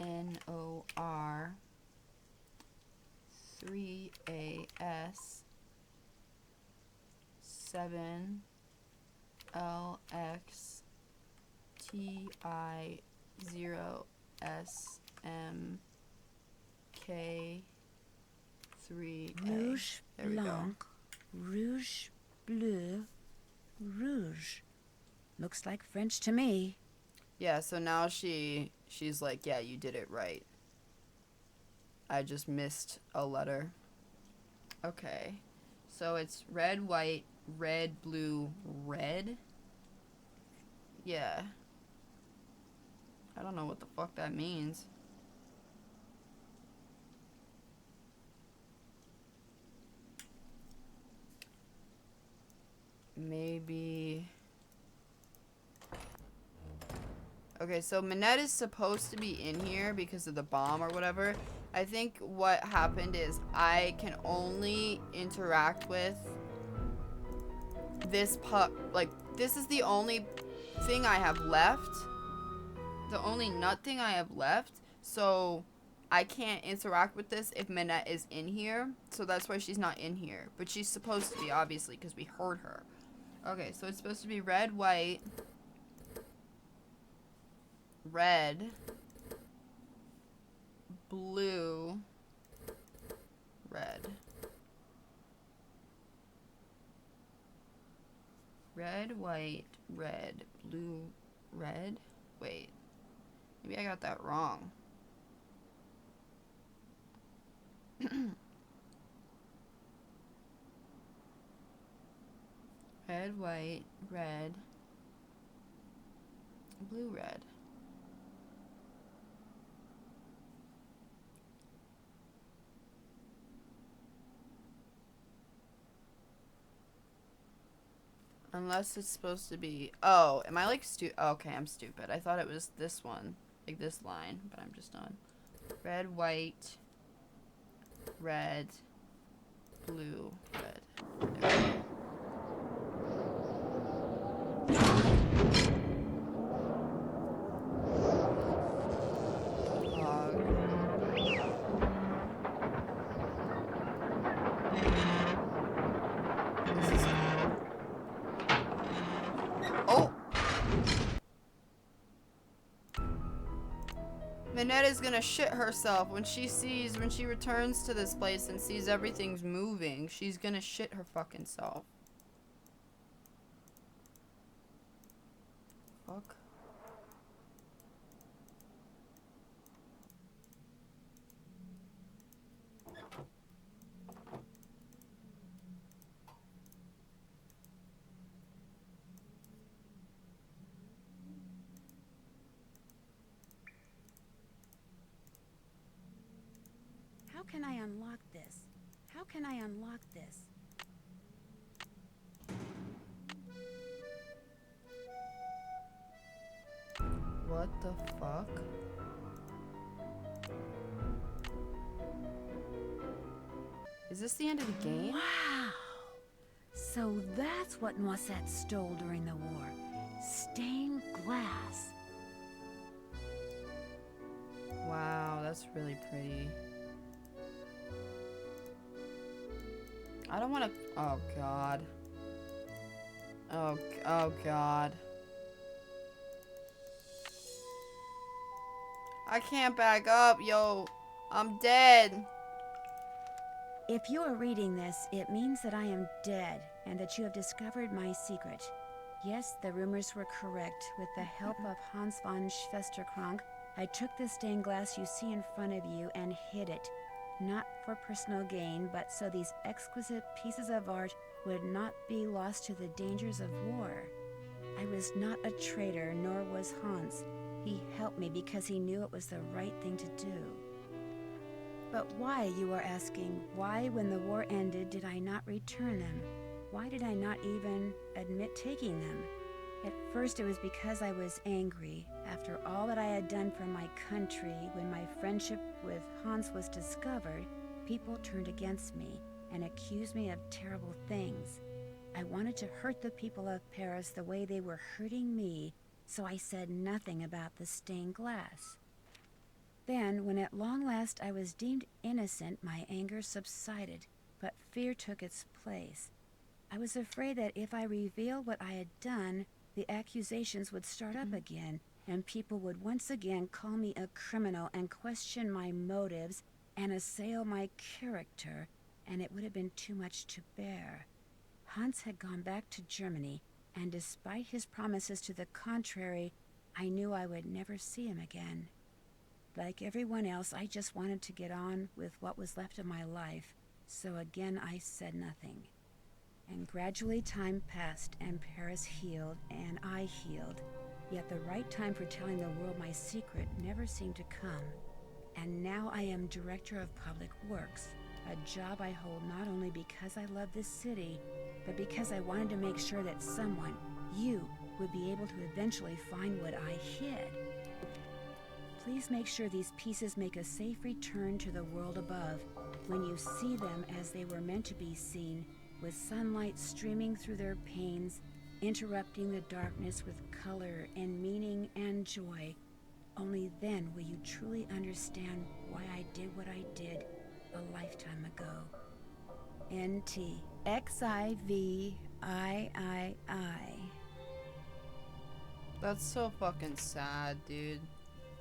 N O R 3 A S 7 L X T I 0 S M K 3 Rouge, there we go. blanc, rouge, bleu, rouge. Looks like French to me. Yeah, so now she's like, yeah, you did it right. I just missed a letter. Okay. So it's red, white, red, blue, red. Yeah. I don't know what the fuck that means. Maybe... Okay, so Minette is supposed to be in here because of the bomb or whatever. I think what happened is I can only interact with this pup. Like, this is the only thing I have left. The only nut thing I have left. So I can't interact with this if Minette is in here. So that's why she's not in here. But she's supposed to be, obviously, because we heard her. Okay, so it's supposed to be red, white, red, blue, red. Red, white, red, blue, red. Wait. Maybe I got that wrong. Red, white, red, blue, red. Unless it's supposed to be... Oh, am I like okay, I'm stupid. I thought it was this one. Like this line, but I'm just on. Red, white, red, blue, red. There we go. Minette is gonna shit herself when she returns to this place and sees everything's moving. She's gonna shit her fucking self. Fuck. can I unlock this? How can I unlock this? What the fuck? Is this the end of the game? Wow! So that's what Noisette stole during the war. Stained glass. Wow, that's really pretty. I don't want to... Oh, God. Oh, God. I can't back up, yo. I'm dead. If you are reading this, it means that I am dead and that you have discovered my secret. Yes, the rumors were correct. With the help of Hans von Schwesterkrank, I took the stained glass you see in front of you and hid it. Not for personal gain, but so these exquisite pieces of art would not be lost to the dangers of war. I was not a traitor, nor was Hans. He helped me because he knew it was the right thing to do. But why, you are asking? Why, when the war ended, did I not return them? Why did I not even admit taking them? At first it was because I was angry. After all that I had done for my country, when my friendship with Hans was discovered, people turned against me and accused me of terrible things. I wanted to hurt the people of Paris the way they were hurting me, so I said nothing about the stained glass. Then, when at long last I was deemed innocent, my anger subsided, but fear took its place. I was afraid that if I revealed what I had done, the accusations would start up again, and people would once again call me a criminal and question my motives and assail my character, and it would have been too much to bear. Hans had gone back to Germany, and despite his promises to the contrary, I knew I would never see him again. Like everyone else, I just wanted to get on with what was left of my life, so again I said nothing. And gradually time passed, and Paris healed, and I healed. Yet the right time for telling the world my secret never seemed to come. And now I am Director of Public Works, a job I hold not only because I love this city, but because I wanted to make sure that someone, you, would be able to eventually find what I hid. Please make sure these pieces make a safe return to the world above, when you see them as they were meant to be seen, with sunlight streaming through their panes, interrupting the darkness with color and meaning and joy. Only then will you truly understand why I did what I did a lifetime ago. N.T. Xivii. That's so fucking sad, dude.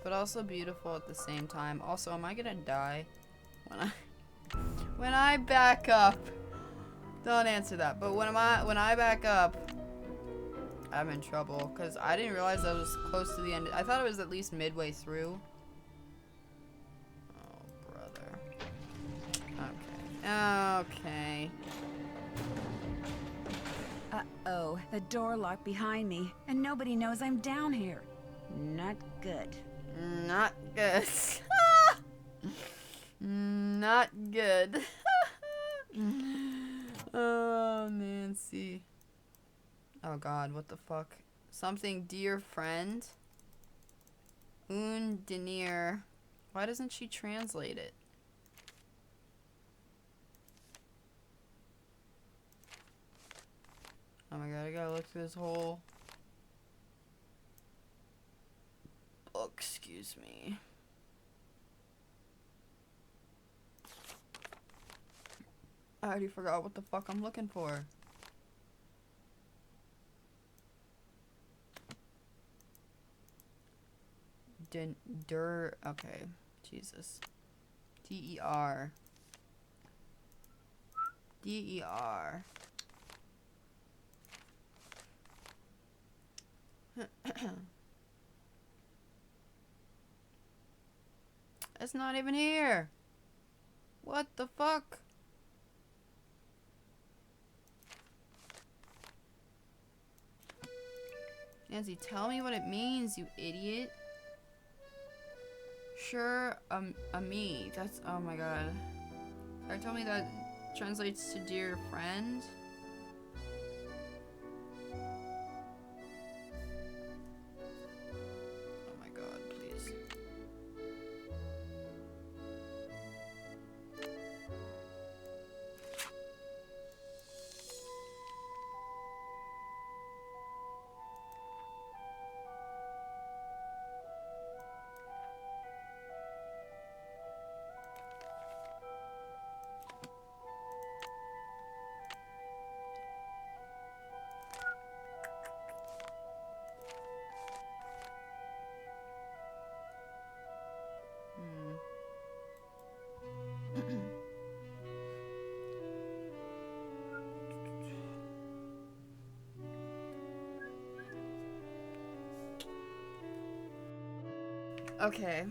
But also beautiful at the same time. Also, am I gonna die when I back up? Don't answer that. But when I back up, I'm in trouble because I didn't realize I was close to the end. I thought it was at least midway through. Oh, brother. Okay. Uh-oh, the door locked behind me, and nobody knows I'm down here. Not good. Not good. Not good. Oh, Nancy. Oh god, what the fuck? Something, dear friend? Un denier. Why doesn't she translate it? Oh my god, I gotta look through this whole book, excuse me. I already forgot what the fuck I'm looking for. Okay. Jesus. D-E-R. D-E-R. It's not even here. What the fuck? Nancy, tell me what it means, you idiot. Sure, a me. That's, oh my god. Are you telling me that translates to dear friend? Oh my god, please. Okay.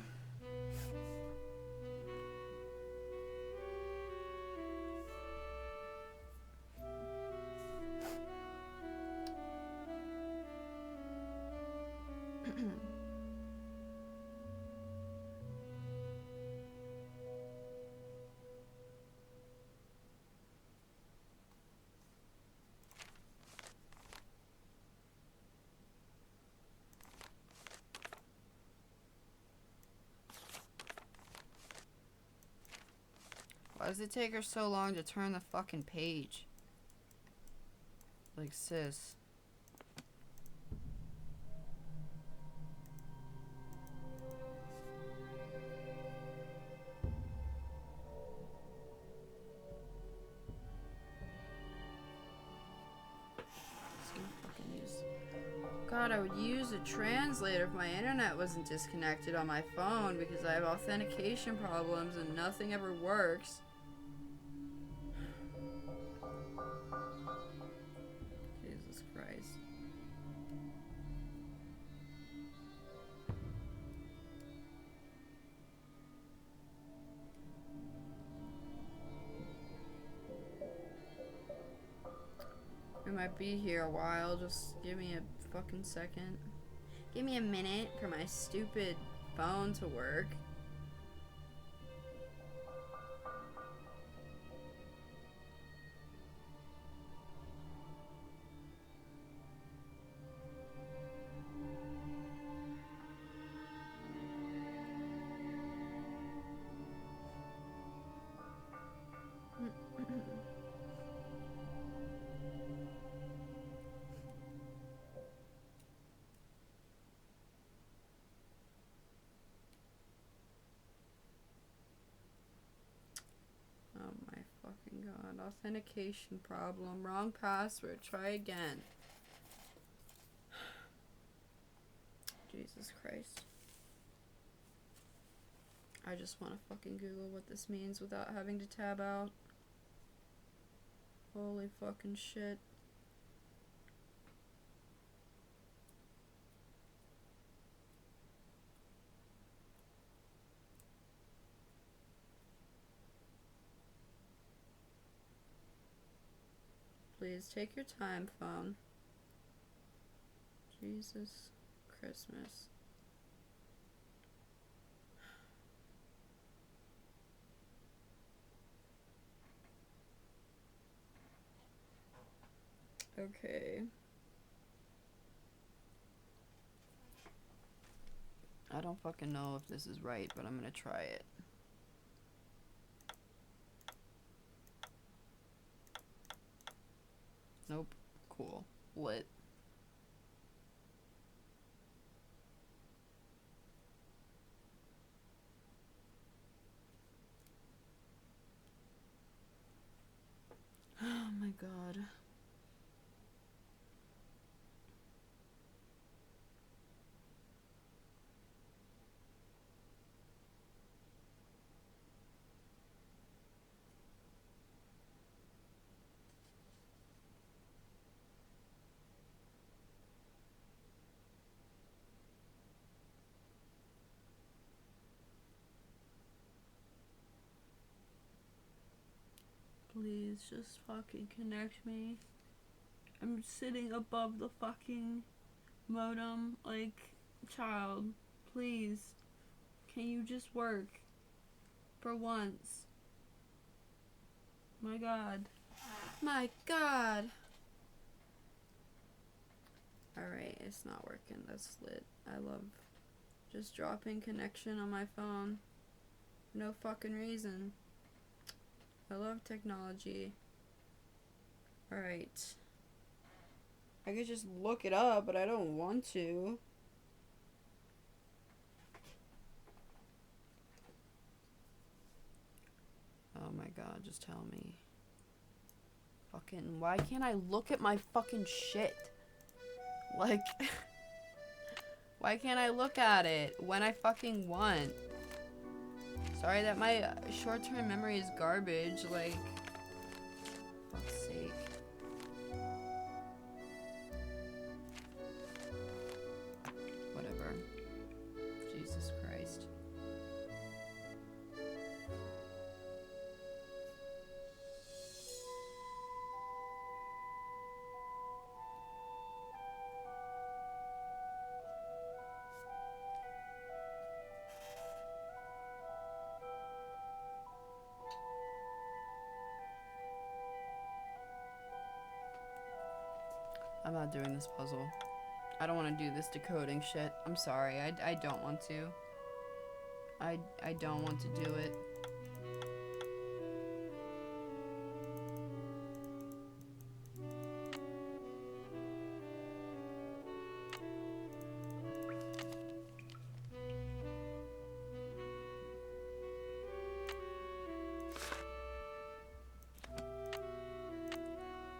Why does it take her so long to turn the fucking page? Like, sis. God, I would use a translator if my internet wasn't disconnected on my phone because I have authentication problems and nothing ever works. Jesus Christ. I might be here a while, just give me a fucking second. Give me a minute for my stupid phone to work. Oh my fucking god. Authentication problem. Wrong password. Try again. Jesus Christ. I just want to fucking Google what this means without having to tab out. Holy fucking shit. Please take your time, phone. Jesus Christmas. Okay. I don't fucking know if this is right, but I'm gonna try it. Nope. Cool. Lit. Oh my god. Please just fucking connect me. I'm sitting above the fucking modem like child. Please Can you just work? For once. My god. My god. Alright, it's not working. That's lit. I love just dropping connection on my phone. No fucking reason. I love technology. Alright. I could just look it up, but I don't want to. Oh my god, just tell me. Fucking, why can't I look at my fucking shit? Like, why can't I look at it when I fucking want? Sorry that my short-term memory is garbage, like, fuck's sake. Whatever. Jesus Christ. I'm not doing this puzzle. I don't want to do this decoding shit. I'm sorry. I don't want to. I don't want to do it.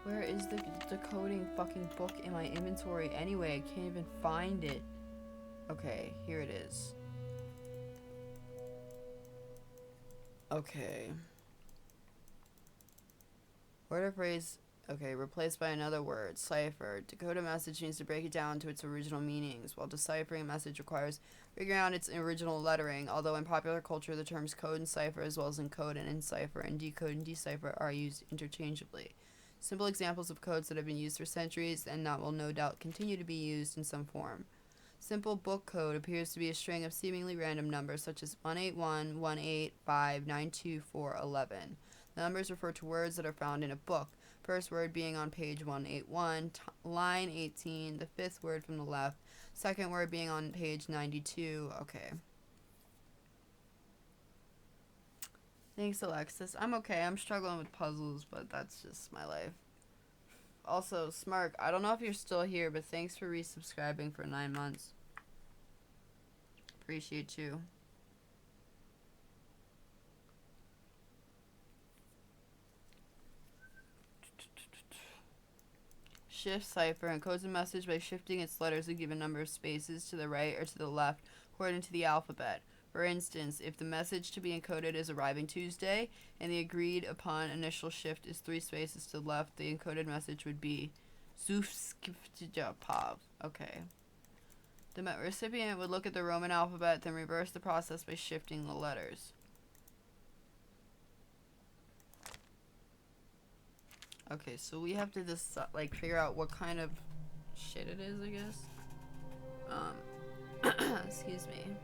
Where is the decoding fucking book in my inventory anyway? I can't even find it. Okay, here it is. Okay. Word or phrase. Okay, replaced by another word. Cipher. Decode a message means to break it down to its original meanings, while deciphering a message requires figuring out its original lettering. Although in popular culture, the terms code and cipher, as well as encode and encipher, and decode and decipher are used interchangeably. Simple examples of codes that have been used for centuries and that will no doubt continue to be used in some form. Simple book code appears to be a string of seemingly random numbers such as 181, 185, 924, 11. The numbers refer to words that are found in a book, first word being on page 181, line 18, the fifth word from the left, second word being on page 92. Okay. Thanks, Alexis. I'm okay. I'm struggling with puzzles, but that's just my life. Also, Smark, I don't know if you're still here, but thanks for resubscribing for 9 months. Appreciate you. Shift cipher encodes a message by shifting its letters a given number of spaces to the right or to the left according to the alphabet. For instance, if the message to be encoded is arriving Tuesday, and the agreed upon initial shift is 3 spaces to the left, the encoded message would be Zufskiptjapov. Okay. The recipient would look at the Roman alphabet, then reverse the process by shifting the letters. Okay, so we have to just, like, figure out what kind of shit it is, I guess. Excuse me.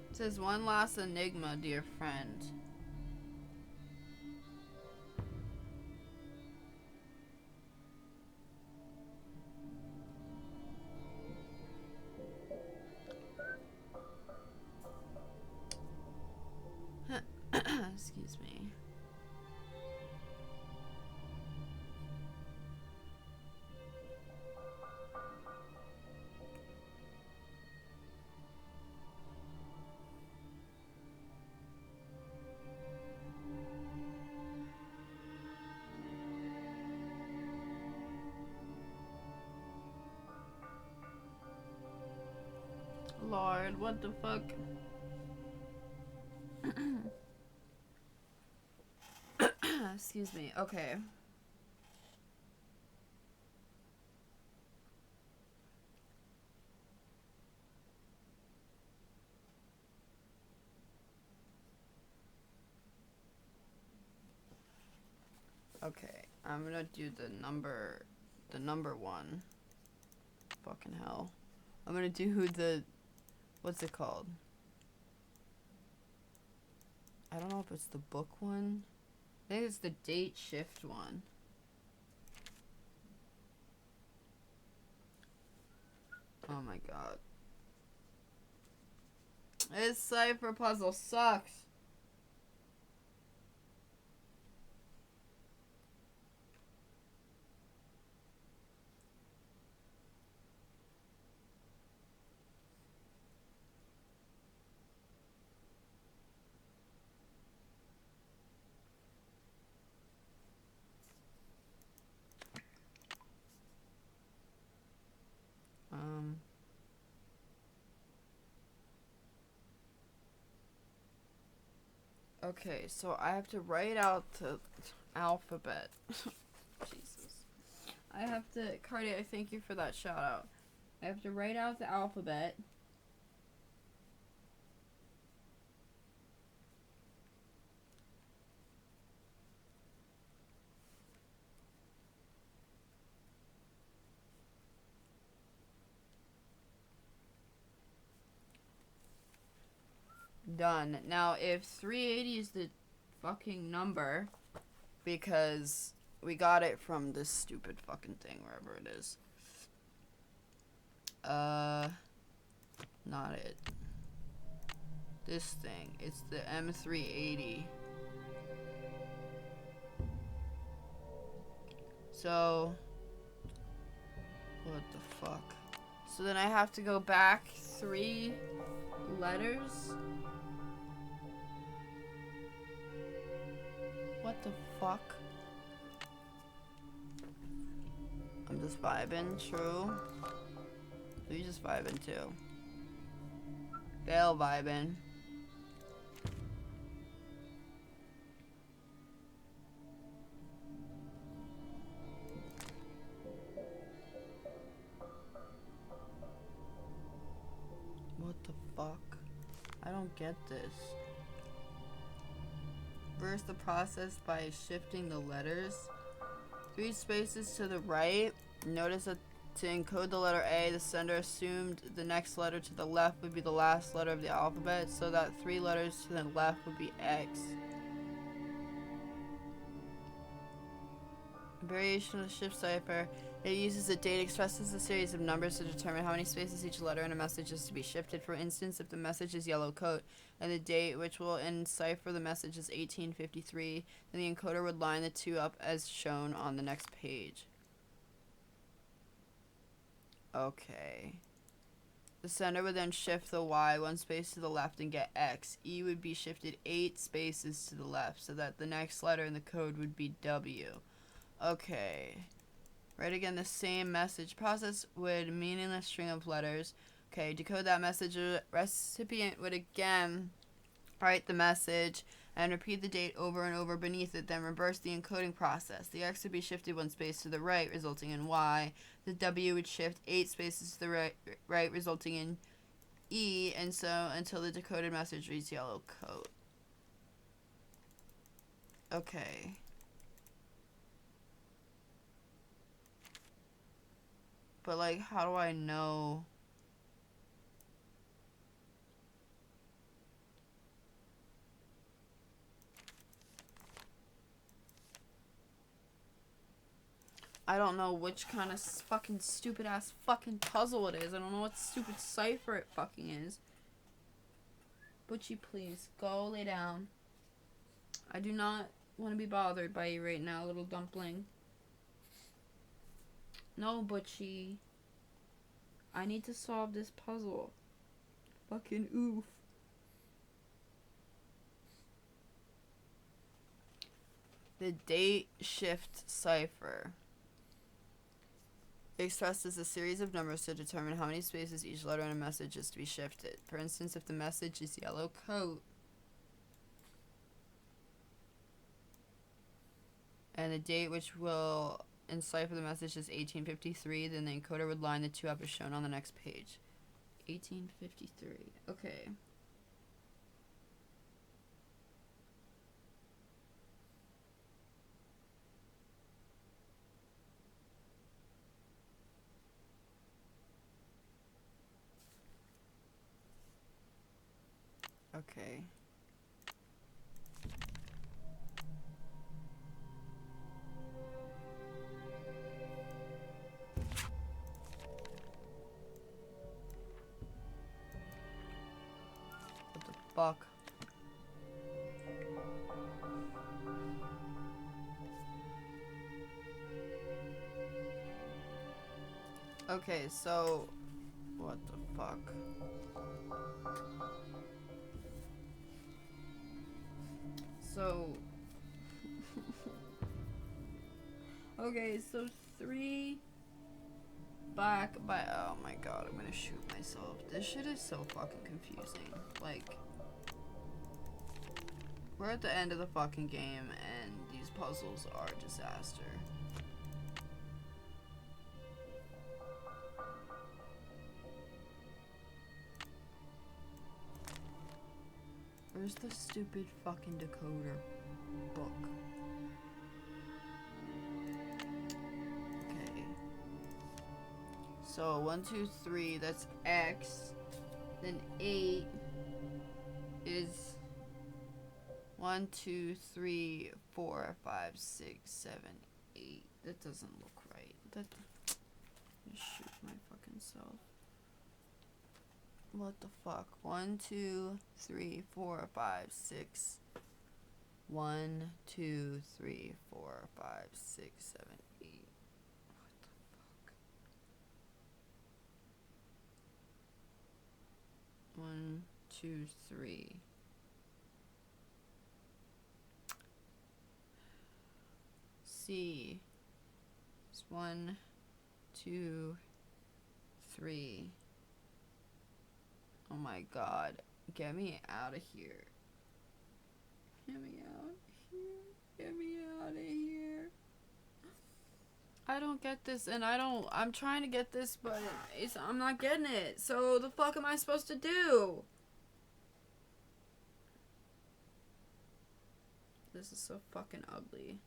It says one last enigma, dear friend. Excuse me. Lord, what the fuck? Excuse me. Okay. Okay, I'm gonna do the number one. Fucking hell. I'm gonna do the, what's it called? I don't know if it's the book one. I think it's the date shift one. Oh my god. This cipher puzzle sucks. Okay, so I have to write out the alphabet. Jesus. I have to, Cardi, I thank you for that shout out. I have to write out the alphabet. Done. Now, if 380 is the fucking number, because we got it from this stupid fucking thing, wherever it is. Not it. This thing. It's the M380. So, what the fuck? So then I have to go back 3 letters? What the fuck? I'm just vibing, true. So you just vibing too. Fail vibing. What the fuck? I don't get this. Reverse the process by shifting the letters 3 spaces to the right. Notice that to encode the letter A, the sender assumed the next letter to the left would be the last letter of the alphabet, so that 3 letters to the left would be X. Variation of the shift cipher. It uses a date, expresses a series of numbers to determine how many spaces each letter in a message is to be shifted. For instance, if the message is yellow coat and the date which will encipher the message is 1853, then the encoder would line the 2 up as shown on the next page. Okay. The sender would then shift the Y 1 space to the left and get X. E would be shifted 8 spaces to the left so that the next letter in the code would be W. Okay. Write again the same message. Process would meaningless string of letters. Okay, decode that message. The recipient would again write the message and repeat the date over and over beneath it, then reverse the encoding process. The X would be shifted 1 space to the right, resulting in Y. The W would shift 8 spaces to the right, resulting in E, and so until the decoded message reads yellow coat. Okay. But, like, how do I know? I don't know which kind of fucking stupid ass fucking puzzle it is. I don't know what stupid cipher it fucking is. Butchie, please, go lay down. I do not want to be bothered by you right now, little dumpling. No, Butchie. I need to solve this puzzle. Fucking oof. The date shift cipher expresses a series of numbers to determine how many spaces each letter in a message is to be shifted. For instance, if the message is yellow coat and the date which will encipher the message is 1853, then the encoder would line the 2 up as shown on the next page. 1853. Okay. Okay. What the fuck? Okay, so what the fuck? So okay, so 3 back by, oh my god, I'm gonna shoot myself. This shit is so fucking confusing. Like, we're at the end of the fucking game and these puzzles are a disaster. Where's the stupid fucking decoder book? Okay. So 1, 2, 3, that's X. Then 8 is 1, 2, 3, 4, 5, 6, 7, 8. That doesn't look right. That I'm gonna shoot my fucking self. What the fuck? 1, 2, 3, 4, 5, 6. 1, 2, 3, 4, 5, 6, 7, 8. What the fuck? 1, 2, 3. C. It's 1, 2, 3. Oh my god. Get me out of here. Get me out of here. Get me out of here. I don't get this, and I'm trying to get this, but I'm not getting it. So the fuck am I supposed to do? This is so fucking ugly.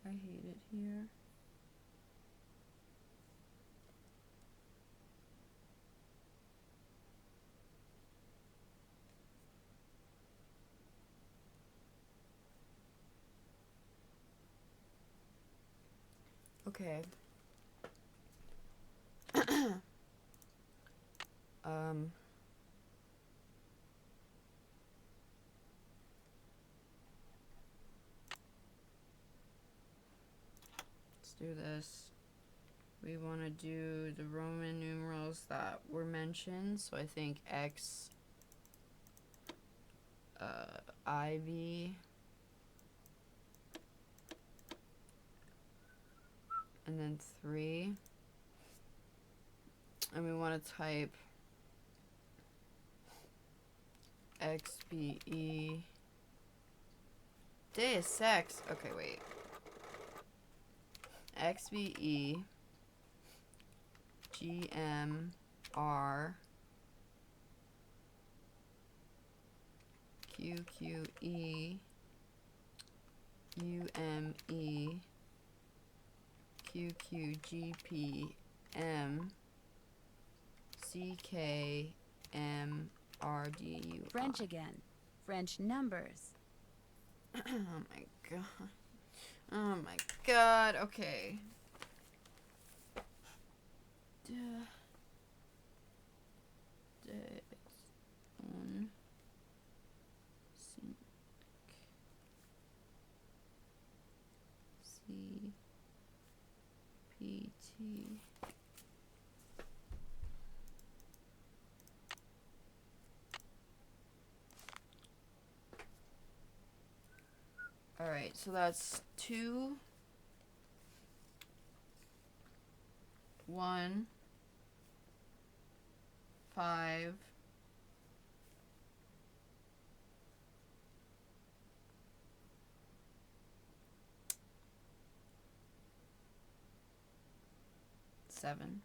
I hate it here. Okay. Let's do this. We want to do the Roman numerals that were mentioned. So I think X, IV, and then 3. And we want to type XBE. Deus Ex. Okay, wait. XBE GMR QQE UME QQGPM CKMRDU. French again. French numbers. Oh my god. Oh my god. Okay. On sync CPT. All right, so that's 2, 1, 5, 7.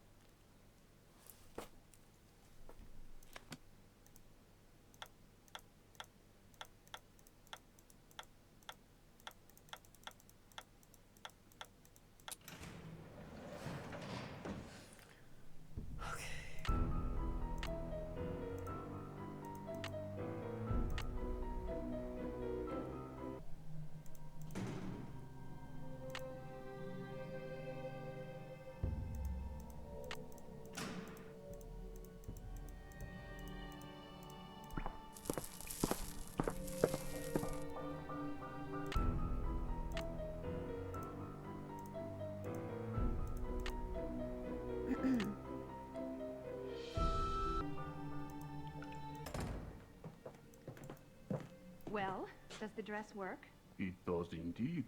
Well, does the dress work? It does indeed.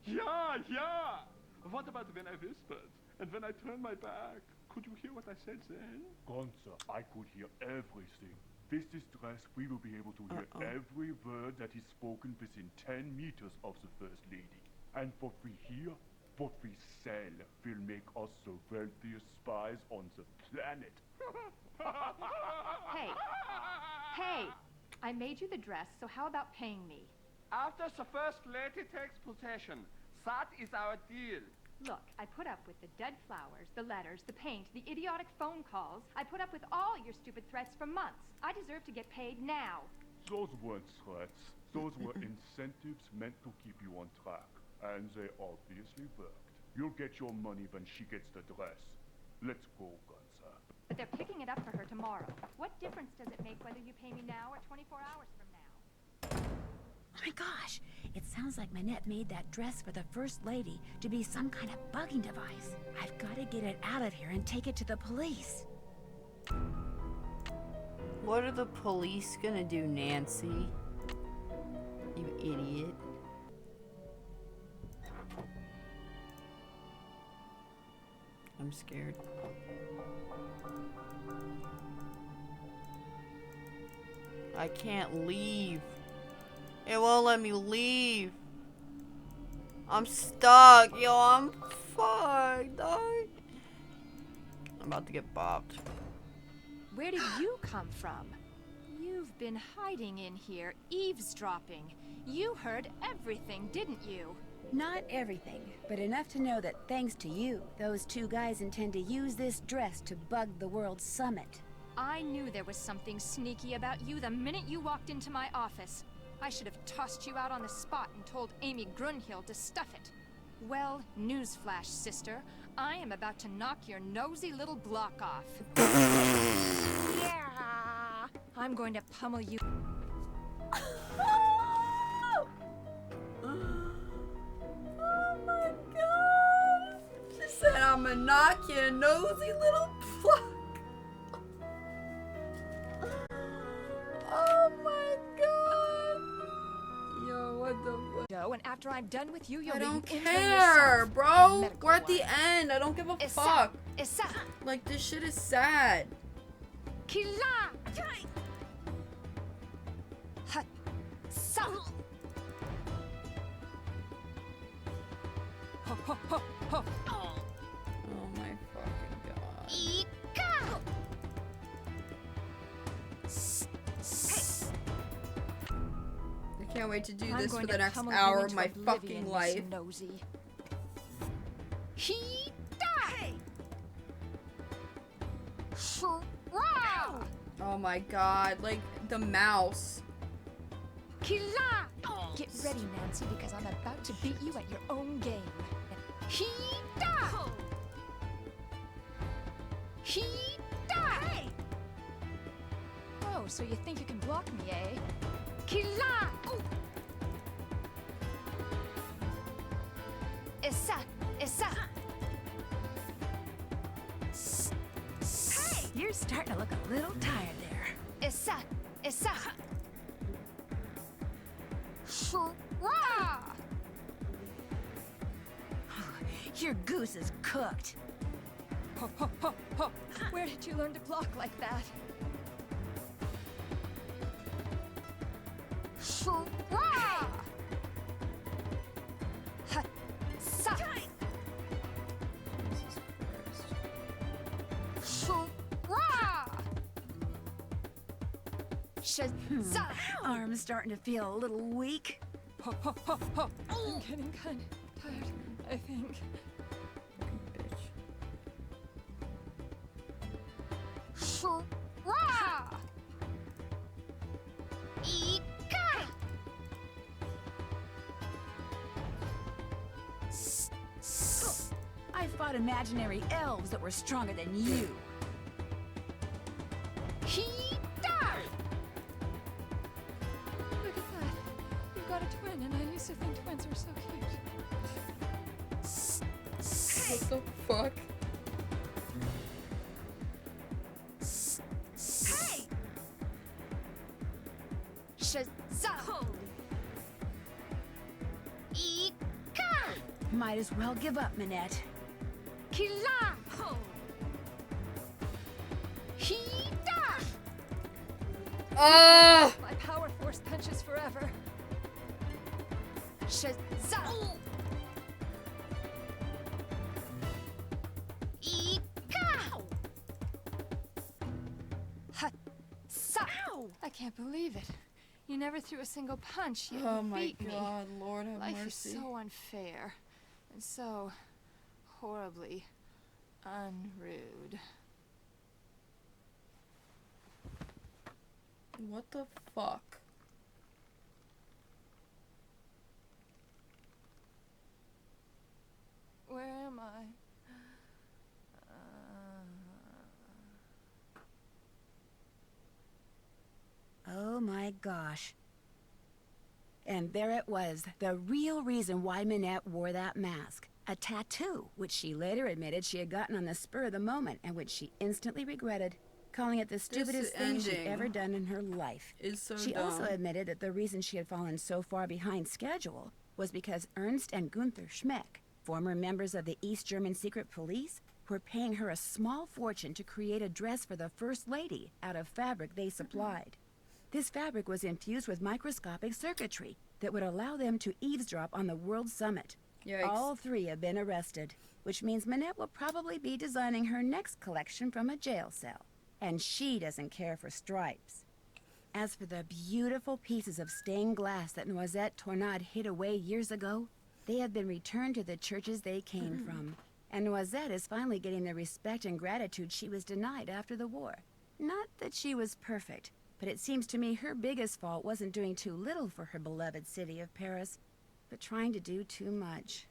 Yeah, yeah! What about when I whispered? And when I turned my back? Could you hear what I said then? Gunther, I could hear everything. With this dress, we will be able to hear every word that is spoken within 10 meters of the First Lady. And what we hear, what we sell, will make us the wealthiest spies on the planet. Hey! Hey! I made you the dress, so how about paying me? After the First Lady takes possession, that is our deal. Look, I put up with the dead flowers, the letters, the paint, the idiotic phone calls. I put up with all your stupid threats for months. I deserve to get paid now. Those weren't threats. Those were incentives meant to keep you on track. And they obviously worked. You'll get your money when she gets the dress. Let's go, Gunther. But they're picking it up for her tomorrow. What difference does it make whether you pay me now or 24 hours from now? Oh my gosh! It sounds like Manette made that dress for the First Lady to be some kind of bugging device. I've got to get it out of here and take it to the police. What are the police gonna do, Nancy? You idiot. I'm scared. I can't leave. It won't let me leave. I'm stuck. Yo, I'm fucked, dog. I'm about to get bopped. Where did you come from? You've been hiding in here, eavesdropping. You heard everything, didn't you? Not everything, but enough to know that thanks to you, those two guys intend to use this dress to bug the World Summit. I knew there was something sneaky about you the minute you walked into my office. I should have tossed you out on the spot and told Amy Grunhill to stuff it. Well, newsflash, sister. I am about to knock your nosy little block off. Yeah! I'm going to pummel you. Oh my god! She said I'm gonna knock your nosy little fuck. Oh my god! Yo, what the fuck? Joe, and after I'm done with you, you'll I be don't an intern care, yourself. bro. Medical We're at the one. end. I don't give a Issa, fuck. Issa. Like, this shit is sad. Killa! Ha! Sa! Ho, ho, ho, ho. Oh my fucking god. Ika! I can't wait to do I'm this going for the to next pummel you hour of into my oblivion, fucking you life. Nosy. He died. Shra! Oh my god, like the mouse. Killa! Get ready, Nancy, because I'm about to beat you at your own game. He died. He died. Oh, so you think you can block me, eh? Killa! Issa! Issa! Hey! You're starting to look a little tired there. Issa! Issa! Shra! Your goose is cooked. Ho, ho, ho, ho. Where did you learn to block like that? Shra! Ha! Sa! Arm's starting to feel a little weak. I'm getting kind of tired, I think. I fought imaginary elves that were stronger than you. Look at that. You've got a twin, and I used to think twins were so cute. What the fuck? Might as well give up, Minette. Ah! My power force punches forever. I can't believe it. You never threw a single punch. You Oh my beat me. God, Lord have Life mercy. is so unfair and so horribly unrude. What the fuck? Where am I? Oh my gosh. And there it was, the real reason why Minette wore that mask. A tattoo, which she later admitted she had gotten on the spur of the moment and which she instantly regretted, calling it the stupidest thing she'd ending ever done in her life. Is so She dumb. also admitted that the reason she had fallen so far behind schedule was because Ernst and Gunther Schmeck, former members of the East German secret police, were paying her a small fortune to create a dress for the First Lady out of fabric they supplied. This fabric was infused with microscopic circuitry that would allow them to eavesdrop on the World Summit. Yikes. All three have been arrested, which means Minette will probably be designing her next collection from a jail cell. And she doesn't care for stripes. As for the beautiful pieces of stained glass that Noisette Tornade hid away years ago, they have been returned to the churches they came from. And Noisette is finally getting the respect and gratitude she was denied after the war. Not that she was perfect, but it seems to me her biggest fault wasn't doing too little for her beloved city of Paris, but trying to do too much.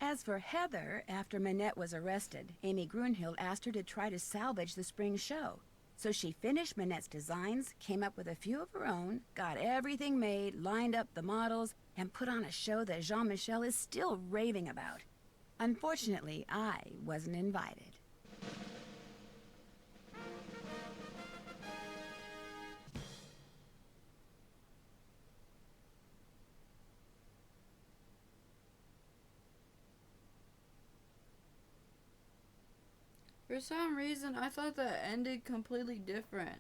As for Heather, after Minette was arrested, Amy Grunhild asked her to try to salvage the spring show. So she finished Minette's designs, came up with a few of her own, got everything made, lined up the models, and put on a show that Jean-Michel is still raving about. Unfortunately, I wasn't invited. For some reason, I thought that ended completely different.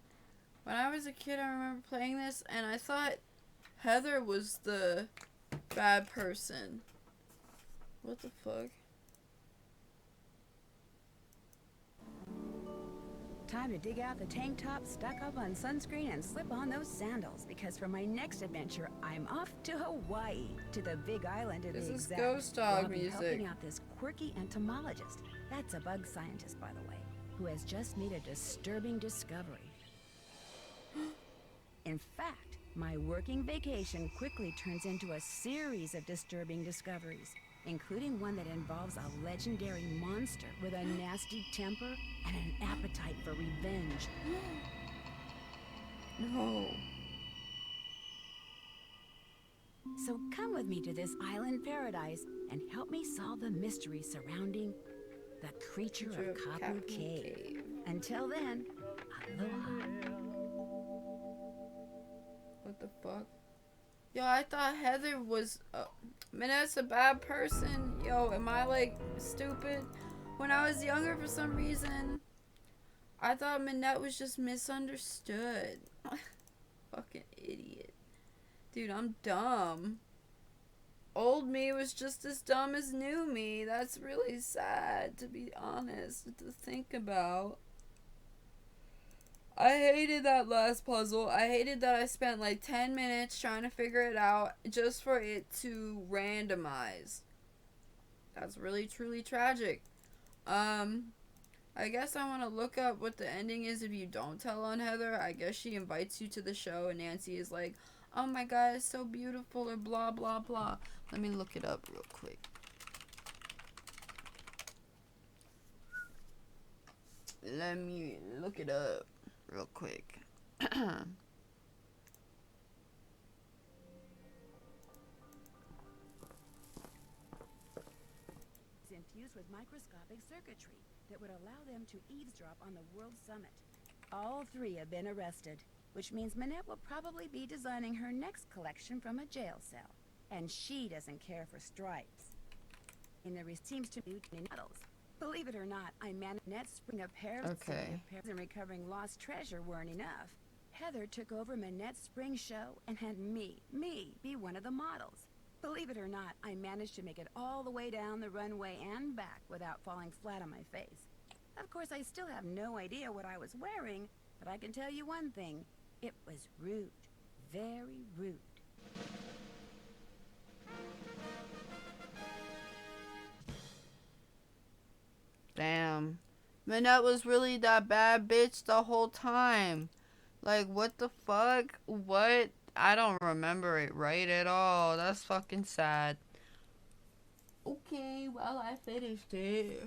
When I was a kid, I remember playing this, and I thought Heather was the bad person. What the fuck? Time to dig out the tank top, stock up on sunscreen, and slip on those sandals, because for my next adventure, I'm off to Hawaii, to the Big Island to be This is exact. ghost where dog I'll be music. helping out this quirky entomologist. That's a bug scientist, by the way, who has just made a disturbing discovery. In fact, my working vacation quickly turns into a series of disturbing discoveries, including one that involves a legendary monster with a nasty temper and an appetite for revenge. No. So come with me to this island paradise and help me solve the mystery surrounding the creature of Kapu Cave. Until then, aloha. What the fuck? Yo, I thought Heather was... Minette's a bad person. Yo, am I, like, stupid? When I was younger, for some reason, I thought Minette was just misunderstood. Fucking idiot. Dude, I'm dumb. Old me was just as dumb as new me. That's really sad, to be honest, to think about. I hated that last puzzle. I hated that I spent like 10 minutes trying to figure it out just for it to randomize. That's really truly tragic. I guess I want to look up what the ending is if you don't tell on Heather. I guess she invites you to the show and Nancy is like, oh my god, it's so beautiful, or blah blah blah. Let me look it up real quick. Let me look it up real quick. Infused with microscopic circuitry that would allow them to eavesdrop on the World Summit. All three have been arrested, which means Minette will probably be designing her next collection from a jail cell. And she doesn't care for stripes. And there seems to be medals. Believe it or not, I managed Minette's spring of pairs and recovering lost treasure weren't enough. Heather took over Minette's spring show and had me be one of the models. Believe it or not, I managed to make it all the way down the runway and back without falling flat on my face. Of course, I still have no idea what I was wearing, but I can tell you one thing. It was rude. Very rude. Damn. Minette was really that bad bitch the whole time. Like, what the fuck? What? I don't remember it right at all. That's fucking sad. Okay, well, I finished it.